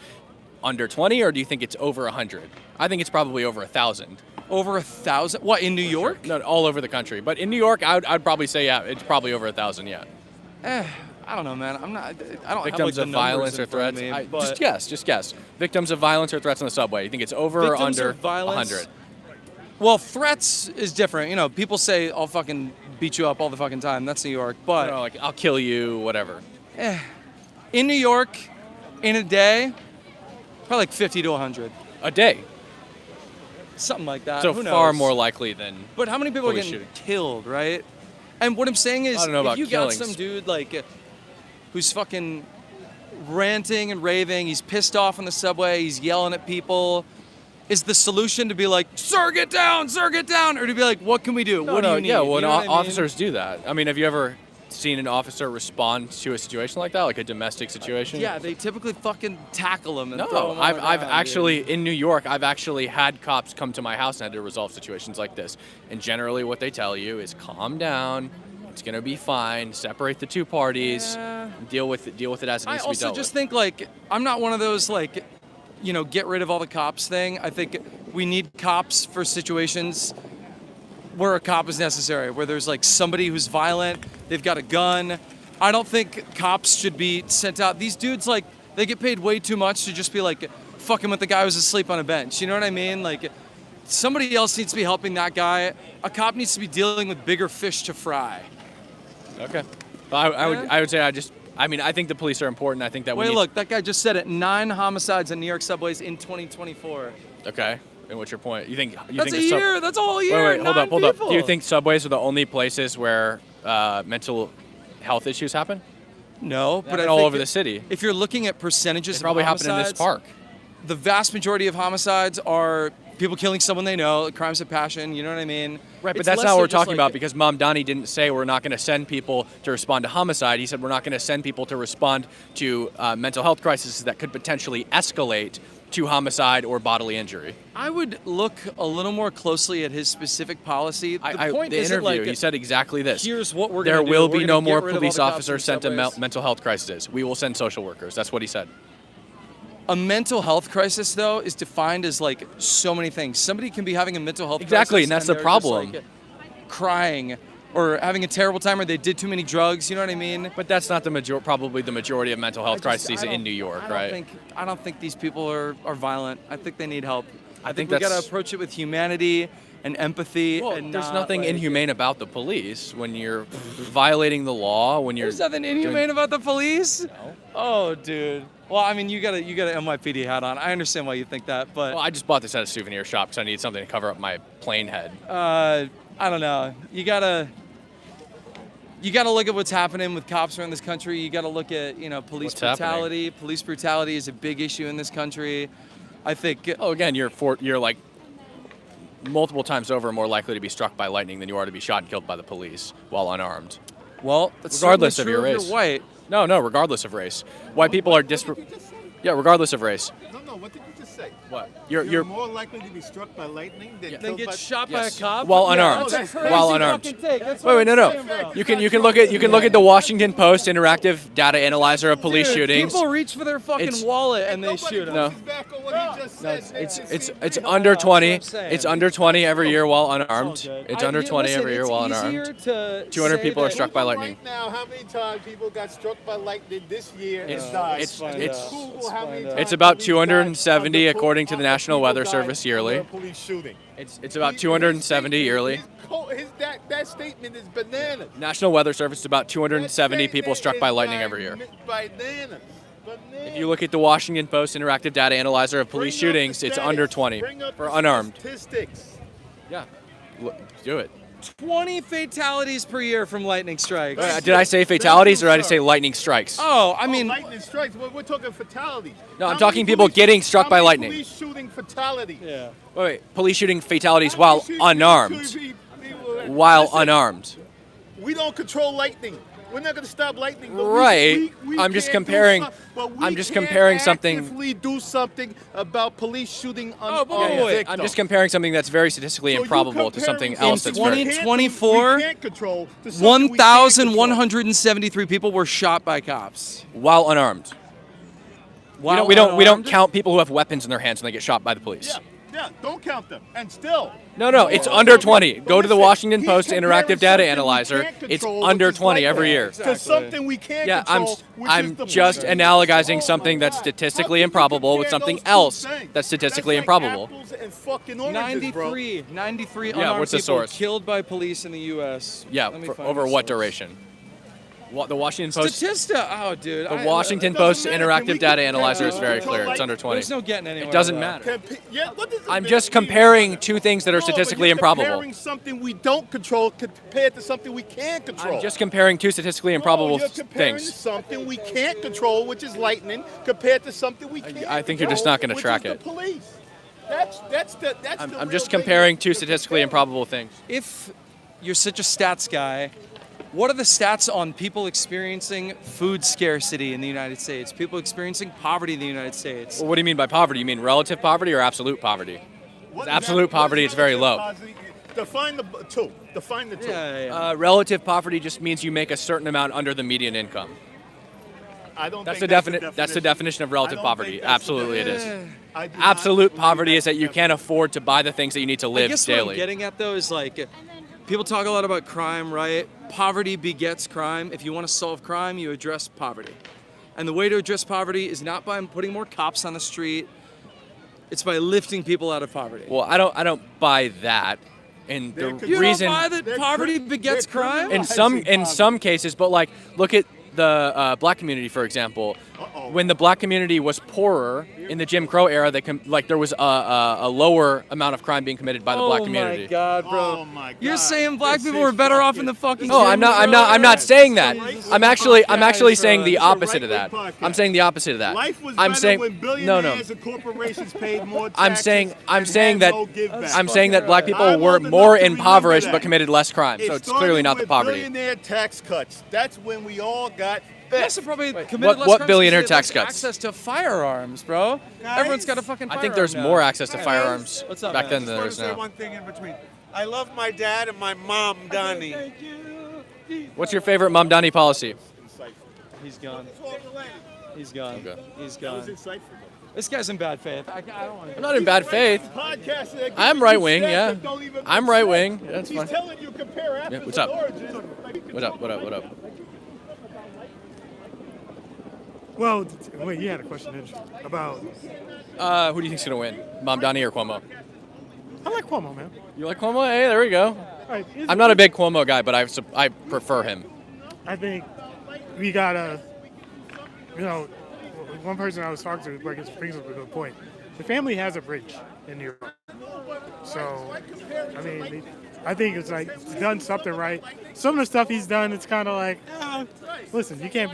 Speaker 1: under 20 or do you think it's over 100? I think it's probably over 1,000.
Speaker 17: Over 1,000? What, in New York?
Speaker 1: No, all over the country. But in New York, I'd probably say, yeah, it's probably over 1,000, yeah.
Speaker 17: I don't know, man. I don't
Speaker 1: Victims
Speaker 17: have, like,
Speaker 1: of
Speaker 17: the numbers
Speaker 1: violence
Speaker 17: in
Speaker 1: or
Speaker 17: front
Speaker 1: threats?
Speaker 17: of me, but
Speaker 1: Just guess. Victims of violence or threats on the subway. You think it's over or
Speaker 17: Victims
Speaker 1: under
Speaker 17: of violence?
Speaker 1: 100?
Speaker 17: Well, threats is different. You know, people say I'll fucking beat you up all the fucking time. That's New York. But
Speaker 1: like I'll kill you, whatever.
Speaker 17: In New York, in a day, probably like 50 to 100
Speaker 1: a day.
Speaker 17: Something like that.
Speaker 1: So
Speaker 17: Who
Speaker 1: far
Speaker 17: knows?
Speaker 1: more likely than.
Speaker 17: But how many people are
Speaker 1: police
Speaker 17: getting
Speaker 1: shooting.
Speaker 17: killed, right? And what I'm saying is,
Speaker 1: I don't know
Speaker 17: if
Speaker 1: about
Speaker 17: you
Speaker 1: killings.
Speaker 17: got some dude like who's fucking ranting and raving, he's pissed off on the subway, he's yelling at people. Is the solution to be like, sir, get down, or to be like, what can we do? What do you need?
Speaker 1: Yeah, well,
Speaker 17: You know what I mean?
Speaker 1: officers do that. I mean, have you ever seen an officer respond to a situation like that, like a domestic situation?
Speaker 17: Yeah, they typically fucking tackle them and throw
Speaker 1: No,
Speaker 17: them on
Speaker 1: I've
Speaker 17: the ground,
Speaker 1: actually
Speaker 17: dude.
Speaker 1: in New York, I've actually had cops come to my house and had to resolve situations like this. And generally, what they tell you is calm down. It's gonna be fine. Separate the two parties. Deal with it as it needs to be
Speaker 17: I
Speaker 1: dealt
Speaker 17: also
Speaker 1: with.
Speaker 17: just think like I'm not one of those like, you know, get rid of all the cops thing. I think we need cops for situations where a cop is necessary, where there's like somebody who's violent, they've got a gun. I don't think cops should be sent out. These dudes, like, they get paid way too much to just be like fucking with the guy who's asleep on a bench. You know what I mean? Like, somebody else needs to be helping that guy. A cop needs to be dealing with bigger fish to fry.
Speaker 1: Okay. Well, I would say I think the police are important. I think that we
Speaker 17: Wait,
Speaker 1: need.
Speaker 17: look, that guy just said it. 9 homicides in New York subways in 2024.
Speaker 1: Okay. And what's your point? You think
Speaker 17: That's
Speaker 1: the
Speaker 17: a year. That's a whole year.
Speaker 1: Wait, hold
Speaker 17: 9
Speaker 1: up.
Speaker 17: people.
Speaker 1: Do you think subways are the only places where mental health issues happen?
Speaker 17: No, but I
Speaker 1: all
Speaker 17: think
Speaker 1: over the city.
Speaker 17: If you're looking at percentages,
Speaker 1: They probably
Speaker 17: of
Speaker 1: happen in this
Speaker 17: homicides,
Speaker 1: park.
Speaker 17: The vast majority of homicides are people killing someone they know, crimes of passion. You know what I mean?
Speaker 1: Right, but
Speaker 17: It's
Speaker 1: that's
Speaker 17: less
Speaker 1: not what
Speaker 17: so
Speaker 1: we're
Speaker 17: just
Speaker 1: talking
Speaker 17: like-
Speaker 1: about because Mamdani didn't say we're not going to send people to respond to homicide. He said we're not going to send people to respond to mental health crises that could potentially escalate to homicide or bodily injury.
Speaker 17: I would look a little more closely at his specific policy. The point
Speaker 1: The
Speaker 17: isn't
Speaker 1: interview,
Speaker 17: like,
Speaker 1: he said exactly this.
Speaker 17: here's what we're
Speaker 1: There
Speaker 17: gonna do.
Speaker 1: will
Speaker 17: We're
Speaker 1: be
Speaker 17: gonna
Speaker 1: no more
Speaker 17: get rid of all
Speaker 1: police
Speaker 17: the cops
Speaker 1: officers
Speaker 17: in
Speaker 1: sent to
Speaker 17: subways.
Speaker 1: mental health crises. We will send social workers. That's what he said.
Speaker 17: A mental health crisis, though, is defined as like so many things. Somebody can be having a mental health
Speaker 1: Exactly,
Speaker 17: crisis
Speaker 1: and that's the
Speaker 17: they're just,
Speaker 1: problem.
Speaker 17: like, crying or having a terrible time or they did too many drugs. You know what I mean?
Speaker 1: But that's not probably the majority of mental health crises
Speaker 17: I don't-
Speaker 1: in New York,
Speaker 17: I don't
Speaker 1: right?
Speaker 17: I don't think these people are violent. I think they need help. I think we
Speaker 1: that's-
Speaker 17: got to approach it with humanity and empathy.
Speaker 1: Well,
Speaker 17: and
Speaker 1: there's
Speaker 17: not,
Speaker 1: nothing
Speaker 17: like-
Speaker 1: inhumane about the police when you're violating the law. When you're
Speaker 17: There's nothing inhumane about the police. No. Oh, dude. Well, I mean, you got a NYPD hat on. I understand why you think that, but
Speaker 1: Well, I just bought this at a souvenir shop because I need something to cover up my plane head.
Speaker 17: I don't know. You gotta look at what's happening with cops around this country. You gotta look at police
Speaker 1: What's
Speaker 17: brutality. Police brutality is a big issue in this country. I think.
Speaker 1: Oh, again, you're like multiple times over more likely to be struck by lightning than you are to be shot and killed by the police while unarmed.
Speaker 17: Well, that's
Speaker 1: regardless of
Speaker 17: certainly
Speaker 1: your
Speaker 17: true if
Speaker 1: race.
Speaker 17: you're white.
Speaker 1: No, regardless of race. White people are Yeah, regardless of race.
Speaker 3: No, what did you just say?
Speaker 1: What?
Speaker 3: You're more likely to be struck by lightning than killed
Speaker 17: get
Speaker 3: by...
Speaker 17: shot by a cop
Speaker 1: While unarmed.
Speaker 3: that's crazy
Speaker 1: While unarmed.
Speaker 17: fucking take. That's what
Speaker 1: Wait,
Speaker 17: I'm
Speaker 1: no.
Speaker 17: saying, bro.
Speaker 1: You can look at the Washington Post interactive data analyzer of police
Speaker 17: Dude,
Speaker 1: shootings.
Speaker 17: People reach for their fucking
Speaker 1: It's-
Speaker 17: wallet and they shoot them.
Speaker 1: No. It's
Speaker 17: No,
Speaker 1: under
Speaker 17: that's
Speaker 1: 20.
Speaker 17: what I'm saying.
Speaker 1: It's under 20 every year while unarmed.
Speaker 17: good.
Speaker 1: It's under 20 every year while unarmed. 200 people are struck by lightning.
Speaker 3: Right now, how many times people got struck by lightning this year
Speaker 1: It's-
Speaker 3: and died?
Speaker 1: it's-
Speaker 3: And
Speaker 1: it's-
Speaker 3: Google how many
Speaker 1: It's
Speaker 3: times
Speaker 1: about
Speaker 3: police
Speaker 1: 270
Speaker 3: died
Speaker 1: according to the National
Speaker 3: people
Speaker 1: Weather
Speaker 3: died
Speaker 1: Service yearly.
Speaker 3: under a police shooting.
Speaker 1: It's about 270 yearly.
Speaker 3: That statement is bananas.
Speaker 1: National Weather Service is about 270 people struck by lightning every year.
Speaker 3: Bananas.
Speaker 1: If you look at the Washington Post interactive data analyzer of police shootings, it's under 20 for unarmed.
Speaker 3: Statistics.
Speaker 1: Yeah, do it.
Speaker 17: 20 fatalities per year from lightning strikes.
Speaker 1: Did I say fatalities or did I say lightning strikes?
Speaker 17: Oh, I mean,
Speaker 3: lightning strikes. We're talking fatalities.
Speaker 1: No, I'm
Speaker 3: How
Speaker 1: talking
Speaker 3: many
Speaker 1: people
Speaker 3: police-
Speaker 1: getting struck
Speaker 3: how
Speaker 1: by
Speaker 3: many
Speaker 1: lightning.
Speaker 3: Police shooting fatalities.
Speaker 17: Yeah.
Speaker 1: Wait, police shooting fatalities while unarmed. While unarmed.
Speaker 3: We don't control lightning. We're not going to stop lightning. But
Speaker 1: Right.
Speaker 3: we
Speaker 1: I'm just
Speaker 3: can't do
Speaker 1: comparing-
Speaker 3: but we
Speaker 1: I'm just
Speaker 3: can't
Speaker 1: comparing something-
Speaker 3: actively do something about police shooting
Speaker 17: Oh, but
Speaker 3: unarmed
Speaker 17: wait.
Speaker 3: victims.
Speaker 1: I'm just comparing something that's very statistically
Speaker 3: So you
Speaker 1: improbable to something
Speaker 3: comparing
Speaker 1: else that's
Speaker 3: something
Speaker 1: very...
Speaker 3: we can't-
Speaker 17: 2024,
Speaker 3: we can't control to something we can't control.
Speaker 17: 1,173 people were shot by cops.
Speaker 1: while unarmed.
Speaker 17: While
Speaker 1: we don't
Speaker 17: unarmed?
Speaker 1: count people who have weapons in their hands when they get shot by the police.
Speaker 3: Yeah. Yeah, don't count them. And still.
Speaker 1: No, it's under 20. Go to the Washington Post Interactive Data Analyzer. It's under 20 every year.
Speaker 3: To something we can't
Speaker 1: Yeah,
Speaker 3: control,
Speaker 1: I'm just analogizing something that's statistically improbable with something else that's statistically improbable.
Speaker 3: And fucking oranges, bro.
Speaker 17: 93
Speaker 1: Yeah,
Speaker 17: unarmed
Speaker 1: what's the
Speaker 17: people
Speaker 1: source?
Speaker 17: killed by police in the U.S.
Speaker 1: Yeah,
Speaker 17: Let me
Speaker 1: for,
Speaker 17: find
Speaker 1: over
Speaker 17: the
Speaker 1: what
Speaker 17: source.
Speaker 1: duration? The Washington Post.
Speaker 17: Statista. Oh, dude.
Speaker 1: The Washington Post Interactive Data Analyzer is very clear. It's under 20.
Speaker 17: There's no getting anywhere.
Speaker 1: It doesn't
Speaker 17: with that.
Speaker 1: matter.
Speaker 3: Yeah, what does it
Speaker 1: I'm
Speaker 3: mean?
Speaker 1: just comparing two things that are
Speaker 3: No, but
Speaker 1: statistically
Speaker 3: you're
Speaker 1: improbable.
Speaker 3: comparing something we don't control compared to something we can control.
Speaker 1: I'm just comparing two statistically improbable
Speaker 3: you're comparing
Speaker 1: things.
Speaker 3: something we can't control, which is lightning, compared to something we can.
Speaker 1: I think you're just not going to track it.
Speaker 3: The police. That's the
Speaker 1: I'm just comparing two statistically improbable things.
Speaker 17: If you're such a stats guy, what are the stats on people experiencing food scarcity in the United States? People experiencing poverty in the United States?
Speaker 1: Well, what do you mean by poverty? You mean relative poverty or absolute poverty? Absolute poverty is very low.
Speaker 3: Define the two. Define the two.
Speaker 1: Relative poverty just means you make a certain amount under the median income.
Speaker 3: I don't
Speaker 1: That's
Speaker 3: think
Speaker 1: that's the definition of relative poverty. Absolutely, it is.
Speaker 3: I do
Speaker 1: Absolute poverty is that you can't afford to buy the things that you need to
Speaker 17: I
Speaker 1: live
Speaker 17: guess what I'm
Speaker 1: daily.
Speaker 17: getting at though is like, people talk a lot about crime, right? Poverty begets crime. If you want to solve crime, you address poverty. And the way to address poverty is not by putting more cops on the street. It's by lifting people out of poverty.
Speaker 1: Well, I don't buy that. And the
Speaker 17: You
Speaker 1: reason
Speaker 17: don't buy that poverty begets crime?
Speaker 1: in some cases, but like look at the black community, for example. When the black community was poorer in the Jim Crow era, there was a lower amount of crime being committed by the black community.
Speaker 17: Oh my God, bro! You're saying black people were better off in the fucking?
Speaker 1: No, I'm not saying that. I'm actually saying the opposite of that. I'm saying the opposite of that.
Speaker 3: Life was
Speaker 1: I'm
Speaker 3: better
Speaker 1: saying
Speaker 3: when billionaires and corporations paid more taxes.
Speaker 1: I'm saying that black people were more impoverished but committed less crime. So it's clearly not the poverty.
Speaker 3: Billionaire tax cuts. That's when we all got.
Speaker 17: Yes, probably committed less
Speaker 1: what
Speaker 17: crimes
Speaker 1: billionaire
Speaker 17: because they had
Speaker 1: tax
Speaker 17: less
Speaker 1: cuts?
Speaker 17: Access to firearms, bro. Everyone's got a fucking firearm
Speaker 1: I think there's
Speaker 17: now.
Speaker 1: more access to
Speaker 17: Guys,
Speaker 1: firearms
Speaker 17: what's up,
Speaker 1: back
Speaker 17: man?
Speaker 1: then than there is now.
Speaker 18: One thing in between. I love my dad and my mom, Donnie.
Speaker 1: What's your favorite Mamdani policy?
Speaker 17: He's gone. He's gone.
Speaker 1: Okay.
Speaker 17: He's gone. This guy's in bad faith. I don't want to.
Speaker 1: I'm not in bad faith. I'm right wing, yeah. I'm right wing. Yeah, that's
Speaker 3: He's
Speaker 1: fine.
Speaker 3: telling you compare apples
Speaker 1: Yeah, what's up?
Speaker 3: and oranges.
Speaker 1: What up?
Speaker 19: Well, wait, you had a question about.
Speaker 1: Who do you think's gonna win, Mamdani or Cuomo?
Speaker 19: I like Cuomo, man.
Speaker 1: You like Cuomo? Hey, there we go.
Speaker 19: All right,
Speaker 1: I'm not a big Cuomo guy, but I prefer him.
Speaker 19: I think we gotta, one person I was talking to brings up a good point. The family has a bridge in New York, so I mean, I think it's like he's done something right. Some of the stuff he's done, it's kind of like, listen, you can't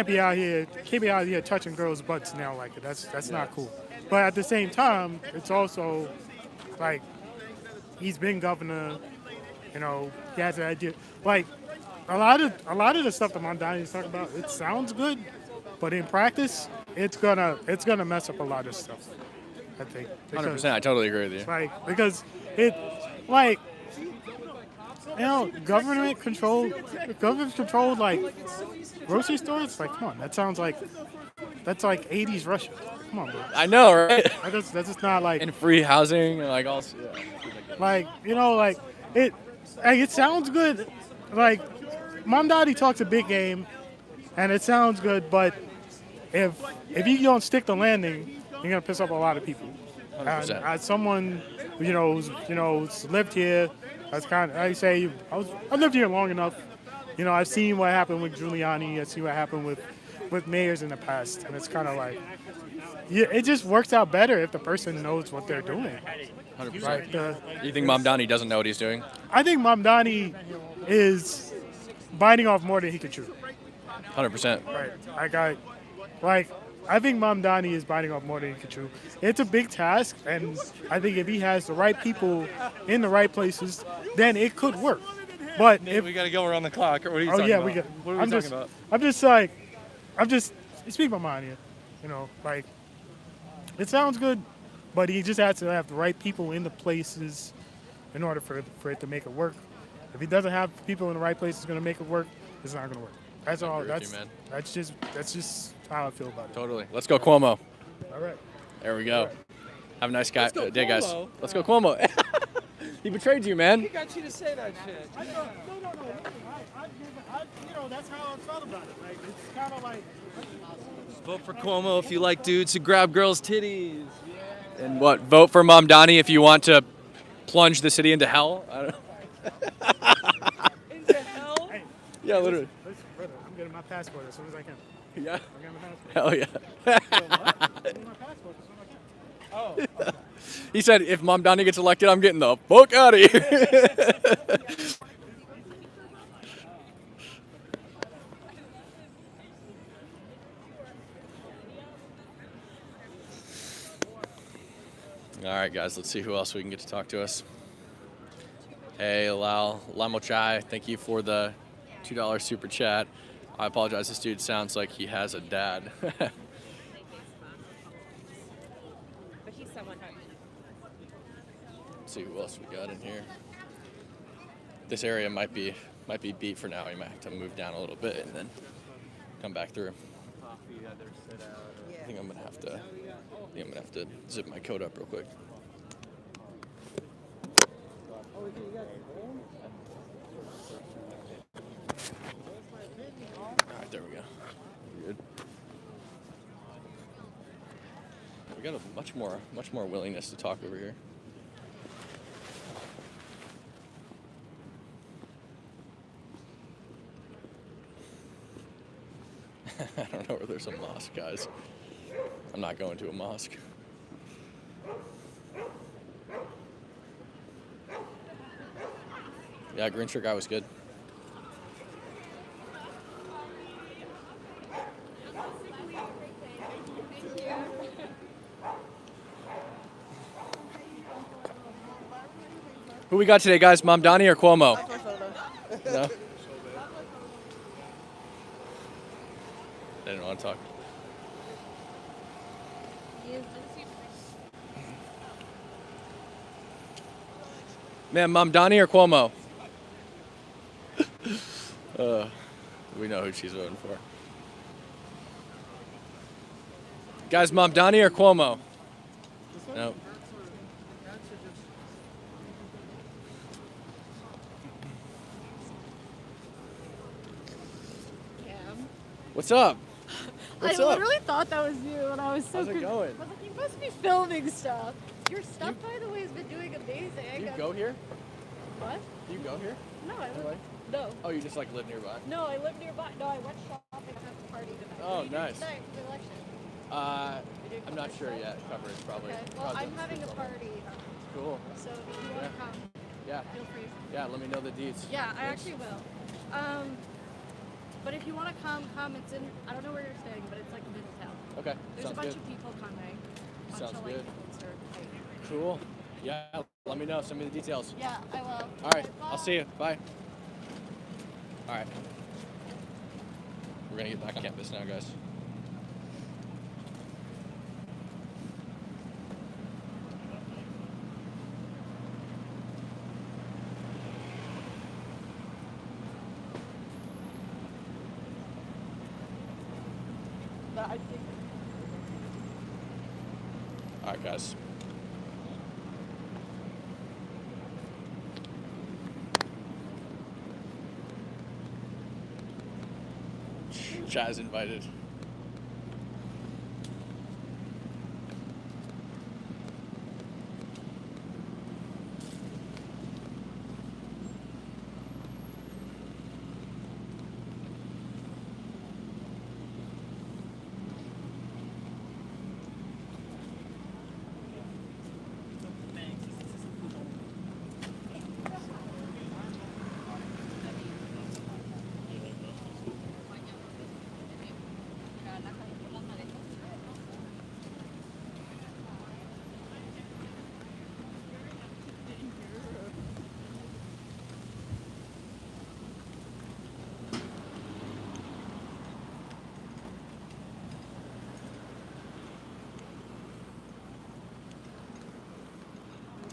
Speaker 19: be out here touching girls' butts now like it. That's not cool. But at the same time, it's also like he's been governor. He has an idea. Like a lot of the stuff that Mamdani is talking about, it sounds good, but in practice, it's gonna mess up a lot of stuff. I think.
Speaker 1: 100%. I totally agree with you.
Speaker 19: Because government controlled like grocery stores. Like, come on, that's like 80s Russia. Come on, bro.
Speaker 1: I know, right?
Speaker 19: That's just not like.
Speaker 1: And free housing, like all. Yeah.
Speaker 19: It sounds good. Like, Mamdani talks a big game, and it sounds good. But if you don't stick the landing, you're gonna piss off a lot of people.
Speaker 1: 100%.
Speaker 19: And as someone who's lived here, I lived here long enough. I've seen what happened with Giuliani. I've seen what happened with mayors in the past, and it's kind of like, it just works out better if the person knows what they're doing.
Speaker 1: 100%. You think Mamdani doesn't know what he's doing?
Speaker 19: I think Mamdani is biting off more than he could chew.
Speaker 1: 100%.
Speaker 19: Right. I think Mamdani is biting off more than he can chew. It's a big task, and I think if he has the right people in the right places, then it could work. But
Speaker 17: we got to go around the clock. Or what are you talking about? What are we talking about?
Speaker 19: I'm just speaking my mind here. It sounds good, but he just has to have the right people in the places in order for it to make it work. If he doesn't have people in the right places going to make it work, it's not going to work. That's all. That's just how I feel about it.
Speaker 1: Totally. Let's go Cuomo.
Speaker 19: All right.
Speaker 1: There we go. Have a nice day, guys.
Speaker 17: Cuomo.
Speaker 1: Let's go, Cuomo. He betrayed you, man.
Speaker 17: He got you to say that shit.
Speaker 19: No. That's how I felt about it. Like, it's kind of like.
Speaker 17: Vote for Cuomo if you like dudes who grab girls' titties.
Speaker 1: And what? Vote for Mom Donnie if you want to plunge the city into hell. I don't know.
Speaker 17: Into hell?
Speaker 19: Hey,
Speaker 1: Yeah, literally.
Speaker 19: Listen, brother, I'm getting my passport as soon as I can.
Speaker 1: Yeah.
Speaker 19: I'm getting my passport.
Speaker 1: Hell yeah.
Speaker 19: I'm getting my passport as soon as I can. Oh.
Speaker 1: He said, if Mom Donnie gets elected, I'm getting the fuck out of here. All right, guys, let's see who else we can get to talk to us. Hey, Lamo Chai, thank you for the $2 super chat. I apologize, this dude sounds like he has a dad.
Speaker 20: But he's someone who.
Speaker 1: Let's see who else we got in here. This area might be beat for now. You might have to move down a little bit and then come back through. I think I'm gonna have to zip my coat up real quick. All right, there we go. Good. We got a much more willingness to talk over here. I don't know where there's a mosque, guys. I'm not going to a mosque. Yeah, green shirt guy was good. Who we got today, guys? Mom Donnie or Cuomo? No? They didn't want to talk. Man, Mom Donnie or Cuomo? We know who she's voting for. Guys, Mom Donnie or Cuomo? No. What's up? What's
Speaker 16: I
Speaker 1: up?
Speaker 16: literally thought that was you, and I was so
Speaker 1: How's it going?
Speaker 16: I was like, you must be filming stuff. Your stuff, by the way, has been doing amazing.
Speaker 1: Do you go here?
Speaker 16: What?
Speaker 1: Do you go here?
Speaker 16: No, I
Speaker 1: LA?
Speaker 16: live. No.
Speaker 1: Oh, you just like live nearby?
Speaker 16: No, I live nearby. No, I went shopping at the party tonight.
Speaker 1: Oh,
Speaker 16: What are you doing
Speaker 1: nice.
Speaker 16: tonight for the election?
Speaker 1: I'm not sure yet. Coverage probably.
Speaker 16: Okay. Well,
Speaker 1: probably
Speaker 16: I'm having a party.
Speaker 1: Cool.
Speaker 16: So if you want to come,
Speaker 1: Yeah.
Speaker 16: feel free.
Speaker 1: Yeah, let me know the deets.
Speaker 16: Yeah, I
Speaker 1: Thanks.
Speaker 16: actually will. But if you want to come. It's in. I don't know where you're staying, but it's like Midtown.
Speaker 1: Okay,
Speaker 16: There's
Speaker 1: sounds
Speaker 16: a bunch
Speaker 1: good.
Speaker 16: of people coming. A bunch
Speaker 1: Sounds
Speaker 16: of,
Speaker 1: good.
Speaker 16: Like,
Speaker 1: Cool. Yeah, let me know. Send me the details.
Speaker 16: Yeah, I will.
Speaker 1: All right, I'll see you. Bye. All right. We're gonna get back on campus now, guys.
Speaker 16: But I think.
Speaker 1: All right, guys. Chaz invited.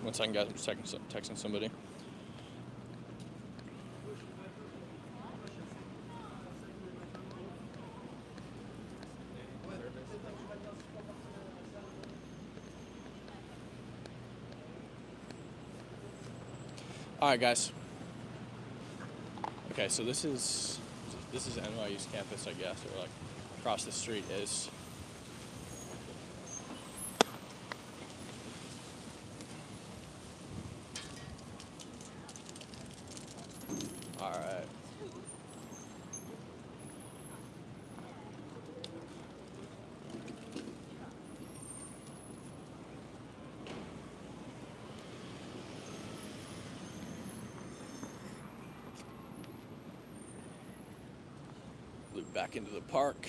Speaker 1: One second, guys. I'm just texting somebody. All right, guys. Okay, so this is NYU's campus, I guess, or like across the street is. All right. Loop back into the park.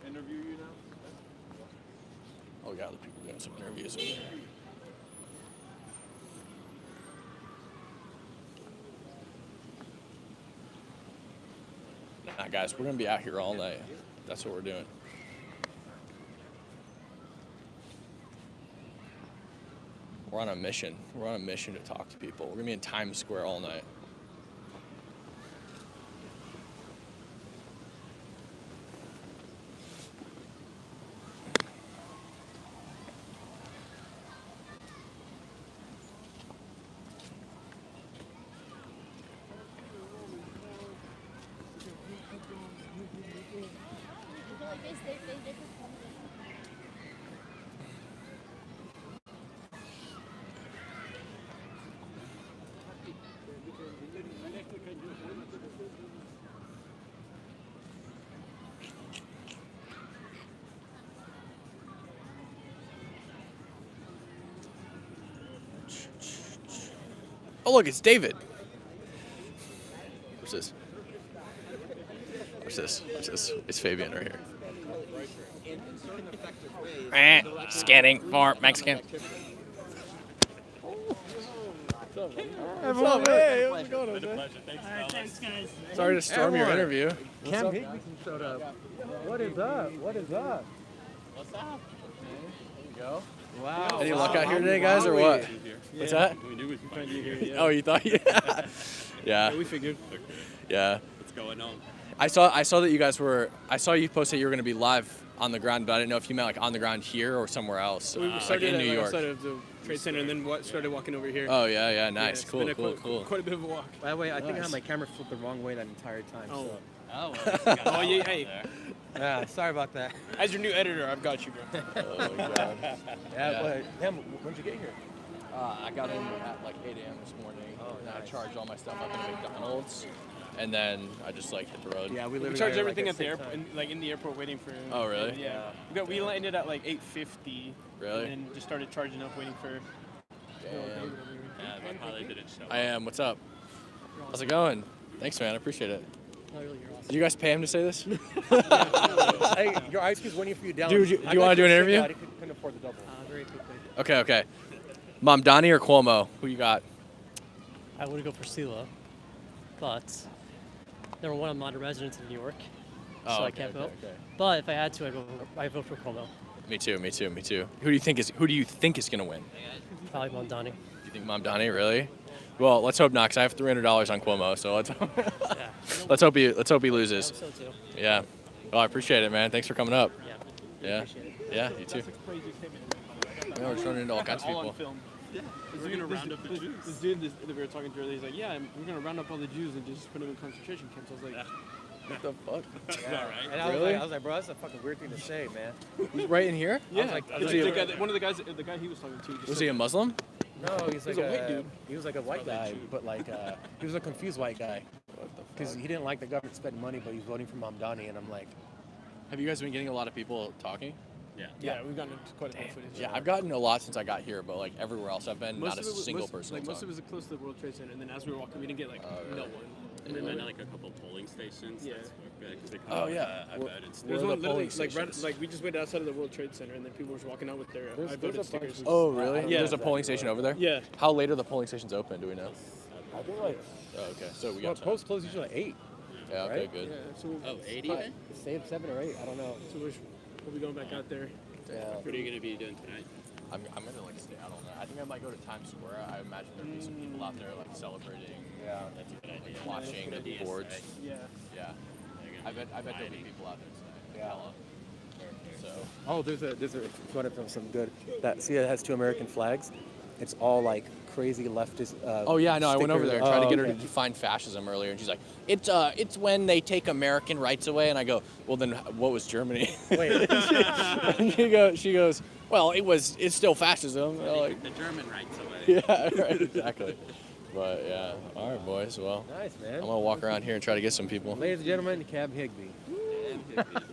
Speaker 10: Interview you now?
Speaker 1: Oh, we got other people doing some interviews over there. Nah, guys, we're gonna be out here all night. That's what we're doing. We're on a mission. We're on a mission to talk to people. We're gonna be in Times Square all night. Oh, look, it's David. What's this? What's this? What's this? It's Fabian right here. Scanning for Mexican.
Speaker 21: What's up, hey? How's it going, Jose?
Speaker 22: Thanks, guys.
Speaker 1: Sorry to storm your interview.
Speaker 21: Cam Higby showed up. What is up? What is up?
Speaker 22: What's up?
Speaker 1: There you go.
Speaker 21: Wow.
Speaker 1: Any luck out here today, guys, or what? What's that?
Speaker 22: We knew we could find you here. Yeah.
Speaker 1: Oh, you thought? Yeah. Yeah.
Speaker 22: Yeah, we figured.
Speaker 1: Yeah.
Speaker 22: What's going on?
Speaker 1: I saw that you guys were. I saw you post that you were going to be live on the ground, but I didn't know if you meant like on the ground here or somewhere else.
Speaker 22: So we
Speaker 1: like
Speaker 22: started
Speaker 1: in New York.
Speaker 22: outside of the Trade Center, and then started walking over here.
Speaker 1: Oh yeah, nice,
Speaker 22: it's
Speaker 1: cool,
Speaker 22: been
Speaker 1: cool.
Speaker 22: Quite a bit of a walk.
Speaker 21: By the way, I think I
Speaker 1: Nice.
Speaker 21: had my camera flipped the wrong way that entire time.
Speaker 22: Oh.
Speaker 21: So.
Speaker 22: Oh, oh yeah, hey.
Speaker 21: Yeah, sorry about that.
Speaker 22: As your new editor, I've got you, bro.
Speaker 1: Oh my God.
Speaker 21: Yeah, but Cam, when'd you get here?
Speaker 1: I got in at like 8 a.m. this morning.
Speaker 21: Oh,
Speaker 1: and I
Speaker 21: nice.
Speaker 1: charged all my stuff up in McDonald's, and then I just like hit the road.
Speaker 21: Yeah, we
Speaker 22: charged everything at the airport, in the airport, waiting for.
Speaker 1: Oh, really?
Speaker 22: Yeah. We landed at like 8:50.
Speaker 1: Really?
Speaker 22: And then just started charging up, waiting for.
Speaker 1: Damn.
Speaker 22: Yeah, my pilot didn't show.
Speaker 1: I am. What's up? How's it going? Thanks, man. I appreciate it.
Speaker 22: Oh, you're awesome.
Speaker 1: Did you guys pay him to say this?
Speaker 21: Hey, your ice is waiting for you down.
Speaker 1: Dude, do you want to do an interview?
Speaker 21: I couldn't afford the double.
Speaker 22: Very quickly.
Speaker 1: Okay. Mamdani or Cuomo? Who you got?
Speaker 23: I would go for Sila, but number one, I'm not a resident of New York, so
Speaker 1: Oh,
Speaker 23: I
Speaker 1: okay,
Speaker 23: can't vote.
Speaker 1: okay.
Speaker 23: But if I had to, I'd vote for Cuomo.
Speaker 1: Me too. Who do you think is gonna win?
Speaker 23: Probably Mamdani.
Speaker 1: You think Mamdani, really? Well, let's hope not, because I have $300 on Cuomo, so let's hope he loses.
Speaker 23: I hope so too.
Speaker 1: Yeah. Well, I appreciate it, man. Thanks for coming up.
Speaker 23: Yeah.
Speaker 1: Yeah. Yeah, you too. Yeah, we're running into all kinds of
Speaker 22: All on
Speaker 1: people.
Speaker 22: film. Yeah. We're gonna round up the Jews. This dude that we were talking to earlier, he's like, yeah, we're gonna round up all the Jews and just put them in concentration camps. I was like,
Speaker 1: what the fuck?
Speaker 21: Yeah. And I was like, bro, that's a fucking weird thing to say, man.
Speaker 1: He's right in here?
Speaker 22: yeah.
Speaker 21: I was like,
Speaker 22: One of the guy he was talking to. Just
Speaker 1: Was
Speaker 22: said,
Speaker 1: he a Muslim?
Speaker 21: No, he's like
Speaker 22: a white dude.
Speaker 21: He was like a white guy, but like he was a confused white guy. Because he didn't like the government spending money, but he was voting for Mamdani, and I'm like,
Speaker 1: Have you guys been getting a lot of people talking?
Speaker 22: Yeah, we've gotten quite a bit of footage.
Speaker 1: Yeah, I've gotten a lot since I got here, but like everywhere else I've been, not a single person.
Speaker 22: Most of it was close to the World Trade Center, and then as we were walking, we didn't get like no one. And then
Speaker 4: like a couple polling stations.
Speaker 22: Yeah.
Speaker 4: That's good, 'cause they come
Speaker 22: Oh
Speaker 4: out,
Speaker 22: yeah.
Speaker 4: I voted still.
Speaker 22: There's
Speaker 4: Where are
Speaker 22: one
Speaker 4: the
Speaker 22: literally
Speaker 4: polling stations?
Speaker 22: like we just went outside of the World Trade Center and then people were walking out with their I voted stickers.
Speaker 1: Oh, really?
Speaker 22: Yeah.
Speaker 1: There's a polling station over there?
Speaker 22: Yeah.
Speaker 1: How late are the polling stations open? Do we know?
Speaker 21: I think like.
Speaker 1: Oh, okay. So we
Speaker 21: Well,
Speaker 1: got
Speaker 21: polls close usually at 8.
Speaker 1: Yeah, okay,
Speaker 21: right?
Speaker 1: good.
Speaker 22: Yeah, so
Speaker 4: Oh, 8
Speaker 21: But
Speaker 4: even?
Speaker 21: Save 7 or 8. I don't know.
Speaker 22: So we'll be going back out there.
Speaker 21: Yeah.
Speaker 4: What are you gonna be doing tonight?
Speaker 1: I'm gonna like stay out all night. I think I might go to Times Square. I imagine there'd be some people out there like celebrating.
Speaker 21: Yeah,
Speaker 4: that's a good idea.
Speaker 1: Watching the boards.
Speaker 22: Yeah.
Speaker 1: Yeah. I bet there'll be people out there tonight.
Speaker 21: Yeah.
Speaker 1: Hella. So.
Speaker 21: Oh, there's a if you want to film something good. That see, it has 2 American flags. It's all like crazy leftist.
Speaker 1: Oh yeah, I know. I went over there and tried to get her to
Speaker 21: okay.
Speaker 1: define fascism earlier, and she's like, "It's when they take American rights away." And I go, "Well, then what was Germany?"
Speaker 21: Wait.
Speaker 1: And she goes, "Well, it's still fascism." I'm like,
Speaker 4: The German rights away.
Speaker 1: yeah, right, exactly. But yeah, all right, boys. Well,
Speaker 21: Nice, man.
Speaker 1: I'm gonna walk around here and try to get some people.
Speaker 21: Ladies and gentlemen, Cab Higby.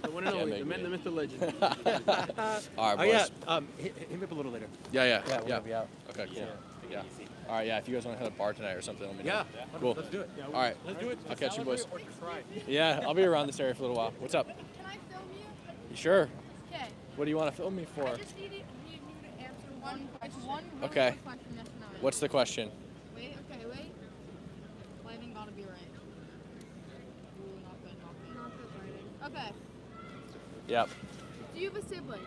Speaker 22: The one and
Speaker 1: Yeah,
Speaker 22: only,
Speaker 1: maybe.
Speaker 22: the man, the myth, the legend.
Speaker 1: All right,
Speaker 21: Oh yeah.
Speaker 1: boys.
Speaker 21: Hit me up a little later.
Speaker 1: Yeah.
Speaker 21: Yeah, we're gonna be out.
Speaker 1: Okay, cool. Yeah. All right, yeah. If you guys want to hit a bar tonight or something, let me know.
Speaker 21: Yeah.
Speaker 1: Cool.
Speaker 21: Let's do it.
Speaker 1: All right.
Speaker 21: Let's do it.
Speaker 1: I'll catch you, boys.
Speaker 21: Or to try.
Speaker 1: Yeah, I'll be around this area for a little while. What's up?
Speaker 2: Can I film you?
Speaker 1: You sure?
Speaker 2: Okay.
Speaker 1: What do you want to film me for?
Speaker 2: I just need you to answer one question. One really
Speaker 1: Okay.
Speaker 2: quick question, yes or no.
Speaker 1: What's the question?
Speaker 2: Wait. Lighting gotta be right. Ooh, not good, not good. Okay.
Speaker 1: Yep.
Speaker 2: Do you have a sibling?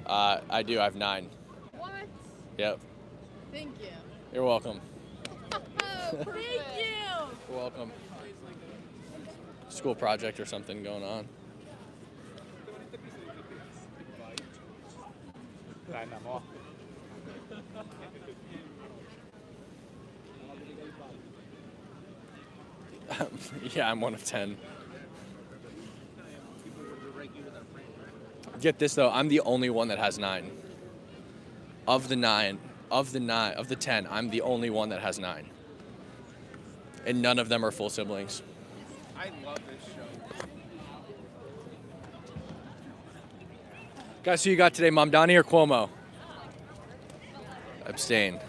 Speaker 1: I do. I have 9.
Speaker 2: What?
Speaker 1: Yep.
Speaker 2: Thank you.
Speaker 1: You're welcome.
Speaker 2: Thank you.
Speaker 1: You're welcome. School project or something going on. Yeah, I'm one of 10. Get this though, I'm the only one that has 9. Of the 10, I'm the only one that has 9. And none of them are full siblings.
Speaker 21: I love this show.
Speaker 1: Guys, who you got today, Mamdani or Cuomo? Abstain.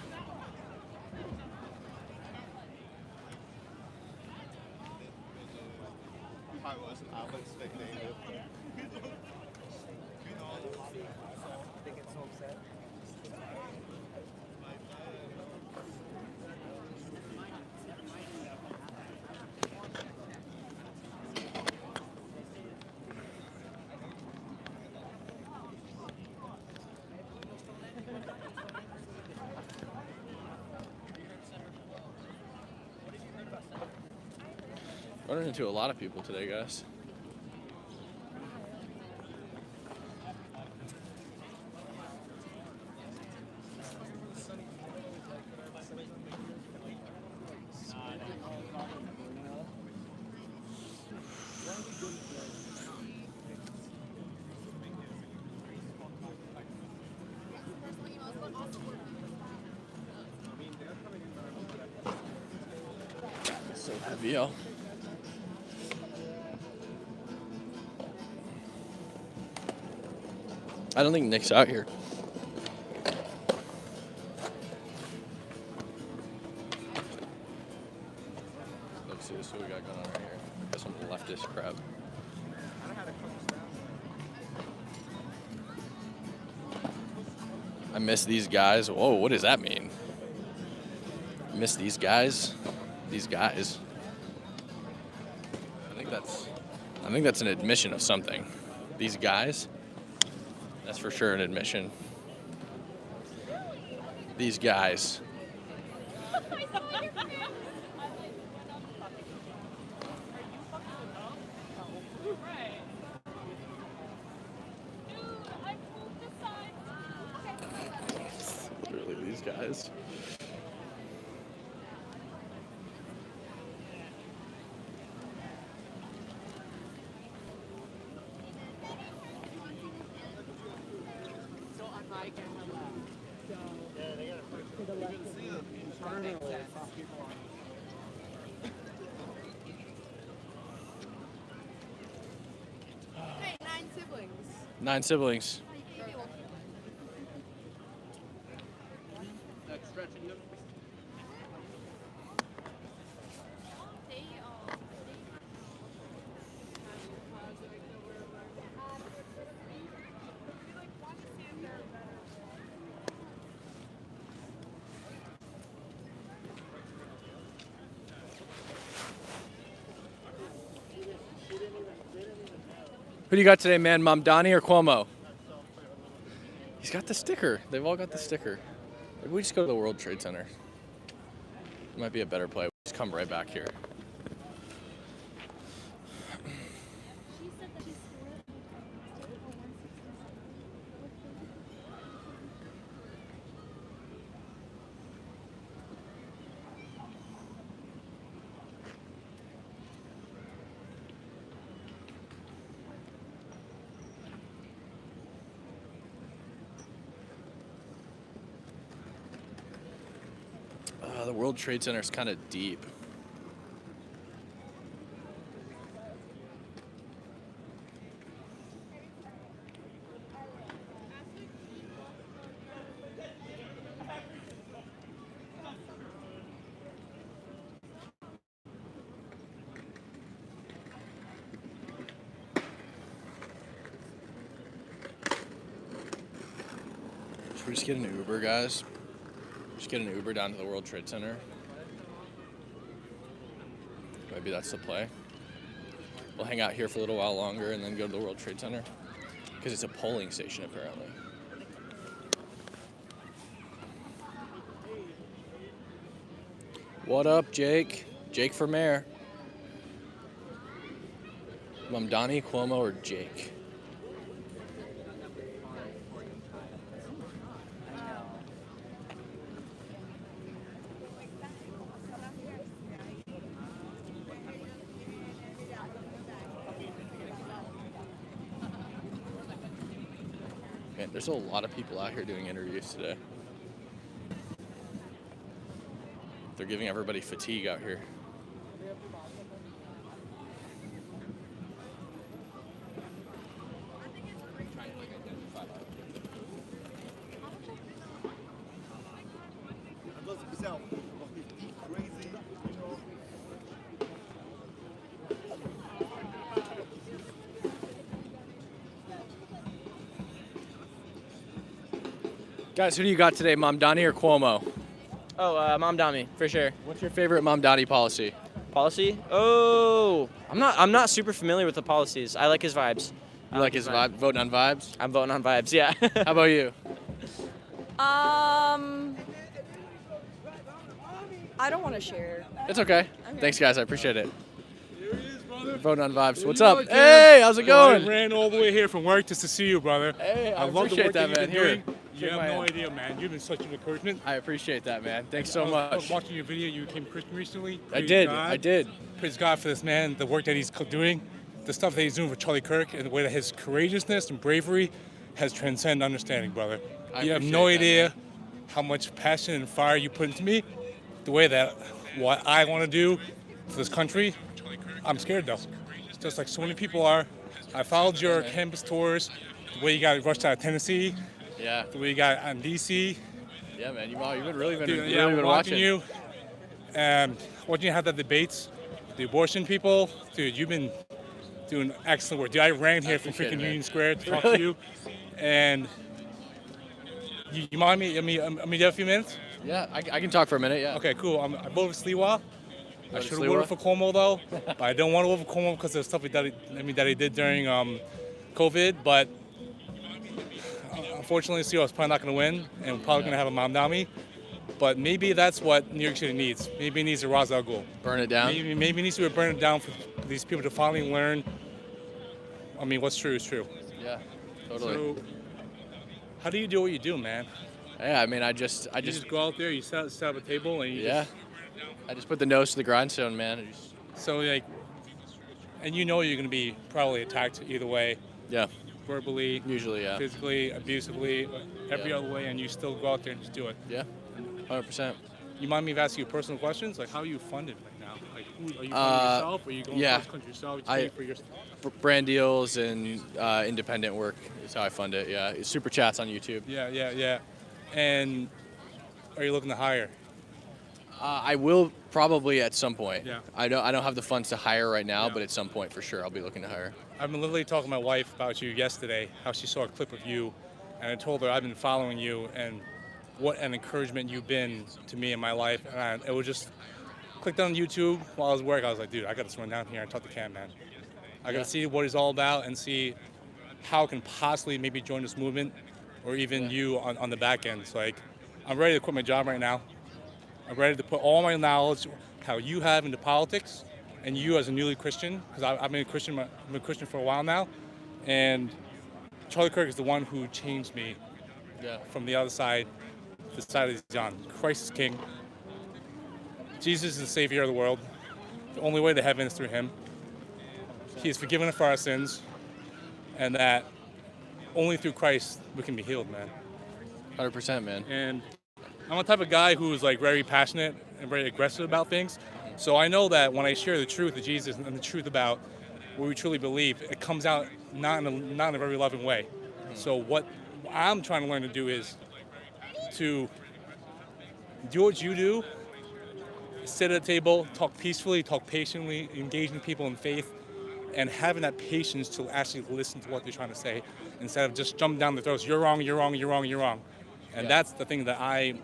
Speaker 1: Running into a lot of people today, guys. So heavy, yo. I don't think Nick's out here. Let's see what we got going on right here. Got some leftist crap. I miss these guys. Whoa, what does that mean? I miss these guys. These guys. I think that's an admission of something. These guys. That's for sure an admission. These guys. Literally these guys.
Speaker 2: Hey, 9 siblings.
Speaker 1: 9 siblings. Who do you got today, man? Mamdani or Cuomo? He's got the sticker. They've all got the sticker. Maybe we just go to the World Trade Center. It might be a better play. Just come right back here. The World Trade Center is kind of deep. Should we just get an Uber, guys? Just get an Uber down to the World Trade Center. Maybe that's the play. We'll hang out here for a little while longer and then go to the World Trade Center. Because it's a polling station, apparently. What up, Jake? Jake for mayor. Mamdani, Cuomo, or Jake? Man, there's a lot of people out here doing interviews today. They're giving everybody fatigue out here. Guys, who do you got today, Mamdani or Cuomo?
Speaker 6: Oh, Mamdani, for sure.
Speaker 1: What's your favorite Mamdani policy?
Speaker 6: Policy? Oh, I'm not super familiar with the policies. I like his vibes.
Speaker 1: You like his vibe? Voting on vibes?
Speaker 6: I'm voting on vibes, yeah.
Speaker 1: How about you?
Speaker 16: I don't want to share.
Speaker 1: It's okay.
Speaker 16: Okay.
Speaker 1: Thanks, guys. I appreciate it. Voting on vibes. What's up? Hey, how's it going?
Speaker 7: I ran all the way here from work just to see you, brother.
Speaker 1: Hey, I
Speaker 7: love the
Speaker 1: appreciate
Speaker 7: work
Speaker 1: that,
Speaker 7: you've
Speaker 1: man.
Speaker 7: been
Speaker 1: Here,
Speaker 7: doing. You
Speaker 1: shake
Speaker 7: have
Speaker 1: my
Speaker 7: no
Speaker 1: hand.
Speaker 7: idea, man. You've been such an encouragement.
Speaker 1: I appreciate that, man. Thanks so
Speaker 7: I was
Speaker 1: much.
Speaker 7: watching your video. You became Christian recently.
Speaker 1: I
Speaker 7: Praise
Speaker 1: did.
Speaker 7: God.
Speaker 1: I did.
Speaker 7: Praise God for this man, the work that he's doing, the stuff that he's doing for Charlie Kirk, and the way that his courageousness and bravery has transcended understanding, brother.
Speaker 1: I
Speaker 7: You have
Speaker 1: appreciate
Speaker 7: no
Speaker 1: that,
Speaker 7: idea
Speaker 1: man.
Speaker 7: how much passion and fire you put into me, the way that what I want to do for this country. I'm scared though, just like so many people are. I followed your campus tours, the way you got rushed out of Tennessee,
Speaker 1: Yeah.
Speaker 7: the way you got on DC.
Speaker 1: Yeah, man. You've really been,
Speaker 7: Dude,
Speaker 1: really
Speaker 7: yeah,
Speaker 1: been
Speaker 7: watching
Speaker 1: watching.
Speaker 7: you, watching you have the debates, the abortion people. Dude, you've been doing excellent work. Dude, I ran here from
Speaker 1: appreciate it,
Speaker 7: freaking
Speaker 1: man.
Speaker 7: Union Square to talk
Speaker 1: Really?
Speaker 7: to you, and you mind me? I mean, you have a few minutes?
Speaker 1: Yeah, I can talk for a minute. Yeah.
Speaker 7: Okay, cool. I voted for Sliwa. I
Speaker 1: Voted
Speaker 7: should
Speaker 1: for
Speaker 7: have voted
Speaker 1: Sliwa?
Speaker 7: for Cuomo though, but I don't want to vote for Cuomo because of the stuff that he did during COVID. But unfortunately, Sliwa's probably not going to win, and we're probably going to have a Mamdani. But maybe that's what New York City needs. Maybe it needs a Ra's al Ghul.
Speaker 1: Burn it down?
Speaker 7: Maybe it needs to burn it down for these people to finally learn. I mean, what's true is true.
Speaker 1: Yeah, totally.
Speaker 7: So, how do you do what you do, man?
Speaker 1: Yeah, I mean, I just
Speaker 7: You just go out there, you sit at a table, and you
Speaker 1: yeah.
Speaker 7: just,
Speaker 1: I just put the nose to the grindstone, man. I just,
Speaker 7: so like, and you know you're going to be probably attacked either way.
Speaker 1: Yeah.
Speaker 7: Verbally,
Speaker 1: usually, yeah.
Speaker 7: physically, abusively, every
Speaker 1: Yeah.
Speaker 7: other way, and you still go out there and just do it.
Speaker 1: Yeah, 100%.
Speaker 7: You mind me asking you personal questions? Like, how are you funded right now? Like, are you funding yourself? Or are you going
Speaker 1: yeah.
Speaker 7: across the country yourself? You pay for your
Speaker 1: brand deals and independent work is how I fund it. Yeah, it's super chats on YouTube.
Speaker 7: Yeah. And are you looking to hire?
Speaker 1: I will probably at some point.
Speaker 7: Yeah.
Speaker 1: I don't have the funds to hire right now, but at some point for sure I'll be looking to hire.
Speaker 7: I've been literally talking to my wife about you yesterday, how she saw a clip of you, and I told her I've been following you and what an encouragement you've been to me in my life. And it was just clicked on YouTube while I was working. I was like, dude, I got to swing down here and talk to Cam, man. I gotta see what it's all about and see how I can possibly maybe join this movement, or even you on the back end. So like, I'm ready to quit my job right now. I'm ready to put all my knowledge, how you have into politics, and you as a newly Christian, because I've been a Christian. I've been a Christian for a while now, and Charlie Kirk is the one who changed me from the other side to the side of John. Christ is King. Jesus is the Savior of the world. The only way to heaven is through Him. He has forgiven us for our sins, and that only through Christ we can be healed, man.
Speaker 1: 100%, man.
Speaker 7: And I'm the type of guy who's like very passionate and very aggressive about things. So I know that when I share the truth of Jesus and the truth about what we truly believe, it comes out not in a very loving way. So what I'm trying to learn to do is to do what you do, sit at a table, talk peacefully, talk patiently, engaging people in faith, and having that patience to actually listen to what they're trying to say instead of just jumping down the throats. You're wrong, you're wrong, you're wrong, you're wrong. And that's the thing that I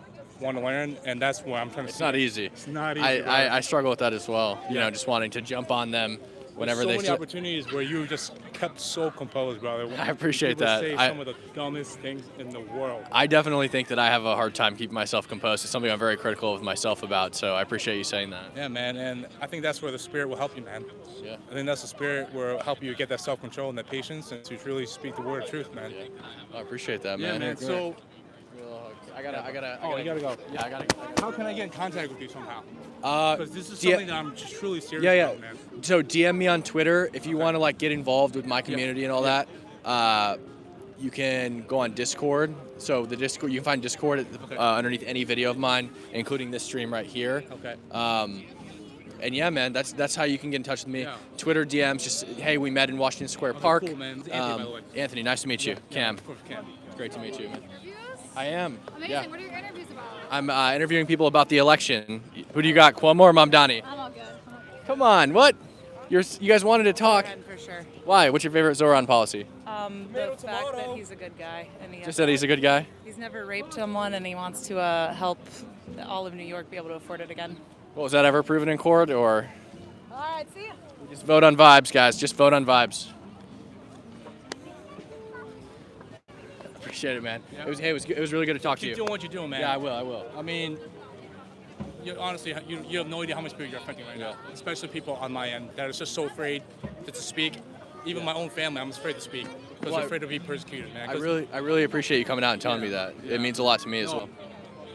Speaker 7: want to learn, and that's what I'm trying to
Speaker 1: It's not easy.
Speaker 7: It's not easy.
Speaker 1: I struggle with that as well. You know, just wanting to jump on them whenever
Speaker 7: There's
Speaker 1: they
Speaker 7: so many opportunities where you just kept so composed, brother.
Speaker 1: I appreciate
Speaker 7: People
Speaker 1: that.
Speaker 7: Say some of the dumbest things in the world.
Speaker 1: I definitely think that I have a hard time keeping myself composed. It's something I'm very critical of myself about, so I appreciate you saying that.
Speaker 7: Yeah, man, and I think that's where the Spirit will help you, man.
Speaker 1: Yeah.
Speaker 7: I think that's the Spirit will help you get that self-control and that patience and to really speak the word of truth, man.
Speaker 1: I appreciate that,
Speaker 7: Yeah,
Speaker 1: man.
Speaker 7: man. So,
Speaker 1: I gotta.
Speaker 7: oh, you gotta go.
Speaker 1: Yeah, I gotta.
Speaker 7: How can I get in contact with you somehow?
Speaker 1: Because
Speaker 7: this is something that I'm just truly serious
Speaker 1: yeah.
Speaker 7: about, man.
Speaker 1: So DM me on Twitter if you want to like get involved with my community and all that. You can go on Discord. So the Discord, you can find Discord underneath any video of mine, including this stream right here.
Speaker 7: Okay.
Speaker 1: And yeah, man, that's how you can get in touch with me.
Speaker 7: Yeah.
Speaker 1: Twitter DMs, just hey, we met in Washington Square Park.
Speaker 7: Cool, man. It's Anthony, by the way.
Speaker 1: Anthony, nice to meet you.
Speaker 7: Yeah,
Speaker 1: Cam.
Speaker 7: of course, Cam.
Speaker 1: Great to meet you, man. I am.
Speaker 2: Amazing.
Speaker 1: Yeah.
Speaker 2: What are your interviews about?
Speaker 1: I'm interviewing people about the election. Who do you got, Cuomo or Mamdani?
Speaker 2: I'm all good.
Speaker 1: Come on, what? You guys wanted to talk.
Speaker 5: For sure.
Speaker 1: Why? What's your favorite Zoran policy?
Speaker 5: The fact that he's a good guy. And he
Speaker 1: Just that he's a good guy?
Speaker 5: He's never raped someone, and he wants to help all of New York be able to afford it again.
Speaker 1: Well, was that ever proven in court, or?
Speaker 5: All right, see ya.
Speaker 1: Just vote on vibes, guys. Just vote on vibes. Appreciate it, man.
Speaker 7: Yeah.
Speaker 1: It was really good to talk to you.
Speaker 7: Keep doing what you're doing, man.
Speaker 1: Yeah, I will.
Speaker 7: I mean, honestly, you have no idea how much people you're affecting right now, especially people on my end that are just so afraid to speak. Even my own family, I'm afraid to speak because they're afraid to be persecuted, man.
Speaker 1: I really appreciate you coming out and telling me that. It means a lot to me as well.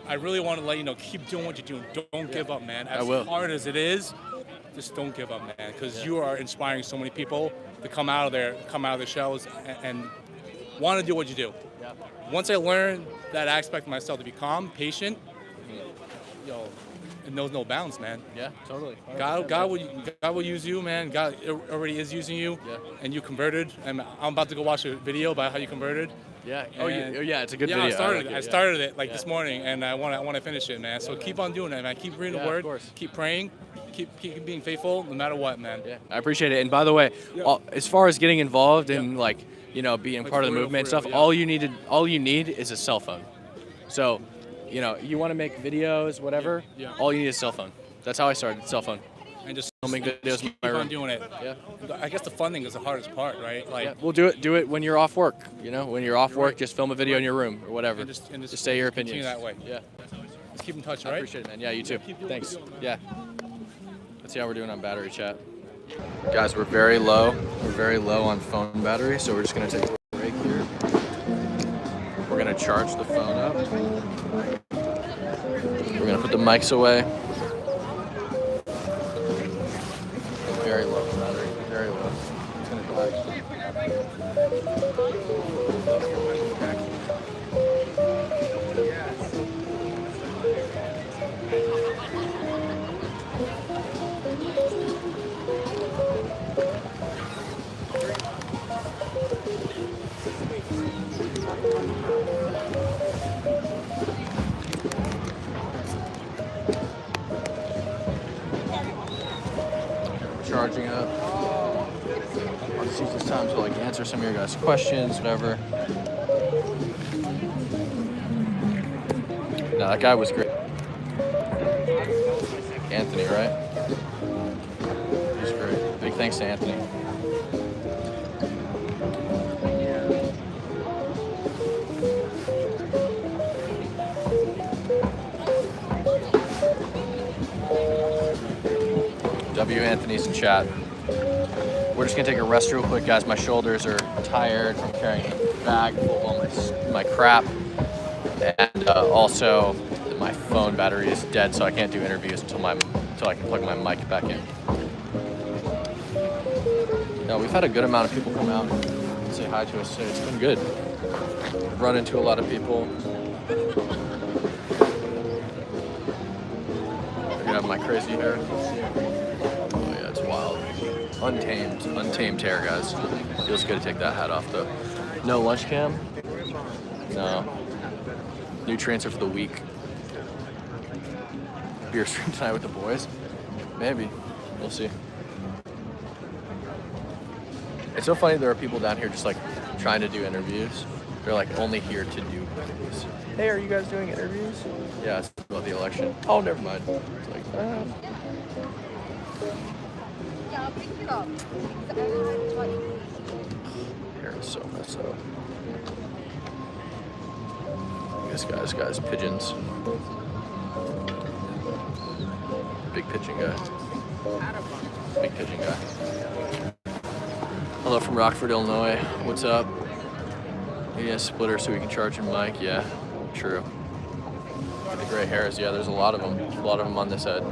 Speaker 7: I really want to let you know, keep doing what you're doing. Don't give up, man. As
Speaker 1: I will.
Speaker 7: hard as it is, just don't give up, man, because you are inspiring so many people to come out of their shells and want to do what you do.
Speaker 1: Yeah.
Speaker 7: Once I learned that aspect of myself to be calm, patient, it knows no bounds, man.
Speaker 1: Yeah, totally.
Speaker 7: God will use you, man. God already is using you, and you converted. And I'm about to go watch a video about how you converted.
Speaker 1: Yeah.
Speaker 7: And
Speaker 1: yeah, it's a good
Speaker 7: yeah,
Speaker 1: video.
Speaker 7: I started it this morning, and I want to finish it, man. So keep on doing it, man. Keep reading the word.
Speaker 1: Of course.
Speaker 7: Keep praying. Keep being faithful, no matter what, man.
Speaker 1: Yeah, I appreciate it. And by the way, as far as getting involved and being part of the movement and stuff, all you need is a cell phone. So, you want to make videos, whatever.
Speaker 7: Yeah.
Speaker 1: All you need is a cell phone. That's how I started. Cell phone.
Speaker 7: And just
Speaker 1: filming videos.
Speaker 7: keep on doing it. Yeah. I guess the funding is the hardest part, right?
Speaker 1: We'll do it when you're off work. When you're off work, just film a video in your room or whatever.
Speaker 7: And just
Speaker 1: say your
Speaker 7: continue
Speaker 1: opinions.
Speaker 7: that way.
Speaker 1: Yeah.
Speaker 7: Let's keep in touch,
Speaker 1: I
Speaker 7: right?
Speaker 1: appreciate it, man. Yeah, you too.
Speaker 7: Keep doing
Speaker 1: Thanks.
Speaker 7: what you're doing,
Speaker 1: Yeah. Let's see how we're doing on battery chat. Guys, we're very low. We're very low on phone battery, so we're just gonna take a break here. We're gonna charge the phone up. We're gonna put the mics away. Very low battery. Very low. It's gonna die. Charging up. I'll just use this time to answer some of your guys' questions, whatever. No, that guy was great. Anthony, right? He's great. Big thanks to Anthony. W. Anthony's in chat. We're just gonna take a rest real quick, guys. My shoulders are tired from carrying a bag full of all my crap. And also, my phone battery is dead, so I can't do interviews until I can plug my mic back in. No, we've had a good amount of people come out and say hi to us today. It's been good. We've run into a lot of people. I have my crazy hair. Oh yeah, it's wild. Untamed hair, guys. Feels good to take that hat off though. No lunch cam? No. Nutrients are for the weak. Beer stream tonight with the boys? Maybe. We'll see. It's so funny there are people down here just like trying to do interviews. They're like only here to do interviews. Hey, are you guys doing interviews? Yeah, it's about the election. Oh, never mind. It's like,
Speaker 2: Yeah, I'll pick it up.
Speaker 1: hair is so messed up. Guys, pigeons. Big pigeon guy. Big pigeon guy. Hello from Rockford, Illinois. What's up? He has a splitter so we can charge him mic. Yeah, true. The gray hairs, yeah, there's a lot of them. A lot of them on this head.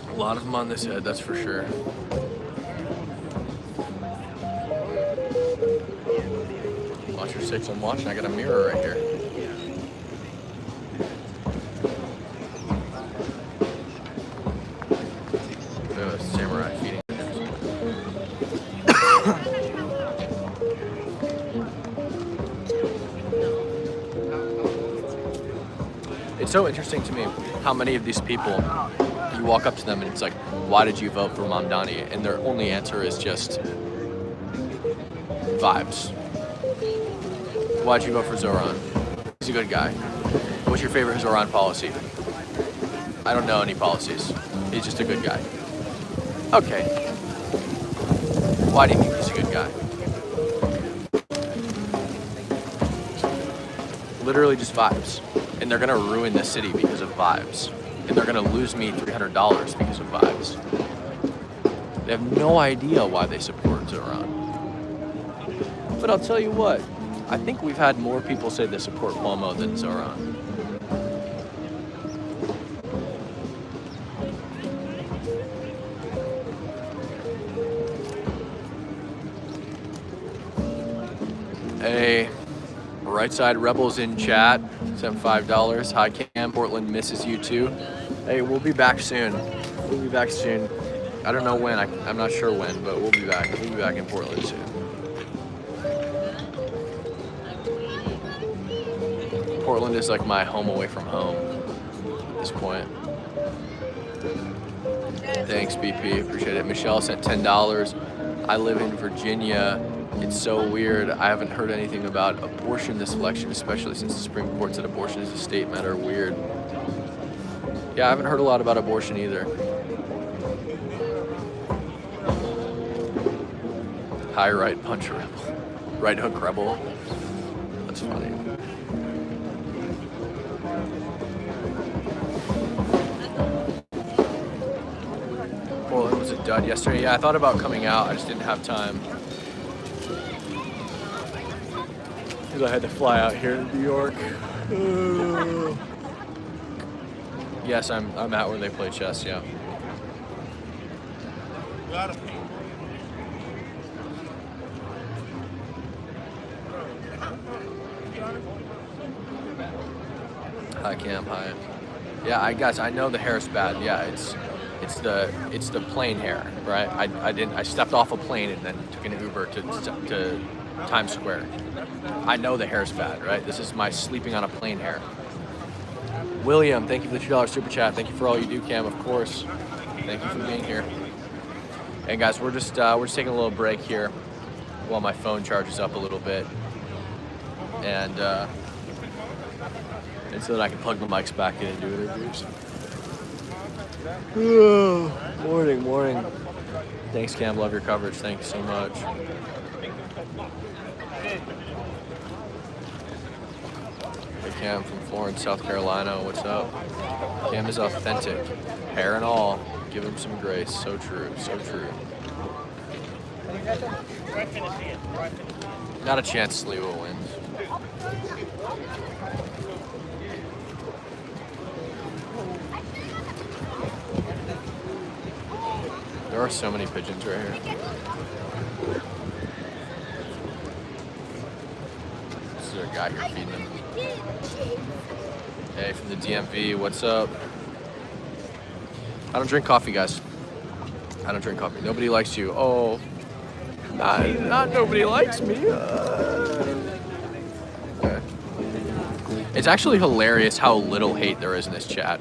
Speaker 1: A lot of them on this head, that's for sure. Watch your six, I'm watching. I got a mirror right here. Samurai feeding. It's so interesting to me how many of these people, you walk up to them and it's like, why did you vote for Mamdani? And their only answer is just vibes. Why'd you vote for Zoran? He's a good guy. What's your favorite Zoran policy? I don't know any policies. He's just a good guy. Okay. Why do you think he's a good guy? Literally just vibes. And they're gonna ruin the city because of vibes. And they're gonna lose me $300 because of vibes. They have no idea why they support Zoran. But I'll tell you what, I think we've had more people say they support Cuomo than Zoran. Hey, right side rebels in chat, sent $5. Hi Cam, Portland misses you too. Hey, we'll be back soon. We'll be back soon. I don't know when, I'm not sure when, but we'll be back. We'll be back in Portland soon. Portland is like my home away from home at this point. Thanks, BP. Appreciate it. Michelle sent $10. I live in Virginia. It's so weird. I haven't heard anything about abortion this election, especially since the Supreme Court said abortion is a state matter. Weird. Yeah, I haven't heard a lot about abortion either. High right punch rebel. Right hook rebel. That's funny. Portland was a dud yesterday. Yeah, I thought about coming out. I just didn't have time. Because I had to fly out here to New York. Yes, I'm out where they play chess, yeah. Hi Cam, hi. Yeah, I know the hair's bad. Yeah, it's the plane hair, right? I stepped off a plane and then took an Uber to Times Square. I know the hair's bad, right? This is my sleeping on a plane hair. William, thank you for the $2 super chat. Thank you for all you do, Cam, of course. Thank you for being here. And guys, we're just taking a little break here while my phone charges up a little bit, and so that I can plug the mics back in and do interviews. Morning. Thanks, Cam. Love your coverage. Thank you so much. Cam from Florence, South Carolina. What's up? Cam is authentic. Hair and all. Give him some grace. So true. So true. Not a chance Sliwa wins. There are so many pigeons right here. This is our guy here feeding them. Hey, from the DMV, what's up? I don't drink coffee, guys. I don't drink coffee. Nobody likes you. Oh, not nobody likes me. Okay. It's actually hilarious how little hate there is in this chat.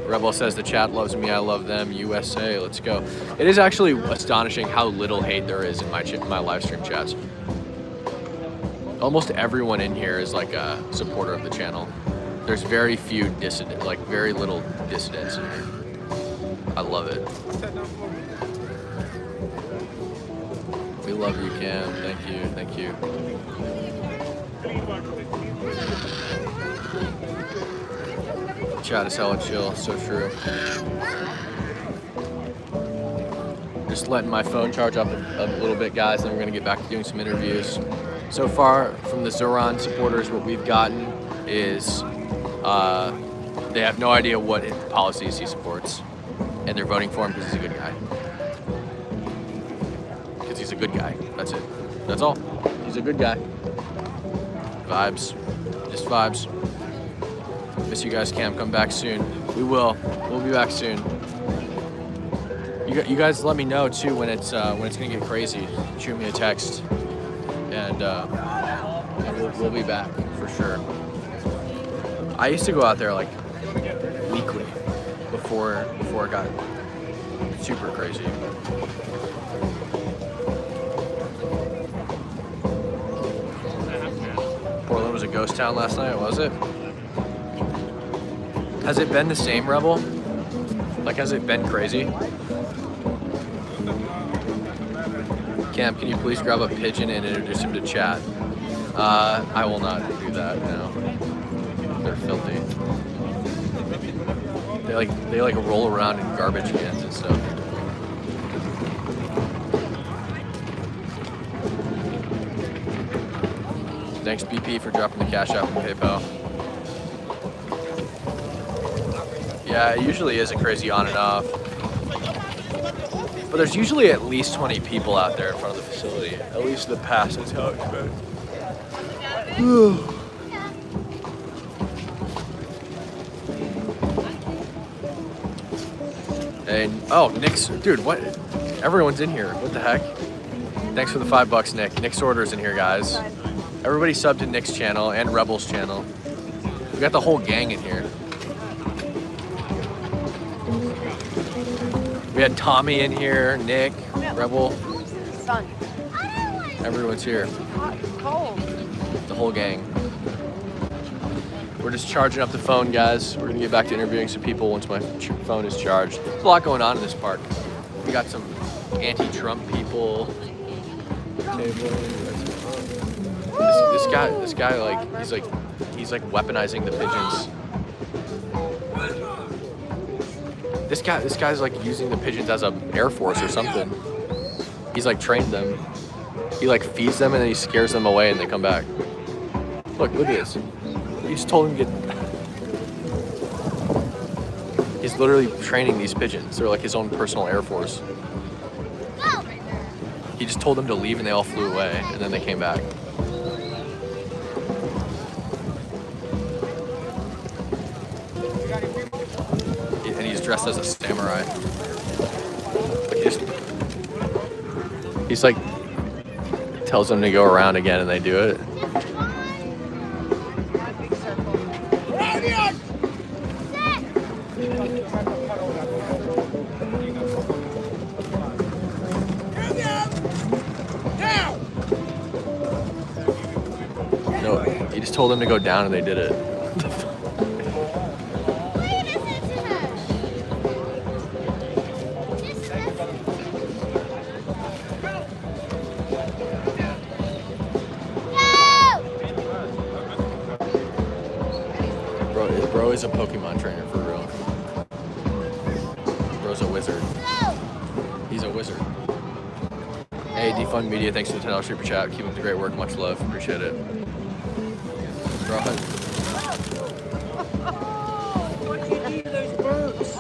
Speaker 1: Rebel says the chat loves me, I love them. USA, let's go. It is actually astonishing how little hate there is in my live stream chats. Almost everyone in here is like a supporter of the channel. There's very few dissident, like very little dissidents in here. I love it. We love you, Cam. Thank you, thank you. Chat is hella chill, so true. Just letting my phone charge up a little bit, guys, then we're gonna get back to doing some interviews. So far, from the Zoran supporters, what we've gotten is they have no idea what policies he supports, and they're voting for him because he's a good guy. Because he's a good guy. That's it. That's all. He's a good guy. Vibes. Just vibes. Miss you guys, Cam. Come back soon. We will. We'll be back soon. You guys let me know too when it's gonna get crazy. Shoot me a text, and we'll be back for sure. I used to go out there like weekly before it got super crazy. Portland was a ghost town last night, was it? Has it been the same, Rebel? Like, has it been crazy? Cam, can you please grab a pigeon and introduce him to chat? I will not do that, no. They're filthy. They like roll around in garbage cans and stuff. Thanks, BP, for dropping the Cashapp and PayPal. Yeah, it usually is a crazy on and off. But there's usually at least 20 people out there in front of the facility. At least in the past, that's how it's been. Hey, oh, Nick's, dude, what? Everyone's in here. What the heck? Thanks for the $5, Nick. Nick's order's in here, guys. Everybody sub to Nick's channel and Rebel's channel. We got the whole gang in here. We had Tommy in here, Nick, Rebel. Everyone's here. The whole gang. We're just charging up the phone, guys. We're gonna get back to interviewing some people once my phone is charged. There's a lot going on in this park. We got some anti-Trump people. This guy, like, he's like weaponizing the pigeons. This guy's like using the pigeons as a air force or something. He's like trained them. He like feeds them and then he scares them away and they come back. Look at this. He just told him to get. He's literally training these pigeons. They're like his own personal air force. He just told them to leave and they all flew away and then they came back. And he's dressed as a samurai. He's like tells them to go around again and they do it. No, he just told them to go down and they did it. Bro is a Pokemon trainer for real. Bro's a wizard. He's a wizard. Hey, Defund Media, thanks for the $10 super chat. Keep up the great work. Much love. Appreciate it. Bro,
Speaker 2: What do you do to those birds?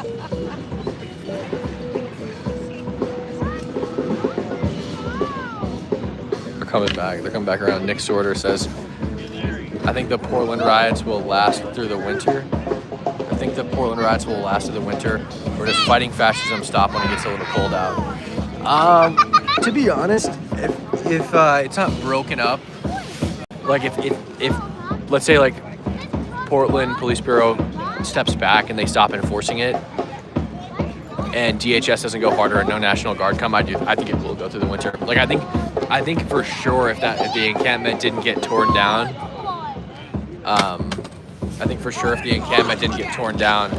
Speaker 1: they're coming back. They're coming back around. Nick Sorter says, I think the Portland riots will last through the winter. I think the Portland riots will last through the winter. We're just fighting fascism stop when it gets a little cold out. To be honest, if it's not broken up, like if let's say like Portland Police Bureau steps back and they stop enforcing it, and DHS doesn't go harder and no National Guard come, I think it will go through the winter. Like I think for sure if the encampment didn't get torn down, I think for sure if the encampment didn't get torn down,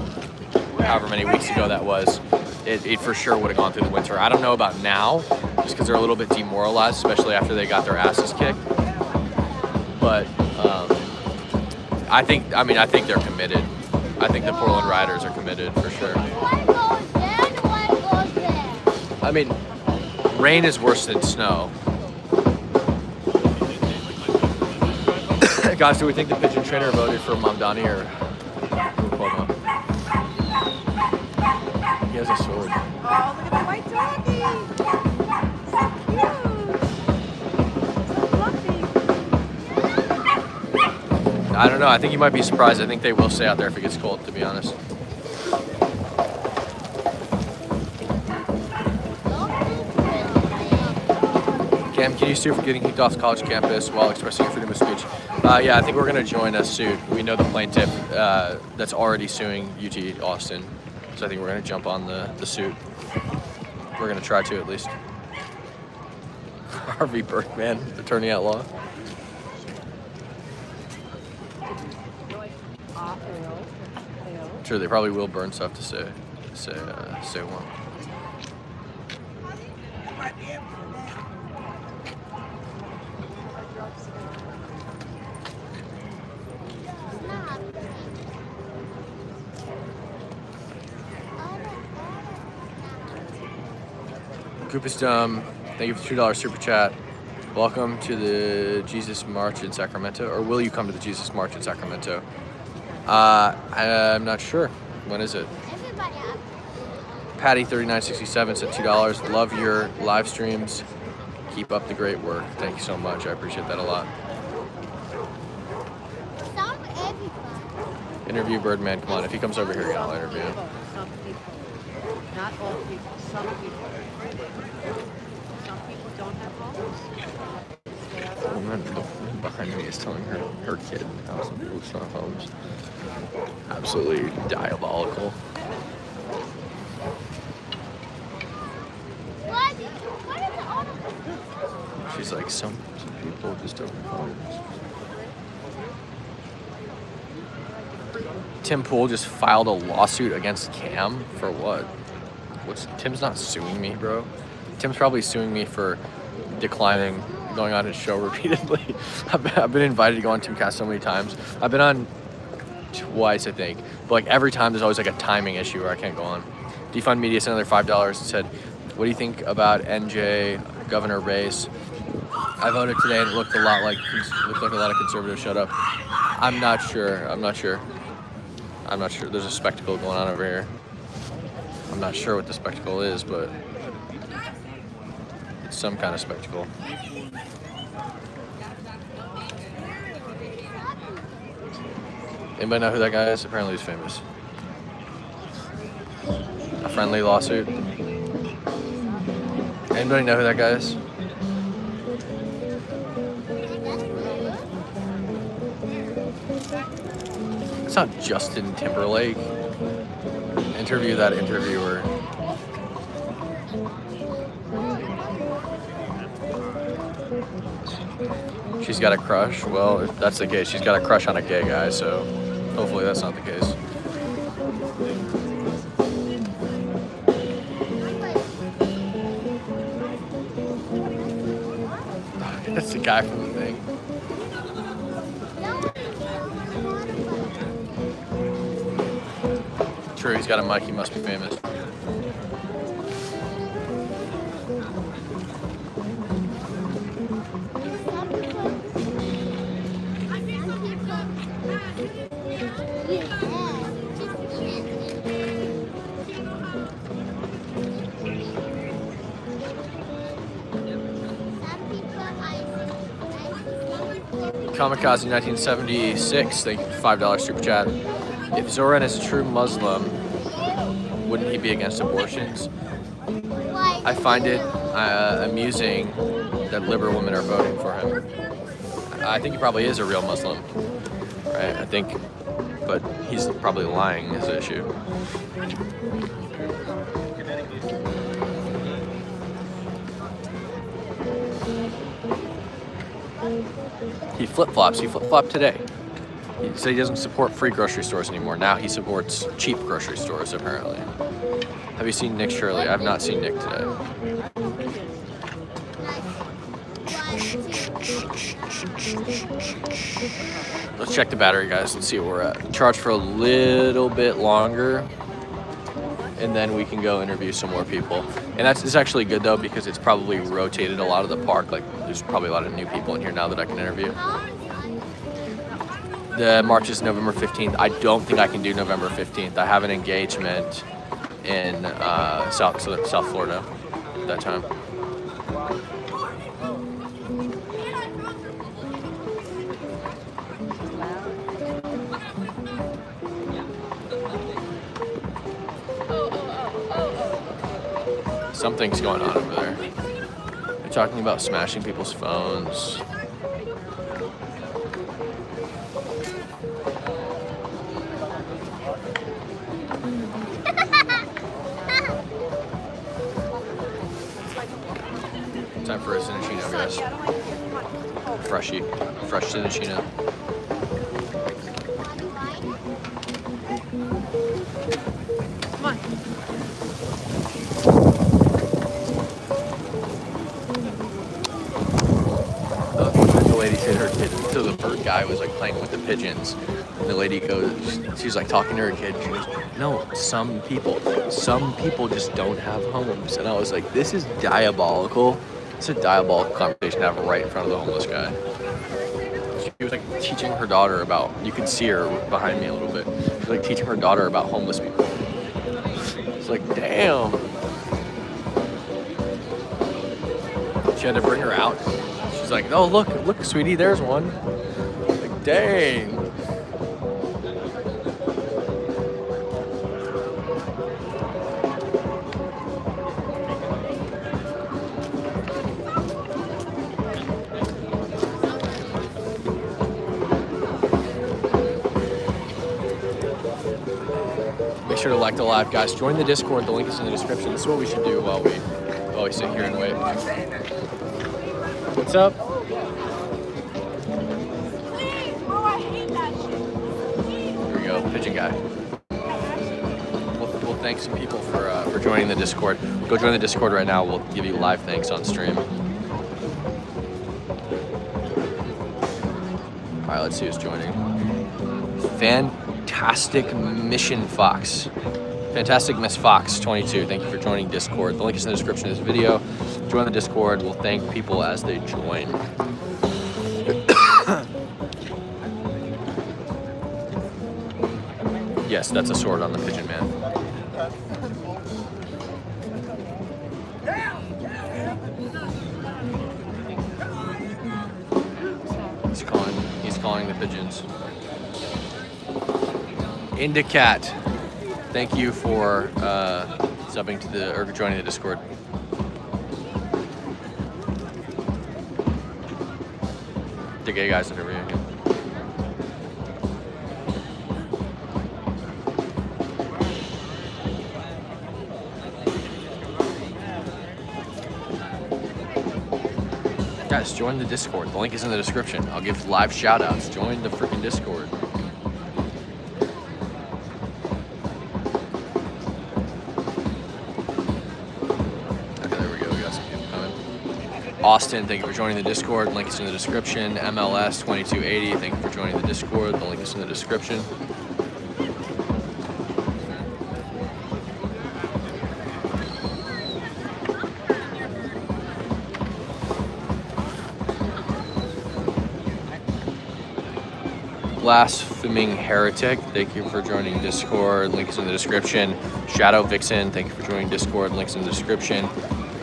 Speaker 1: however many weeks ago that was, it for sure would have gone through the winter. I don't know about now, just because they're a little bit demoralized, especially after they got their asses kicked. But I think they're committed. I think the Portland Riders are committed for sure. I mean, rain is worse than snow. Guys, do we think the pigeon trainer voted for Mamdani or Cuomo? He has a sword.
Speaker 2: Oh, look at the white doggy. So cute. So fluffy.
Speaker 1: I don't know. I think you might be surprised. I think they will stay out there if it gets cold, to be honest. Cam, can you sue for getting kicked off the college campus while expressing your freedom of speech? Yeah, I think we're going to join a suit. We know the plaintiff that's already suing UT Austin. So I think we're going to jump on the suit. We're going to try to, at least. Harvey Berkman, attorney at law. Sure, they probably will burn stuff to say one. Goop is dumb. Thank you for the $2 super chat. Welcome to the Jesus March in Sacramento. Or will you come to the Jesus March in Sacramento? I'm not sure. When is it? Patty3967 said $2. Love your live streams. Keep up the great work. Thank you so much. I appreciate that a lot. Interview Birdman. Come on. If he comes over here, I'll interview him.
Speaker 2: Some people. Not all people. Some people. Some people don't have homes.
Speaker 1: The woman behind me is telling her kid how some people don't have homes. Absolutely diabolical. She's like, some people just don't have homes. Tim Pool just filed a lawsuit against Cam for what? Tim's not suing me, bro. Tim's probably suing me for declining going on his show repeatedly. I've been invited to go on Timcast so many times. I've been on twice, I think. But like every time there's always like a timing issue where I can't go on. Defund Media sent another $5 and said, what do you think about NJ governor race? I voted today and it looked like a lot of conservatives showed up. I'm not sure. There's a spectacle going on over here. I'm not sure what the spectacle is, but it's some kind of spectacle. Anybody know who that guy is? Apparently he's famous. A friendly lawsuit. Anybody know who that guy is? It's not Justin Timberlake. Interview that interviewer. She's got a crush. Well, if that's the case, she's got a crush on a gay guy, so hopefully that's not the case. That's the guy from the thing. true. He's got a mic. He must be famous. Kamikaze 1976, thank you for $5 super chat. If Zoran is a true Muslim, wouldn't he be against abortions? I find it amusing that liberal women are voting for him. I think he probably is a real Muslim, right? I think, but he's probably lying is the issue. He flip-flops. He flip-flopped today. He said he doesn't support free grocery stores anymore. Now he supports cheap grocery stores, apparently. Have you seen Nick Shirley? I have not seen Nick today. Let's check the battery, guys. Let's see where we're at. Charge for a little bit longer, and then we can go interview some more people. And it's actually good, though, because it's probably rotated a lot of the park. Like, there's probably a lot of new people in here now that I can interview. The march is November 15th. I don't think I can do November 15th. I have an engagement in South Florida at that time. Something's going on over there. They're talking about smashing people's phones. Time for a Cinechino, guys. Fresh Cinechino.
Speaker 2: Come on.
Speaker 1: The lady said her kid, so the bird guy was like playing with the pigeons. And the lady goes, she's like talking to her kid. She goes, no, some people just don't have homes. And I was like, this is diabolical. It's a diabolical conversation to have right in front of the homeless guy. She was like teaching her daughter about, you can see her behind me a little bit. She was like teaching her daughter about homeless people. It's like, damn. She had to bring her out. She's like, oh, look, sweetie, there's one. Like, dang. Make sure to like the live, guys. Join the Discord. The link is in the description. This is what we should do while we sit here and wait. What's up? Here we go, pigeon guy. We'll thank some people for joining the Discord. Go join the Discord right now. We'll give you live thanks on stream. All right, let's see who's joining. Fantastic Mission Fox. Fantastic Miss Fox 22. Thank you for joining Discord. The link is in the description of this video. Join the Discord. We'll thank people as they join. Yes, that's a sword on the pigeon man. He's calling the pigeons. Indicat, thank you for subbing to or joining the Discord. The gay guys interviewing him. Guys, join the Discord. The link is in the description. I'll give live shout outs. Join the freaking Discord. Austin, thank you for joining the Discord. Link is in the description. MLS 2280, thank you for joining the Discord. The link is in the description. Blaspheming Heretic, thank you for joining Discord. Link is in the description. Shadow Vixen, thank you for joining Discord. Links in the description.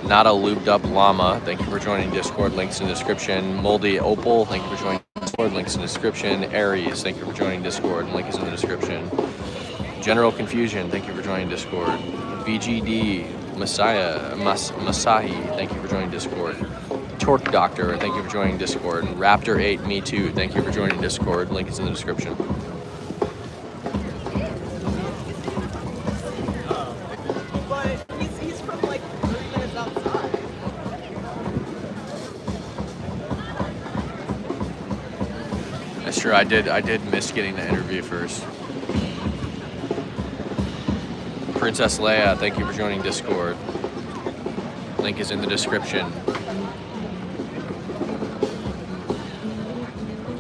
Speaker 1: Not a Lubed Up Llama, thank you for joining Discord. Links in the description. Moldy Opal, thank you for joining Discord. Links in the description. Aries, thank you for joining Discord. Link is in the description. General Confusion, thank you for joining Discord. VGD Masahi, thank you for joining Discord. Torque Doctor, thank you for joining Discord. Raptor 8, me too, thank you for joining Discord. Link is in the description.
Speaker 8: He's from like 30 minutes outside.
Speaker 1: That's true, I did miss getting the interview first. Princess Leia, thank you for joining Discord. Link is in the description.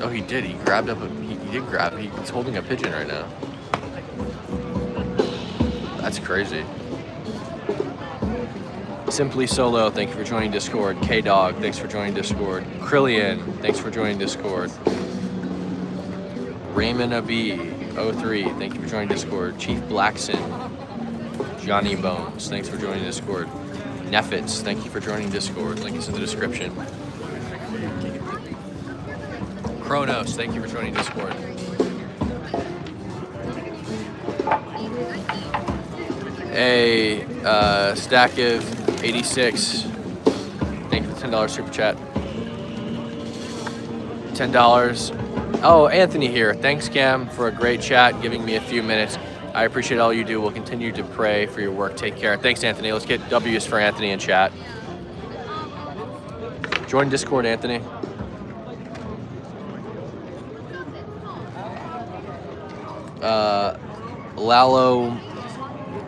Speaker 1: Oh, he did. He grabbed up he did grab. He's holding a pigeon right now. That's crazy. Simply Solo, thank you for joining Discord. K-Dog, thanks for joining Discord. Krillian, thanks for joining Discord. Raymond Abi, 03, thank you for joining Discord. Chief Blackson, Johnny Bones, thanks for joining Discord. Neffits, thank you for joining Discord. Link is in the description. Kronos, thank you for joining Discord. A Stack of 86, thank you for the $10 super chat. $10. Oh, Anthony here. Thanks, Cam, for a great chat, giving me a few minutes. I appreciate all you do. We'll continue to pray for your work. Take care. Thanks, Anthony. Let's get W's for Anthony in chat. Join Discord, Anthony.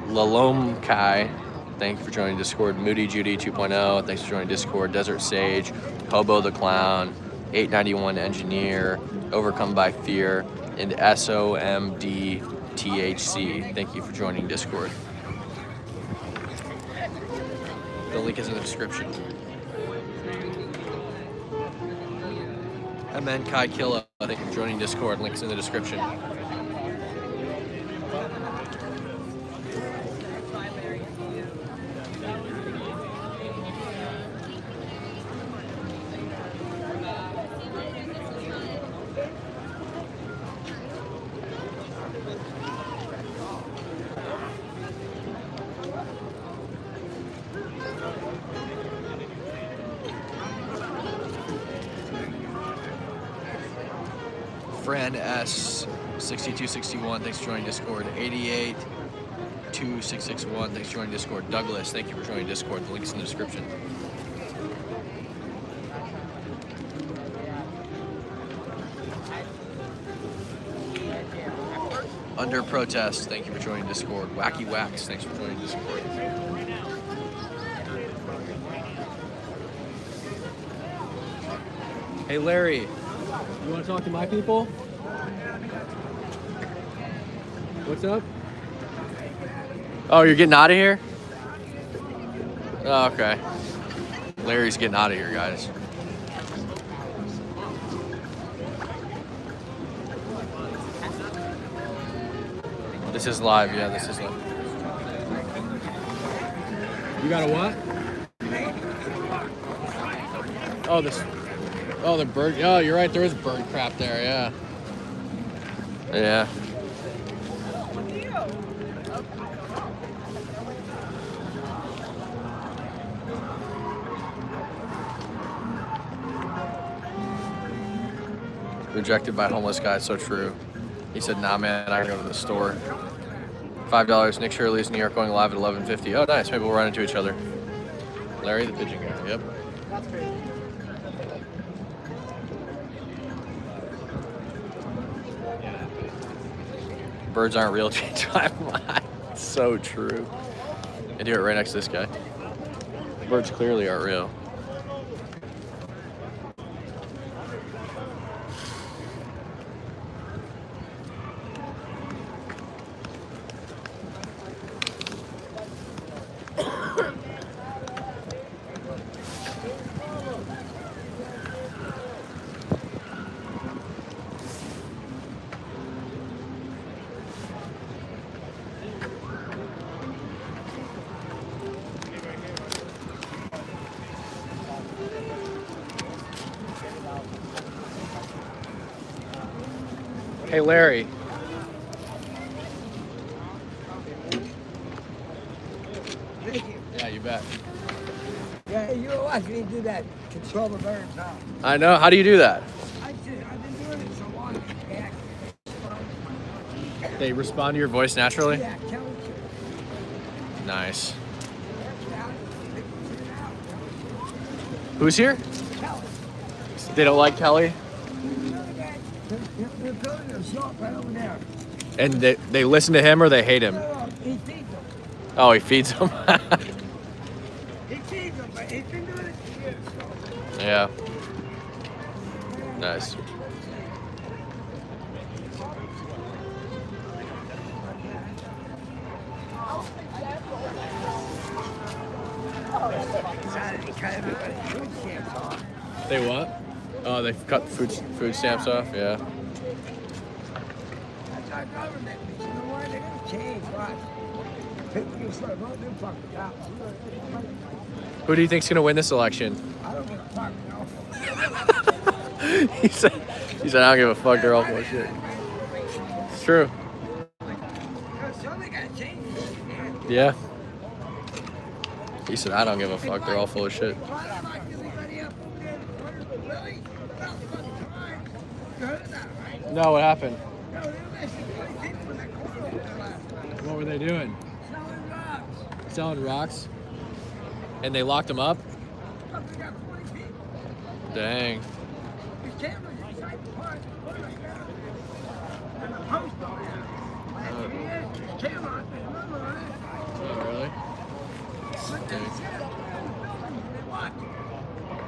Speaker 1: Lalom Kai, thank you for joining Discord. Moody Judy 2.0, thanks for joining Discord. Desert Sage, Hobo the Clown, 891 Engineer, Overcome by Fear, and SOMD-THC. Thank you for joining Discord. The link is in the description. MN Kai Killa, thank you for joining Discord. Link is in the description. Fran S 6261, thanks for joining Discord. 882661, thanks for joining Discord. Douglas, thank you for joining Discord. The link's in the description. Under Protest, thank you for joining Discord. Wacky Wax, thanks for joining Discord. Hey Larry.
Speaker 22: You want to talk to my people? What's up?
Speaker 1: Oh, you're getting out of here? Oh, okay. Larry's getting out of here, guys. This is live, yeah, this is live.
Speaker 22: You got a what?
Speaker 1: Oh, this. Oh, the bird. Oh, you're right. There is bird crap there. Yeah. Yeah. Rejected by homeless guy. So true. He said, "Nah, man. I gotta go to the store." $5. Nick Shirley's New York going live at 11:50. Oh, nice. Maybe we'll run into each other. Larry, the pigeon guy. Yep.
Speaker 8: That's crazy.
Speaker 1: Birds aren't real. So true. I do it right next to this guy. Birds clearly aren't real. Hey, Larry.
Speaker 9: Thank you.
Speaker 1: Yeah, you bet.
Speaker 9: Yeah, you were watching me do that control the birds, huh?
Speaker 1: I know. How do you do that?
Speaker 9: I've been doing it so long. Yeah.
Speaker 1: They respond to your voice naturally?
Speaker 9: Yeah, Kelly.
Speaker 1: Nice. Who's here?
Speaker 9: Kelly.
Speaker 1: They don't like Kelly?
Speaker 9: They're building a shop right over there.
Speaker 1: And they listen to him or they hate him?
Speaker 9: He feeds them.
Speaker 1: Oh, he feeds them?
Speaker 9: He feeds them, but he's been doing it for years.
Speaker 1: Yeah. Nice. They what? Oh, they cut food stamps off? Yeah.
Speaker 9: That's our government. You know what? They're going to change. Watch. People can start voting them fucking cops.
Speaker 1: Who do you think's gonna win this election?
Speaker 9: I don't give a fuck, no.
Speaker 1: he said I don't give a fuck, they're all full of shit. It's true.
Speaker 9: Something got to change.
Speaker 1: Yeah. He said I don't give a fuck, they're all full of shit. No, what happened? What were they doing? Selling rocks. And they locked him up? Dang. Oh, really? Dang.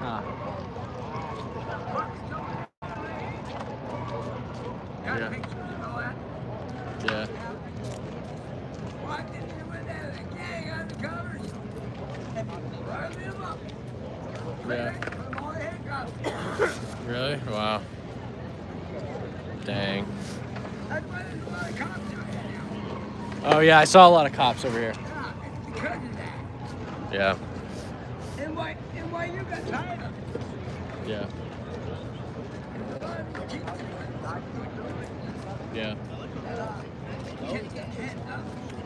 Speaker 1: Huh. Yeah. Yeah. Yeah. Really? Wow. Dang. Oh yeah, I saw a lot of cops over here. Yeah.
Speaker 9: And why you got tired of it?
Speaker 1: Yeah. Yeah.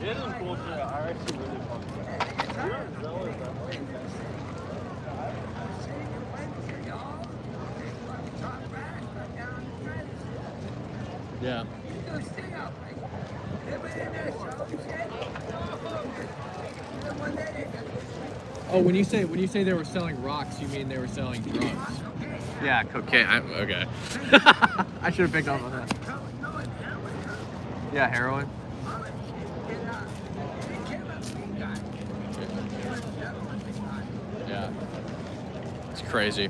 Speaker 22: It is bullshit. I actually really fucking
Speaker 1: Yeah. Oh, when you say they were selling rocks, you mean they were selling drugs? Yeah, cocaine. Okay. I should have picked up on that. Yeah, heroin. Yeah. It's crazy.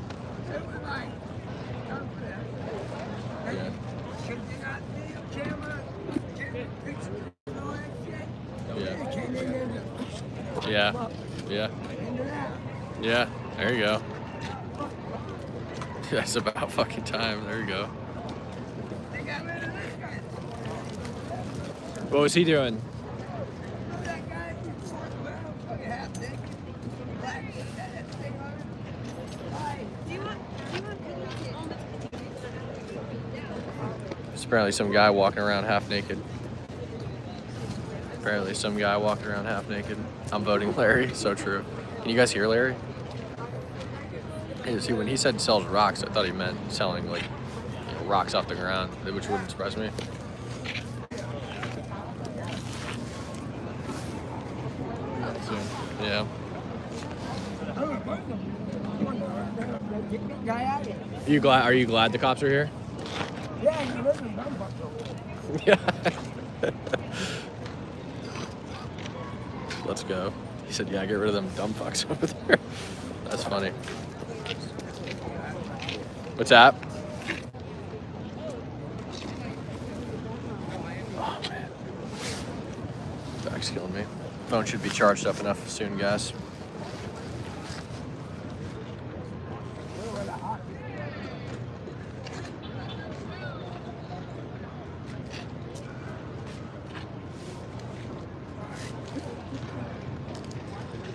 Speaker 1: Yeah. Yeah. Yeah. There you go. That's about fucking time. There you go. What was he doing? There's apparently some guy walking around half naked. Apparently some guy walking around half naked. I'm voting Larry. So true. Can you guys hear Larry? Hey, see, when he said sells rocks, I thought he meant selling like rocks off the ground, which wouldn't surprise me. Yeah. Are you glad the cops are here?
Speaker 9: Yeah, you live in Bumfuck.
Speaker 1: Yeah. Let's go. He said, yeah, get rid of them dumb fucks over there. That's funny. What's that? Oh, man. Back's killing me. Phone should be charged up enough soon, guys.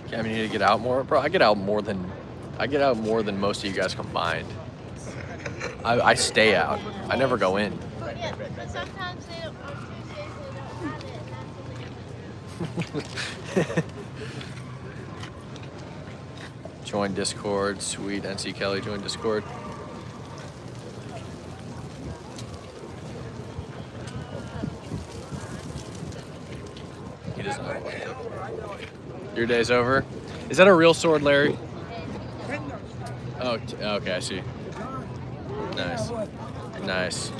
Speaker 1: I mean, you need to get out more, bro. I get out more than most of you guys combined. I stay out. I never go in. Join Discord. Sweet. NC Kelly, join Discord. He doesn't know what to. Your day's over? Is that a real sword, Larry? Oh, okay, I see. Nice. Nice.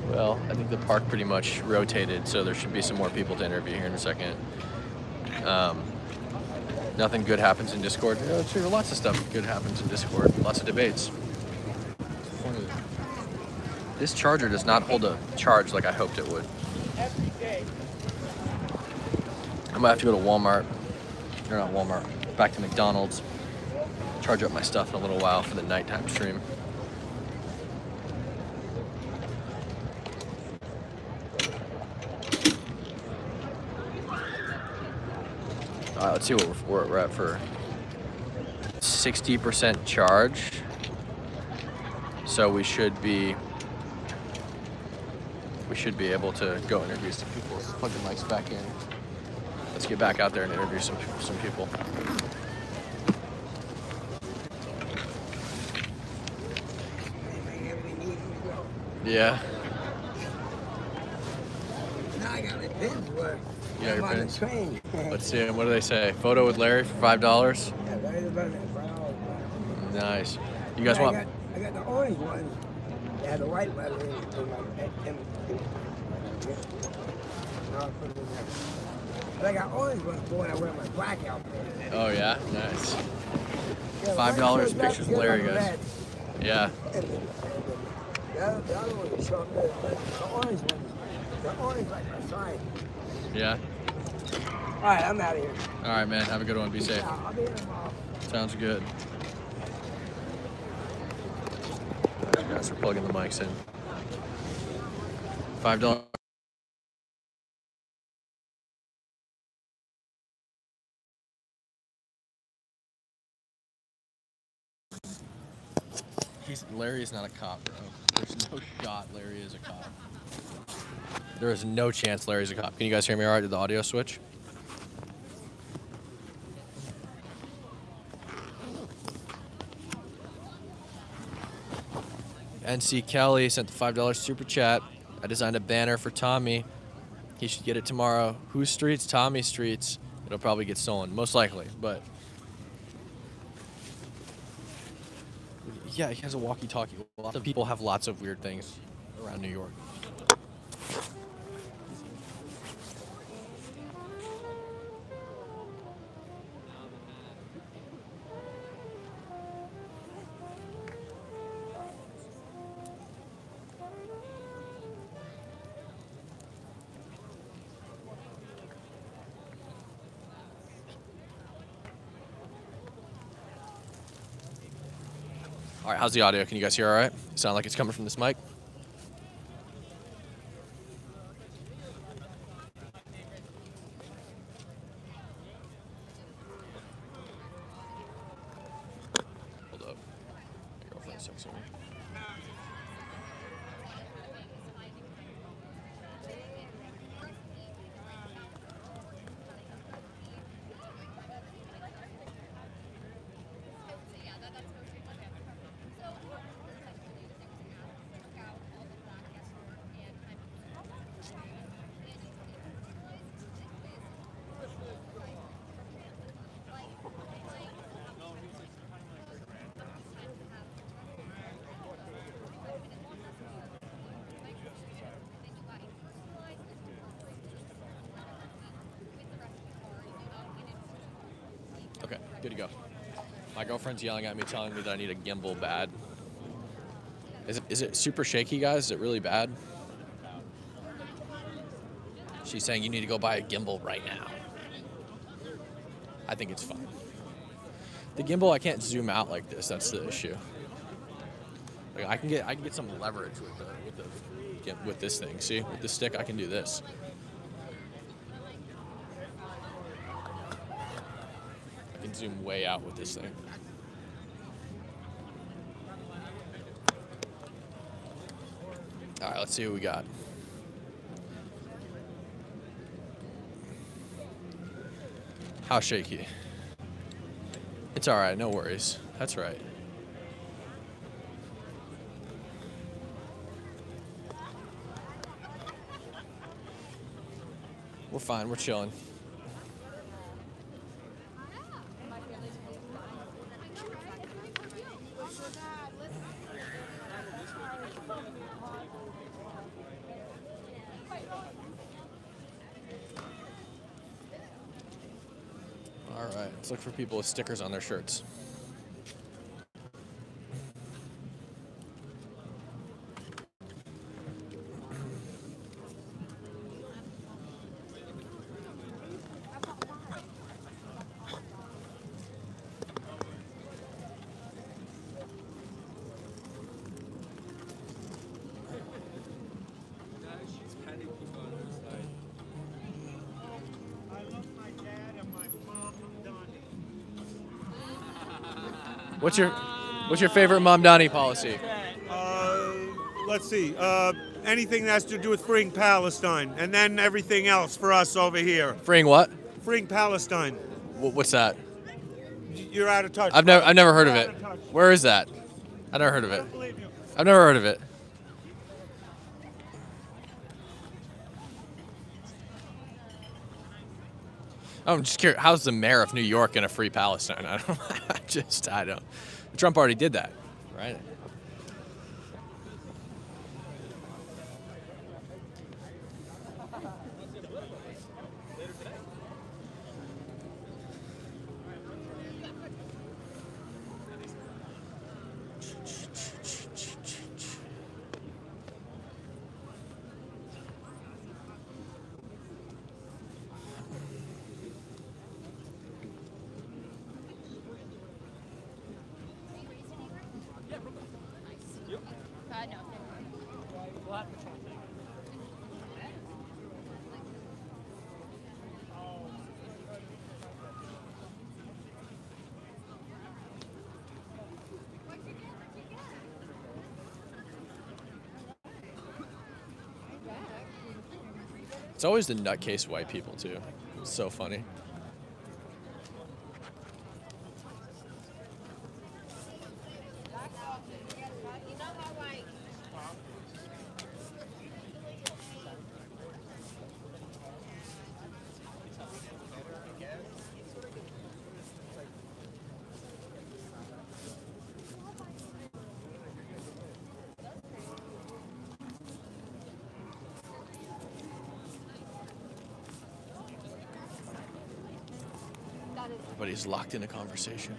Speaker 1: Well, I think the park pretty much rotated, so there should be some more people to interview here in a second. Nothing good happens in Discord. Sure, lots of stuff good happens in Discord. Lots of debates. This charger does not hold a charge like I hoped it would. I might have to go to Walmart. Or not Walmart. Back to McDonald's. Charge up my stuff in a little while for the nighttime stream. All right, let's see what we're at for 60% charge. So we should be able to go interview some people. Let's plug the mics back in. Let's get back out there and interview some people. Yeah.
Speaker 9: Now I got my pins work.
Speaker 1: You got your
Speaker 9: I'm on the
Speaker 1: pins?
Speaker 9: train.
Speaker 1: Let's see. What do they say? Photo with Larry for $5?
Speaker 9: Yeah, Larry's about it, $5.
Speaker 1: Nice. You guys want?
Speaker 9: I got the orange one. They had the white letter in my. No, I put it in there. But I got orange ones for when I wear my black outfit.
Speaker 1: Oh yeah, nice.
Speaker 9: Yeah,
Speaker 1: $5 pictures with Larry, guys.
Speaker 9: red.
Speaker 1: Yeah.
Speaker 9: The other one is short red, but the orange one, the orange like my sign.
Speaker 1: Yeah.
Speaker 9: All right, I'm out of here.
Speaker 1: All right, man. Have a good one. Be safe.
Speaker 9: I'll be here tomorrow.
Speaker 1: Sounds good. You guys are plugging the mics in. $5. Larry is not a cop, bro. There's no shot Larry is a cop. There is no chance Larry's a cop. Can you guys hear me all right? Did the audio switch? NC Kelly sent the $5 super chat. I designed a banner for Tommy. He should get it tomorrow. Whose streets? Tommy streets. It'll probably get stolen, most likely, but yeah, he has a walkie-talkie. Lots of people have lots of weird things around New York. All right, how's the audio? Can you guys hear all right? Sound like it's coming from this mic? Hold up. My girlfriend's texting me. Okay, good to go. My girlfriend's yelling at me, telling me that I need a gimbal bad. Is it super shaky, guys? Is it really bad? She's saying you need to go buy a gimbal right now. I think it's fine. The gimbal, I can't zoom out like this. That's the issue. Like I can get some leverage with this thing. See, with this stick, I can do this. I can zoom way out with this thing. All right, let's see what we got. How shaky? It's all right, no worries. That's right. We're fine, we're chilling. All right, let's look for people with stickers on their shirts. What's your favorite Mom Donnie policy?
Speaker 18: Let's see. Anything that has to do with freeing Palestine, and then everything else for us over here.
Speaker 1: Freeing what?
Speaker 18: Freeing Palestine.
Speaker 1: What's that?
Speaker 18: You're out of touch.
Speaker 1: I've never heard of it. Where is that? I've never heard of it. I've never heard of it. I'm just curious. How's the mayor of New York gonna free Palestine? I don't. Trump already did that, right? It's always the nutcase white people, too. It's so funny. Everybody's locked in a conversation.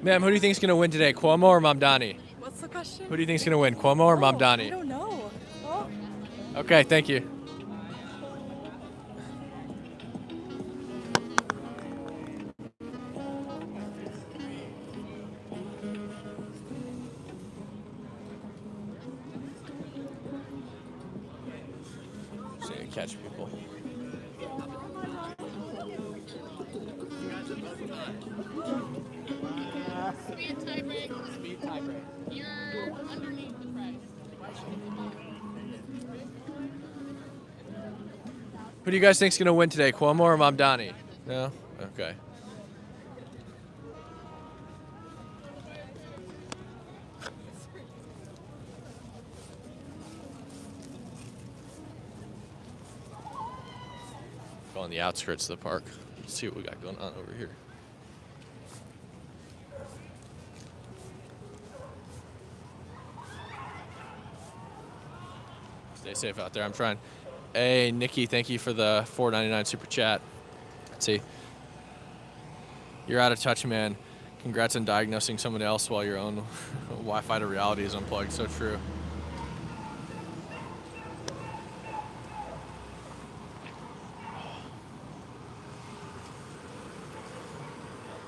Speaker 1: Ma'am, who do you think is going to win today, Cuomo or Mamdani?
Speaker 11: What's the question?
Speaker 1: Who do you think is going to win, Cuomo or Mamdani?
Speaker 11: I don't know. Oh.
Speaker 1: Okay, thank you. Just gonna catch people.
Speaker 16: Speed tiebreak. Speed tiebreak. You're underneath the price.
Speaker 1: Who do you guys think is going to win today, Cuomo or Mamdani? No? Okay. Go on the outskirts of the park. Let's see what we got going on over here. Stay safe out there. I'm trying. Hey, Nikki, thank you for the $4.99 super chat. Let's see. You're out of touch, man. Congrats on diagnosing someone else while your own Wi-Fi to reality is unplugged. So true.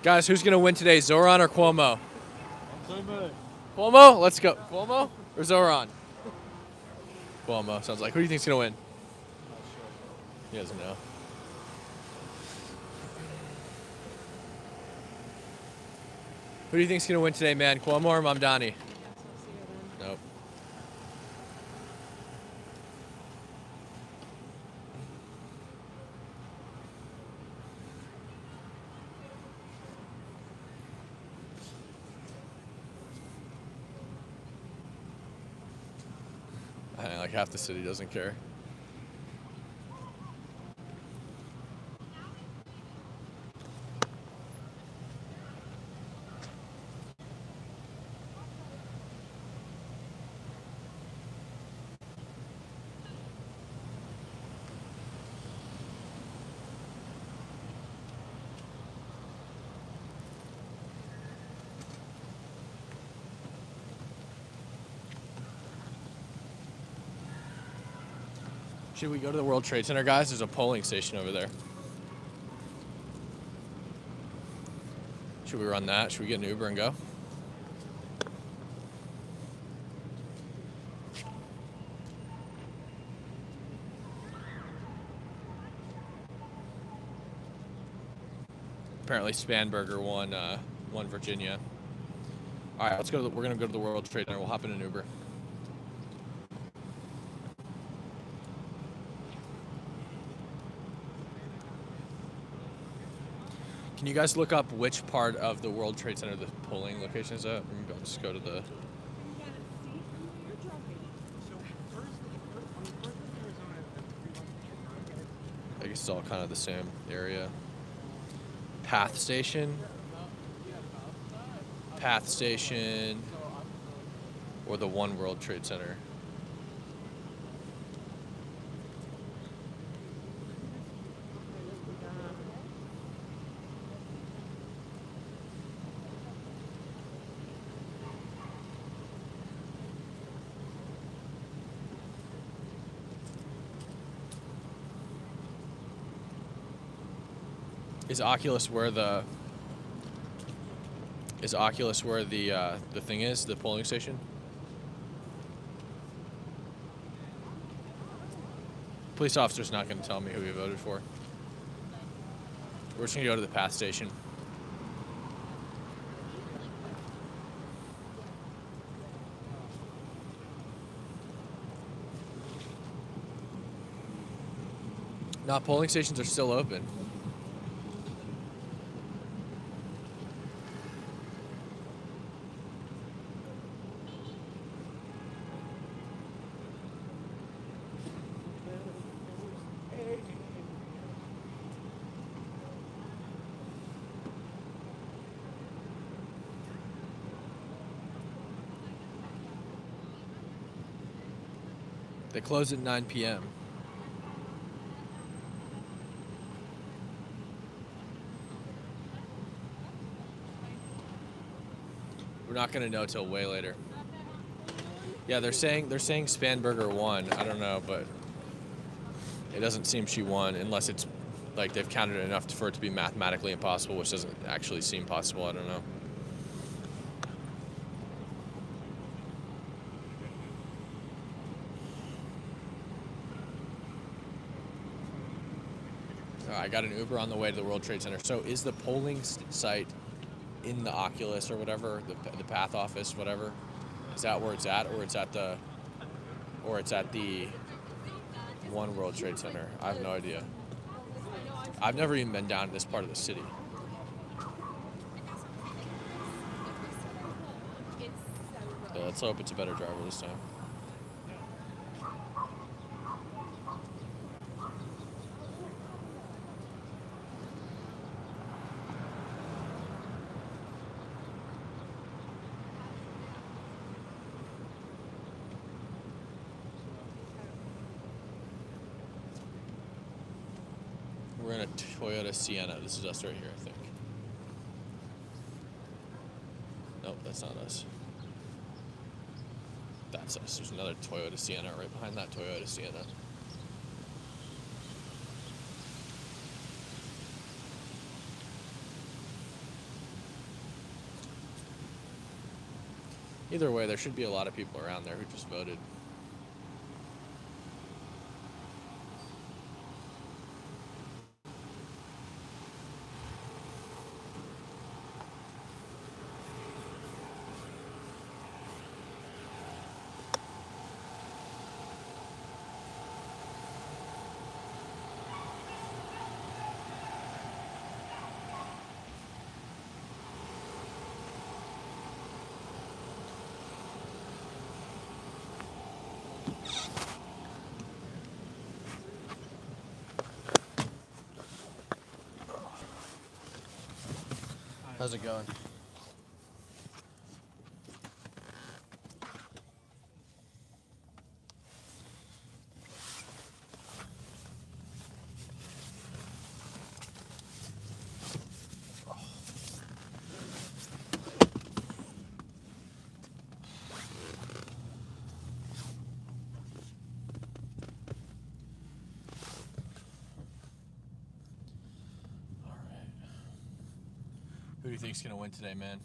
Speaker 1: Guys, who's going to win today, Zoran or Cuomo? Cuomo. Let's go. Cuomo or Zoran? Cuomo sounds like. Who do you think's gonna win? He doesn't know. Who do you think's gonna win today, man? Cuomo or Mamdani? Nope. I think like half the city doesn't care. Should we go to the World Trade Center, guys? There's a polling station over there. Should we run that? Should we get an Uber and go? Apparently Spanberger won Virginia. All right, let's go. We're gonna go to the World Trade Center. We'll hop in an Uber. Can you guys look up which part of the World Trade Center the polling location is at? I'll just go to the... I guess it's all kind of the same area. Path Station, or the One World Trade Center. Is Oculus where the thing is, the polling station? Police officer's not going to tell me who he voted for. We're just going to go to the Path Station. No, polling stations are still open. They close at 9 p.m. We're not going to know till way later. Yeah, they're saying Spanberger won. I don't know, but it doesn't seem she won unless it's like they've counted enough for it to be mathematically impossible, which doesn't actually seem possible. I don't know. I got an Uber on the way to the World Trade Center. So is the polling site in the Oculus or whatever, the Path office, whatever? Is that where it's at, or it's at the One World Trade Center? I have no idea. I've never even been down to this part of the city. Yeah, let's hope it's a better driver this time. We're in a Toyota Sienna. This is us right here, I think. Nope, that's not us. That's us. There's another Toyota Sienna right behind that Toyota Sienna. Either way, there should be a lot of people around there who just voted. How's it going? Who do you think's gonna win today, man?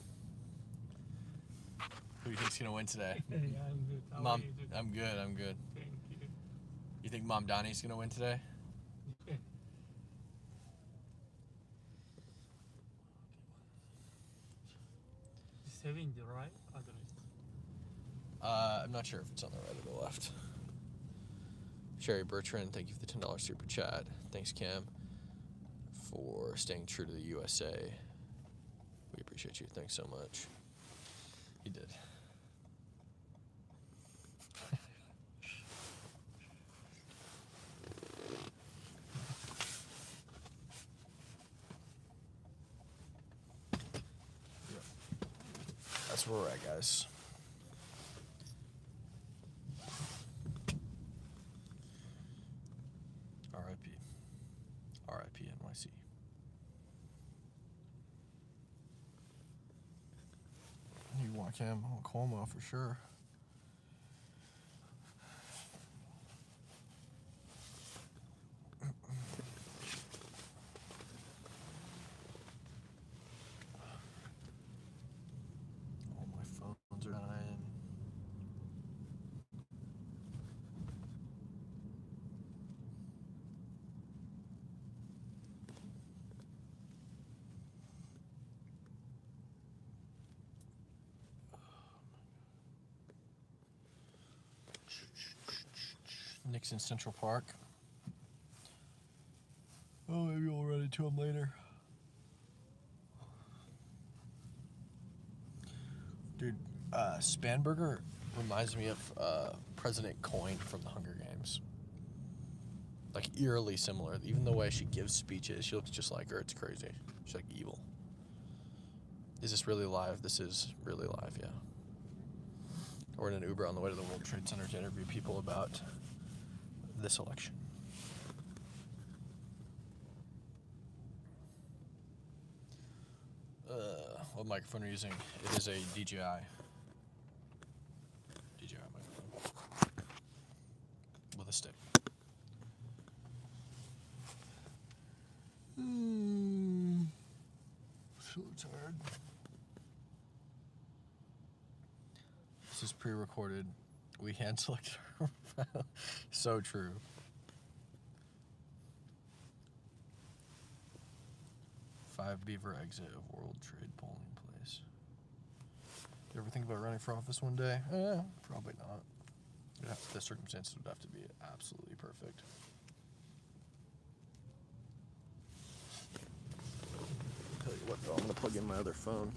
Speaker 1: Who do you think's gonna win today?
Speaker 19: I'm good. How
Speaker 1: Mom,
Speaker 19: are you doing?
Speaker 1: I'm good. I'm good.
Speaker 19: Thank you.
Speaker 1: You think Mom Donnie's gonna win today?
Speaker 19: Yeah. Saving the right? I don't know.
Speaker 1: I'm not sure if it's on the right or the left. Sherry Bertrand, thank you for the $10 super chat. Thanks, Cam, for staying true to the USA. We appreciate you. Thanks so much. You did. That's where we're at, guys. R.I.P. R.I.P. NYC. You want Cam? I want Cuomo for sure. All my phones are dying. Nixon Central Park. Oh, maybe we'll run into him later. Dude, Spanberger reminds me of President Coin from the Hunger Games. Like, eerily similar. Even the way she gives speeches, she looks just like her. It's crazy. She's like evil. Is this really live? This is really live, yeah. We're in an Uber on the way to the World Trade Center to interview people about this election. What microphone are you using? It is a DJI. DJI microphone. With a stick. So tired. This is pre-recorded. We hand select our file. So true. Five Beaver exit of World Trade polling place. You ever think about running for office one day? Probably not. The circumstances would have to be absolutely perfect. Tell you what, though, I'm gonna plug in my other phone.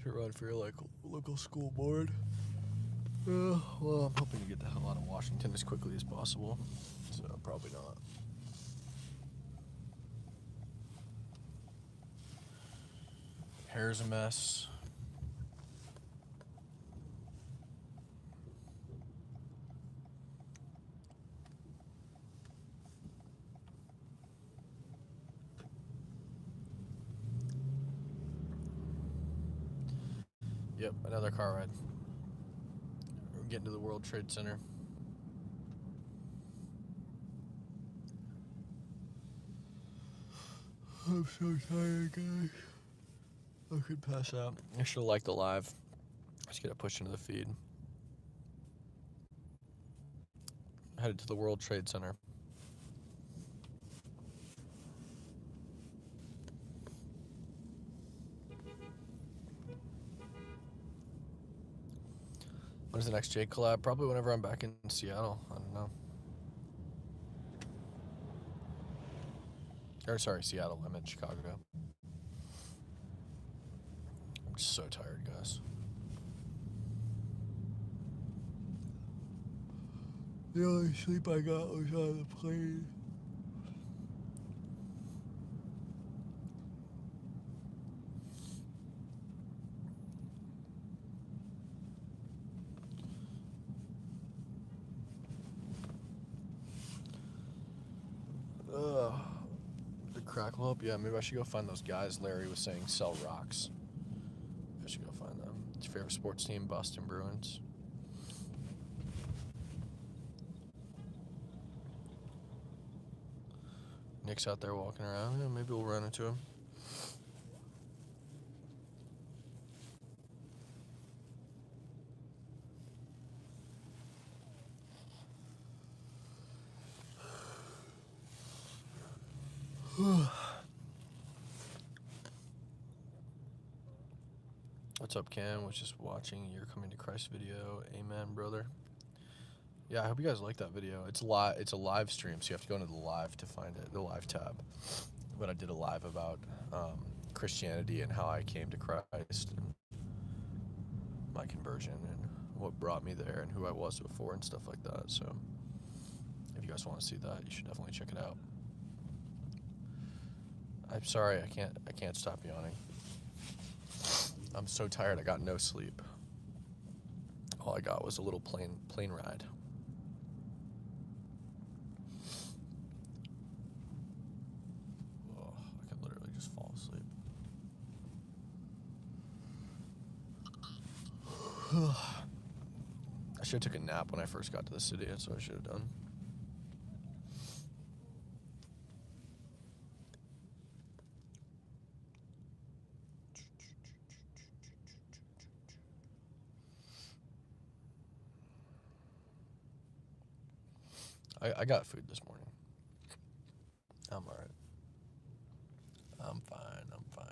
Speaker 1: Should run for your local school board. Well, I'm hoping to get the hell out of Washington as quickly as possible. So probably not. Hair's a mess. Yep, another car ride. We're getting to the World Trade Center. I'm so tired, guys. I could pass out. I should have liked the live. Let's get it pushed into the feed. Headed to the World Trade Center. When's the next Jake collab? Probably whenever I'm back in Seattle. I don't know. Or sorry, Seattle. I'm in Chicago now. I'm just so tired, guys. The only sleep I got was on the plane. The crackle up? Yeah, maybe I should go find those guys Larry was saying sell rocks. I should go find them. It's your favorite sports team, Boston Bruins. Nick's out there walking around. Yeah, maybe we'll run into him. What's up, Cam? Was just watching your Coming to Christ video. Amen, brother. Yeah, I hope you guys like that video. It's live. It's a live stream, so you have to go into the live to find it, the live tab. But I did a live about Christianity and how I came to Christ and my conversion and what brought me there and who I was before and stuff like that. So if you guys want to see that, you should definitely check it out. I'm sorry, I can't stop yawning. I'm so tired. I got no sleep. All I got was a little plane ride. Oh, I could literally just fall asleep. I should have took a nap when I first got to the city. That's what I should have done. I got food this morning. I'm alright. I'm fine. I'm fine.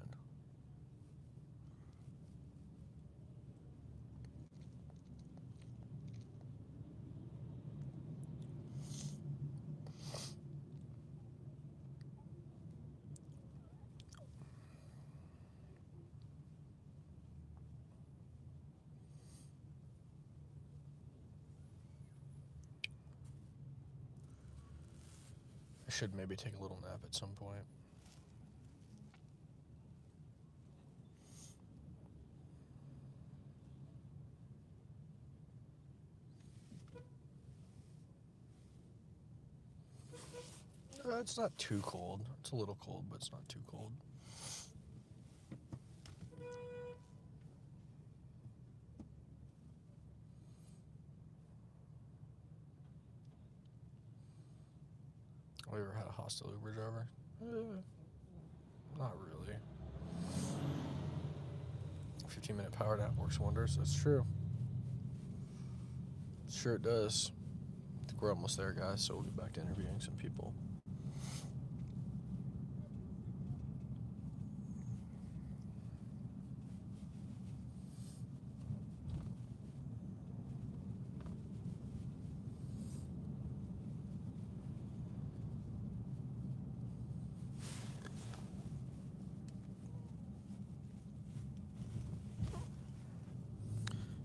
Speaker 1: I should maybe take a little nap at some point. It's not too cold. It's a little cold, but it's not too cold. Have you ever had a hostile Uber driver? Not really. 15-minute power nap works wonders. That's true. Sure it does. I think we're almost there, guys, so we'll get back to interviewing some people.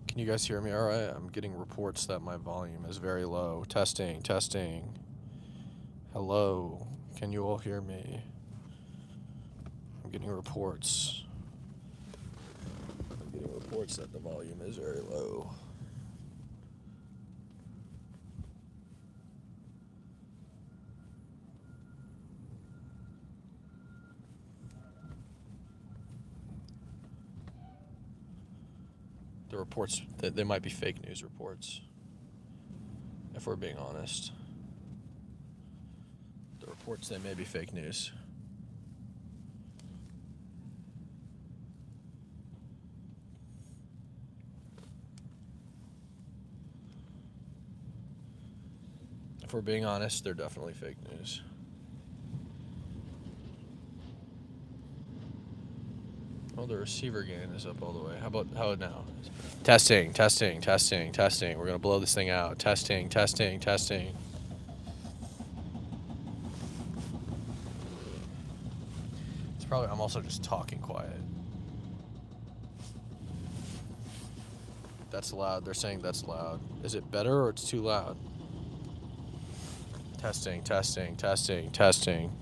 Speaker 1: Can you guys hear me all right? I'm getting reports that my volume is very low. Testing, testing. Hello. Can you all hear me? I'm getting reports. I'm getting reports that the volume is very low. The reports, they might be fake news reports, if we're being honest. The reports, they may be fake news. If we're being honest, they're definitely fake news. Well, the receiver gain is up all the way. How about now? Testing, testing, testing, testing. We're gonna blow this thing out. Testing, testing, testing. It's probably, I'm also just talking quiet. That's loud. They're saying that's loud. Is it better or it's too loud? Testing, testing, testing, testing.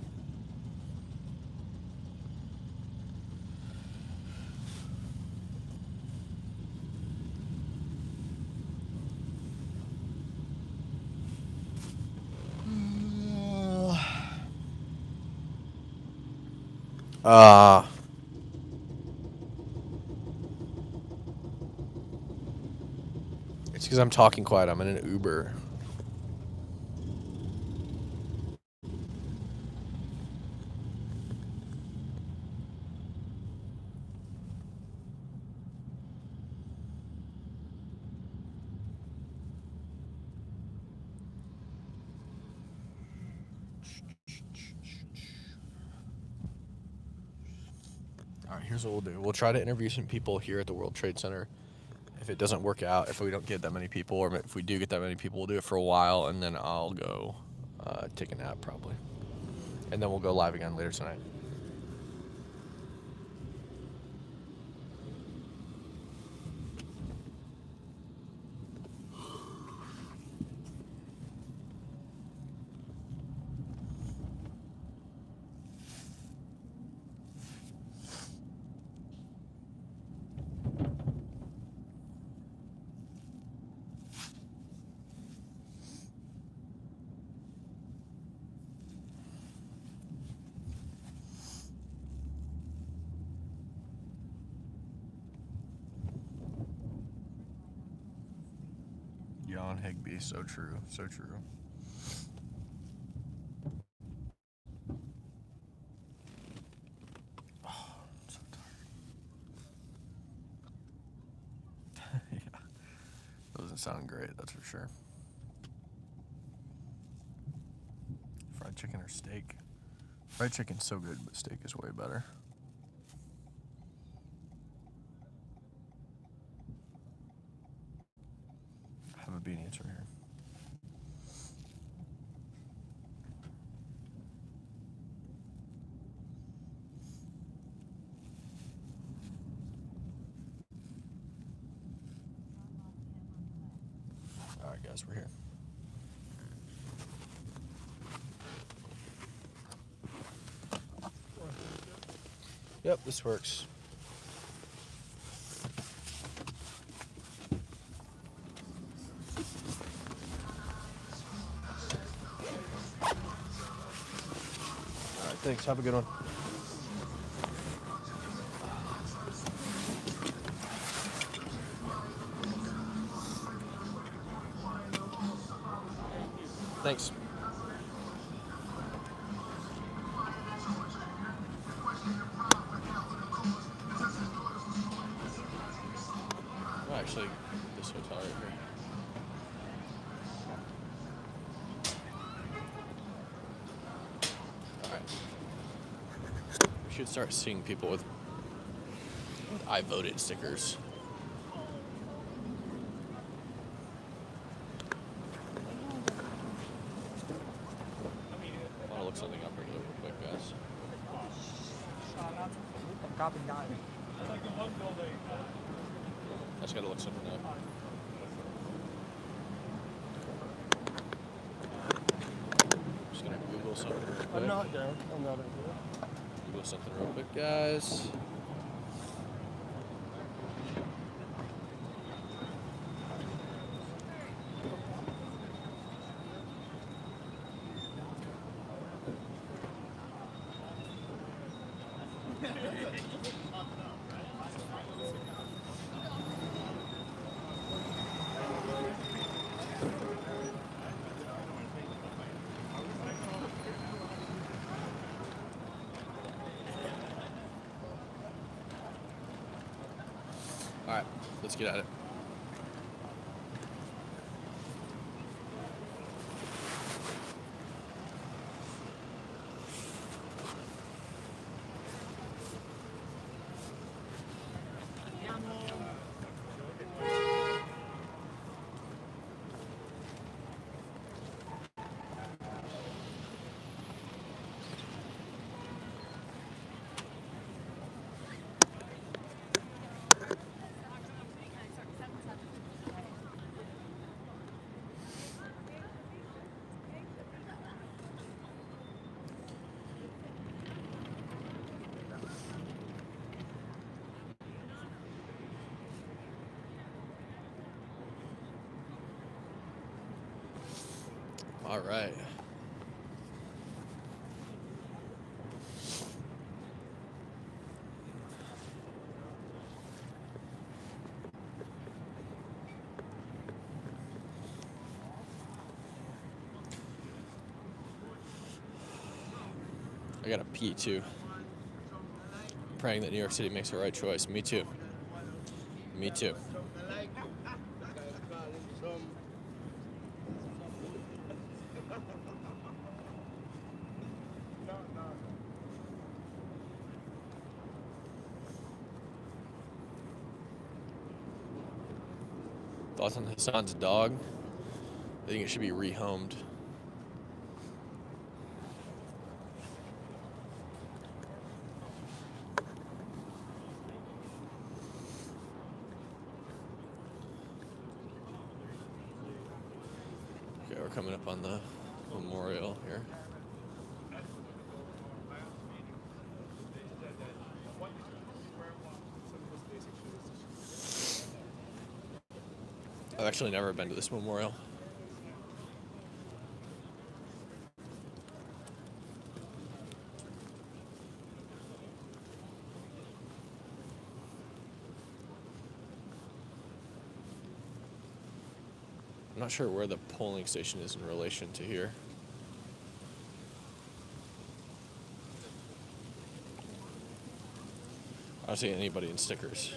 Speaker 1: It's because I'm talking quiet. I'm in an Uber. All right, here's what we'll do. We'll try to interview some people here at the World Trade Center. If it doesn't work out, if we don't get that many people, or if we do get that many people, we'll do it for a while, and then I'll go take a nap probably. And then we'll go live again later tonight. Yawn Higby, so true, so true. Oh, I'm so tired. Yeah. That doesn't sound great, that's for sure. Fried chicken or steak? Fried chicken's so good, but steak is way better. I have a beanie, it's right here. Alright guys, we're here. Yep, this works. Alright, thanks. Have a good one. Thanks. Oh, actually, this hotel right here. Alright. We should start seeing people with I voted stickers. I want to look something up real quick, guys. I just gotta look something up. Just gonna Google something real quick.
Speaker 21: I'm not down. I'm not down.
Speaker 1: Google something real quick, guys. All right, let's get at it. All right. I gotta pee too. Praying that New York City makes the right choice. Me too. Me too. Thoughts on Hassan's dog? I think it should be rehomed. Okay, we're coming up on the memorial here. I've actually never been to this memorial. I'm not sure where the polling station is in relation to here. I don't see anybody in stickers.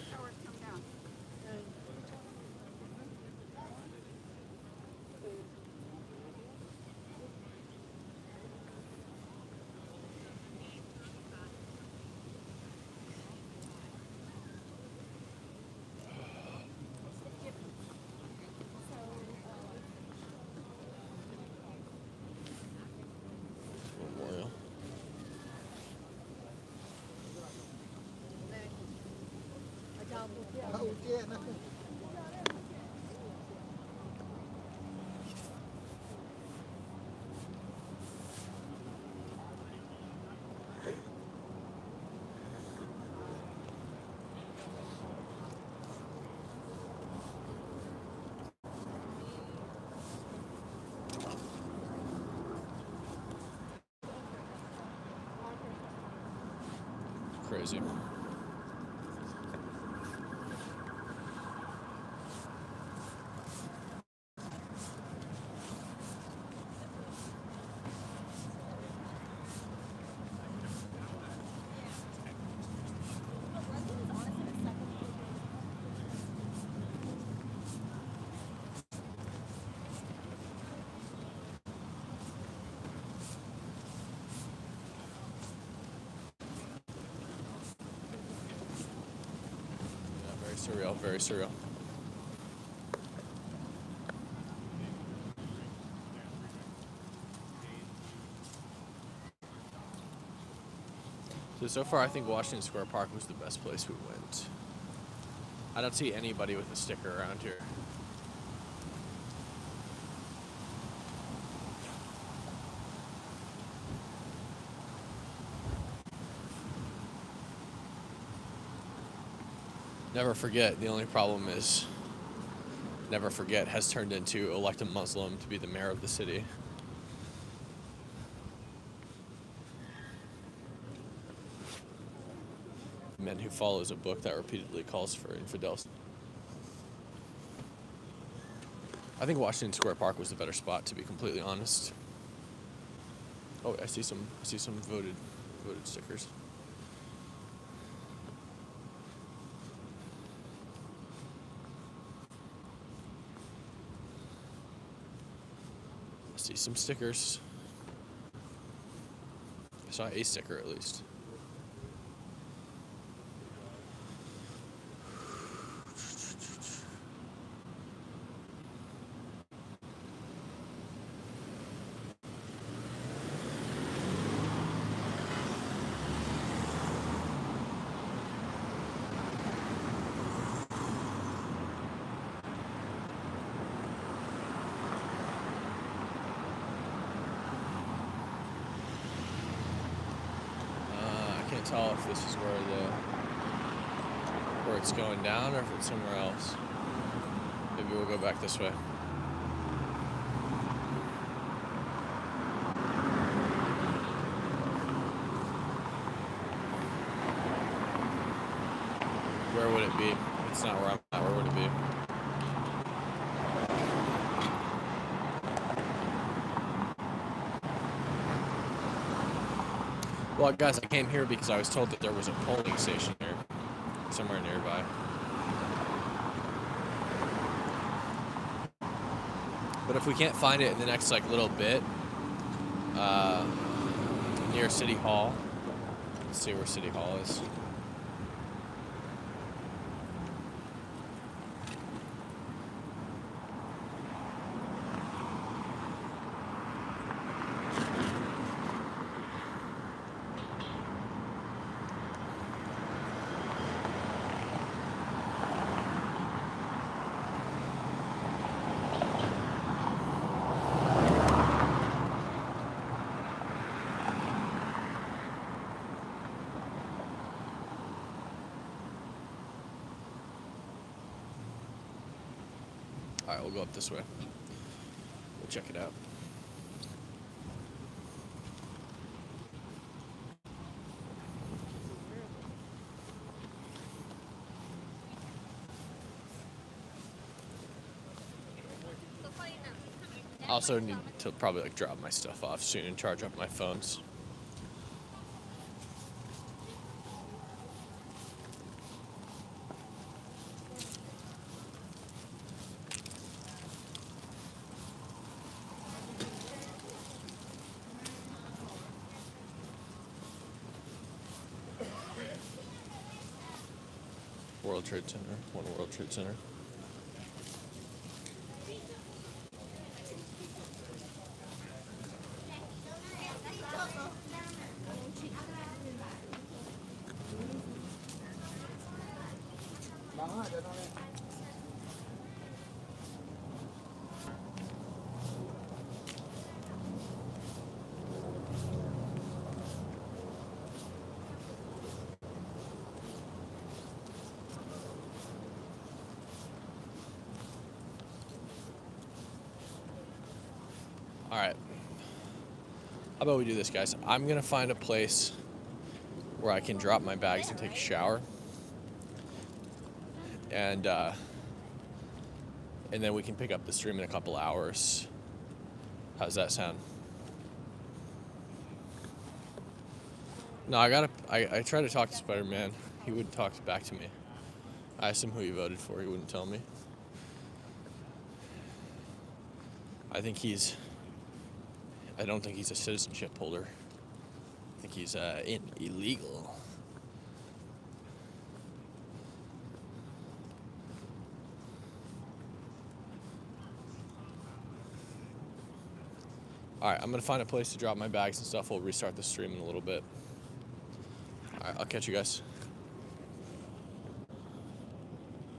Speaker 1: Memorial. Crazy. Surreal, very surreal. So far, I think Washington Square Park was the best place we went. I don't see anybody with a sticker around here. Never forget, the only problem is Never Forget has turned into elect a Muslim to be the mayor of the city. Men Who Follows, a book that repeatedly calls for infidels. I think Washington Square Park was the better spot, to be completely honest. Oh, I see some voted stickers. I see some stickers. I saw a sticker at least. Tell if this is where it's going down or if it's somewhere else. Maybe we'll go back this way. it be? It's not where I'm at. Where would it be? Well, guys, I came here because I was told that there was a polling station here, somewhere nearby. But if we can't find it in the next like little bit, near City Hall, let's see where City Hall is. All right, we'll go up this way. We'll check it out. I also need to probably like drop my stuff off soon and charge up my phones. World Trade Center, One World Trade Center. All right. How about we do this, guys? I'm gonna find a place where I can drop my bags and take a shower, and then we can pick up the stream in a couple hours. How's that sound? No, I tried to talk to Spider-Man. He wouldn't talk back to me. I asked him who he voted for. He wouldn't tell me. I don't think he's a citizenship holder. I think he's illegal. All right, I'm gonna find a place to drop my bags and stuff. We'll restart the stream in a little bit. All right, I'll catch you guys.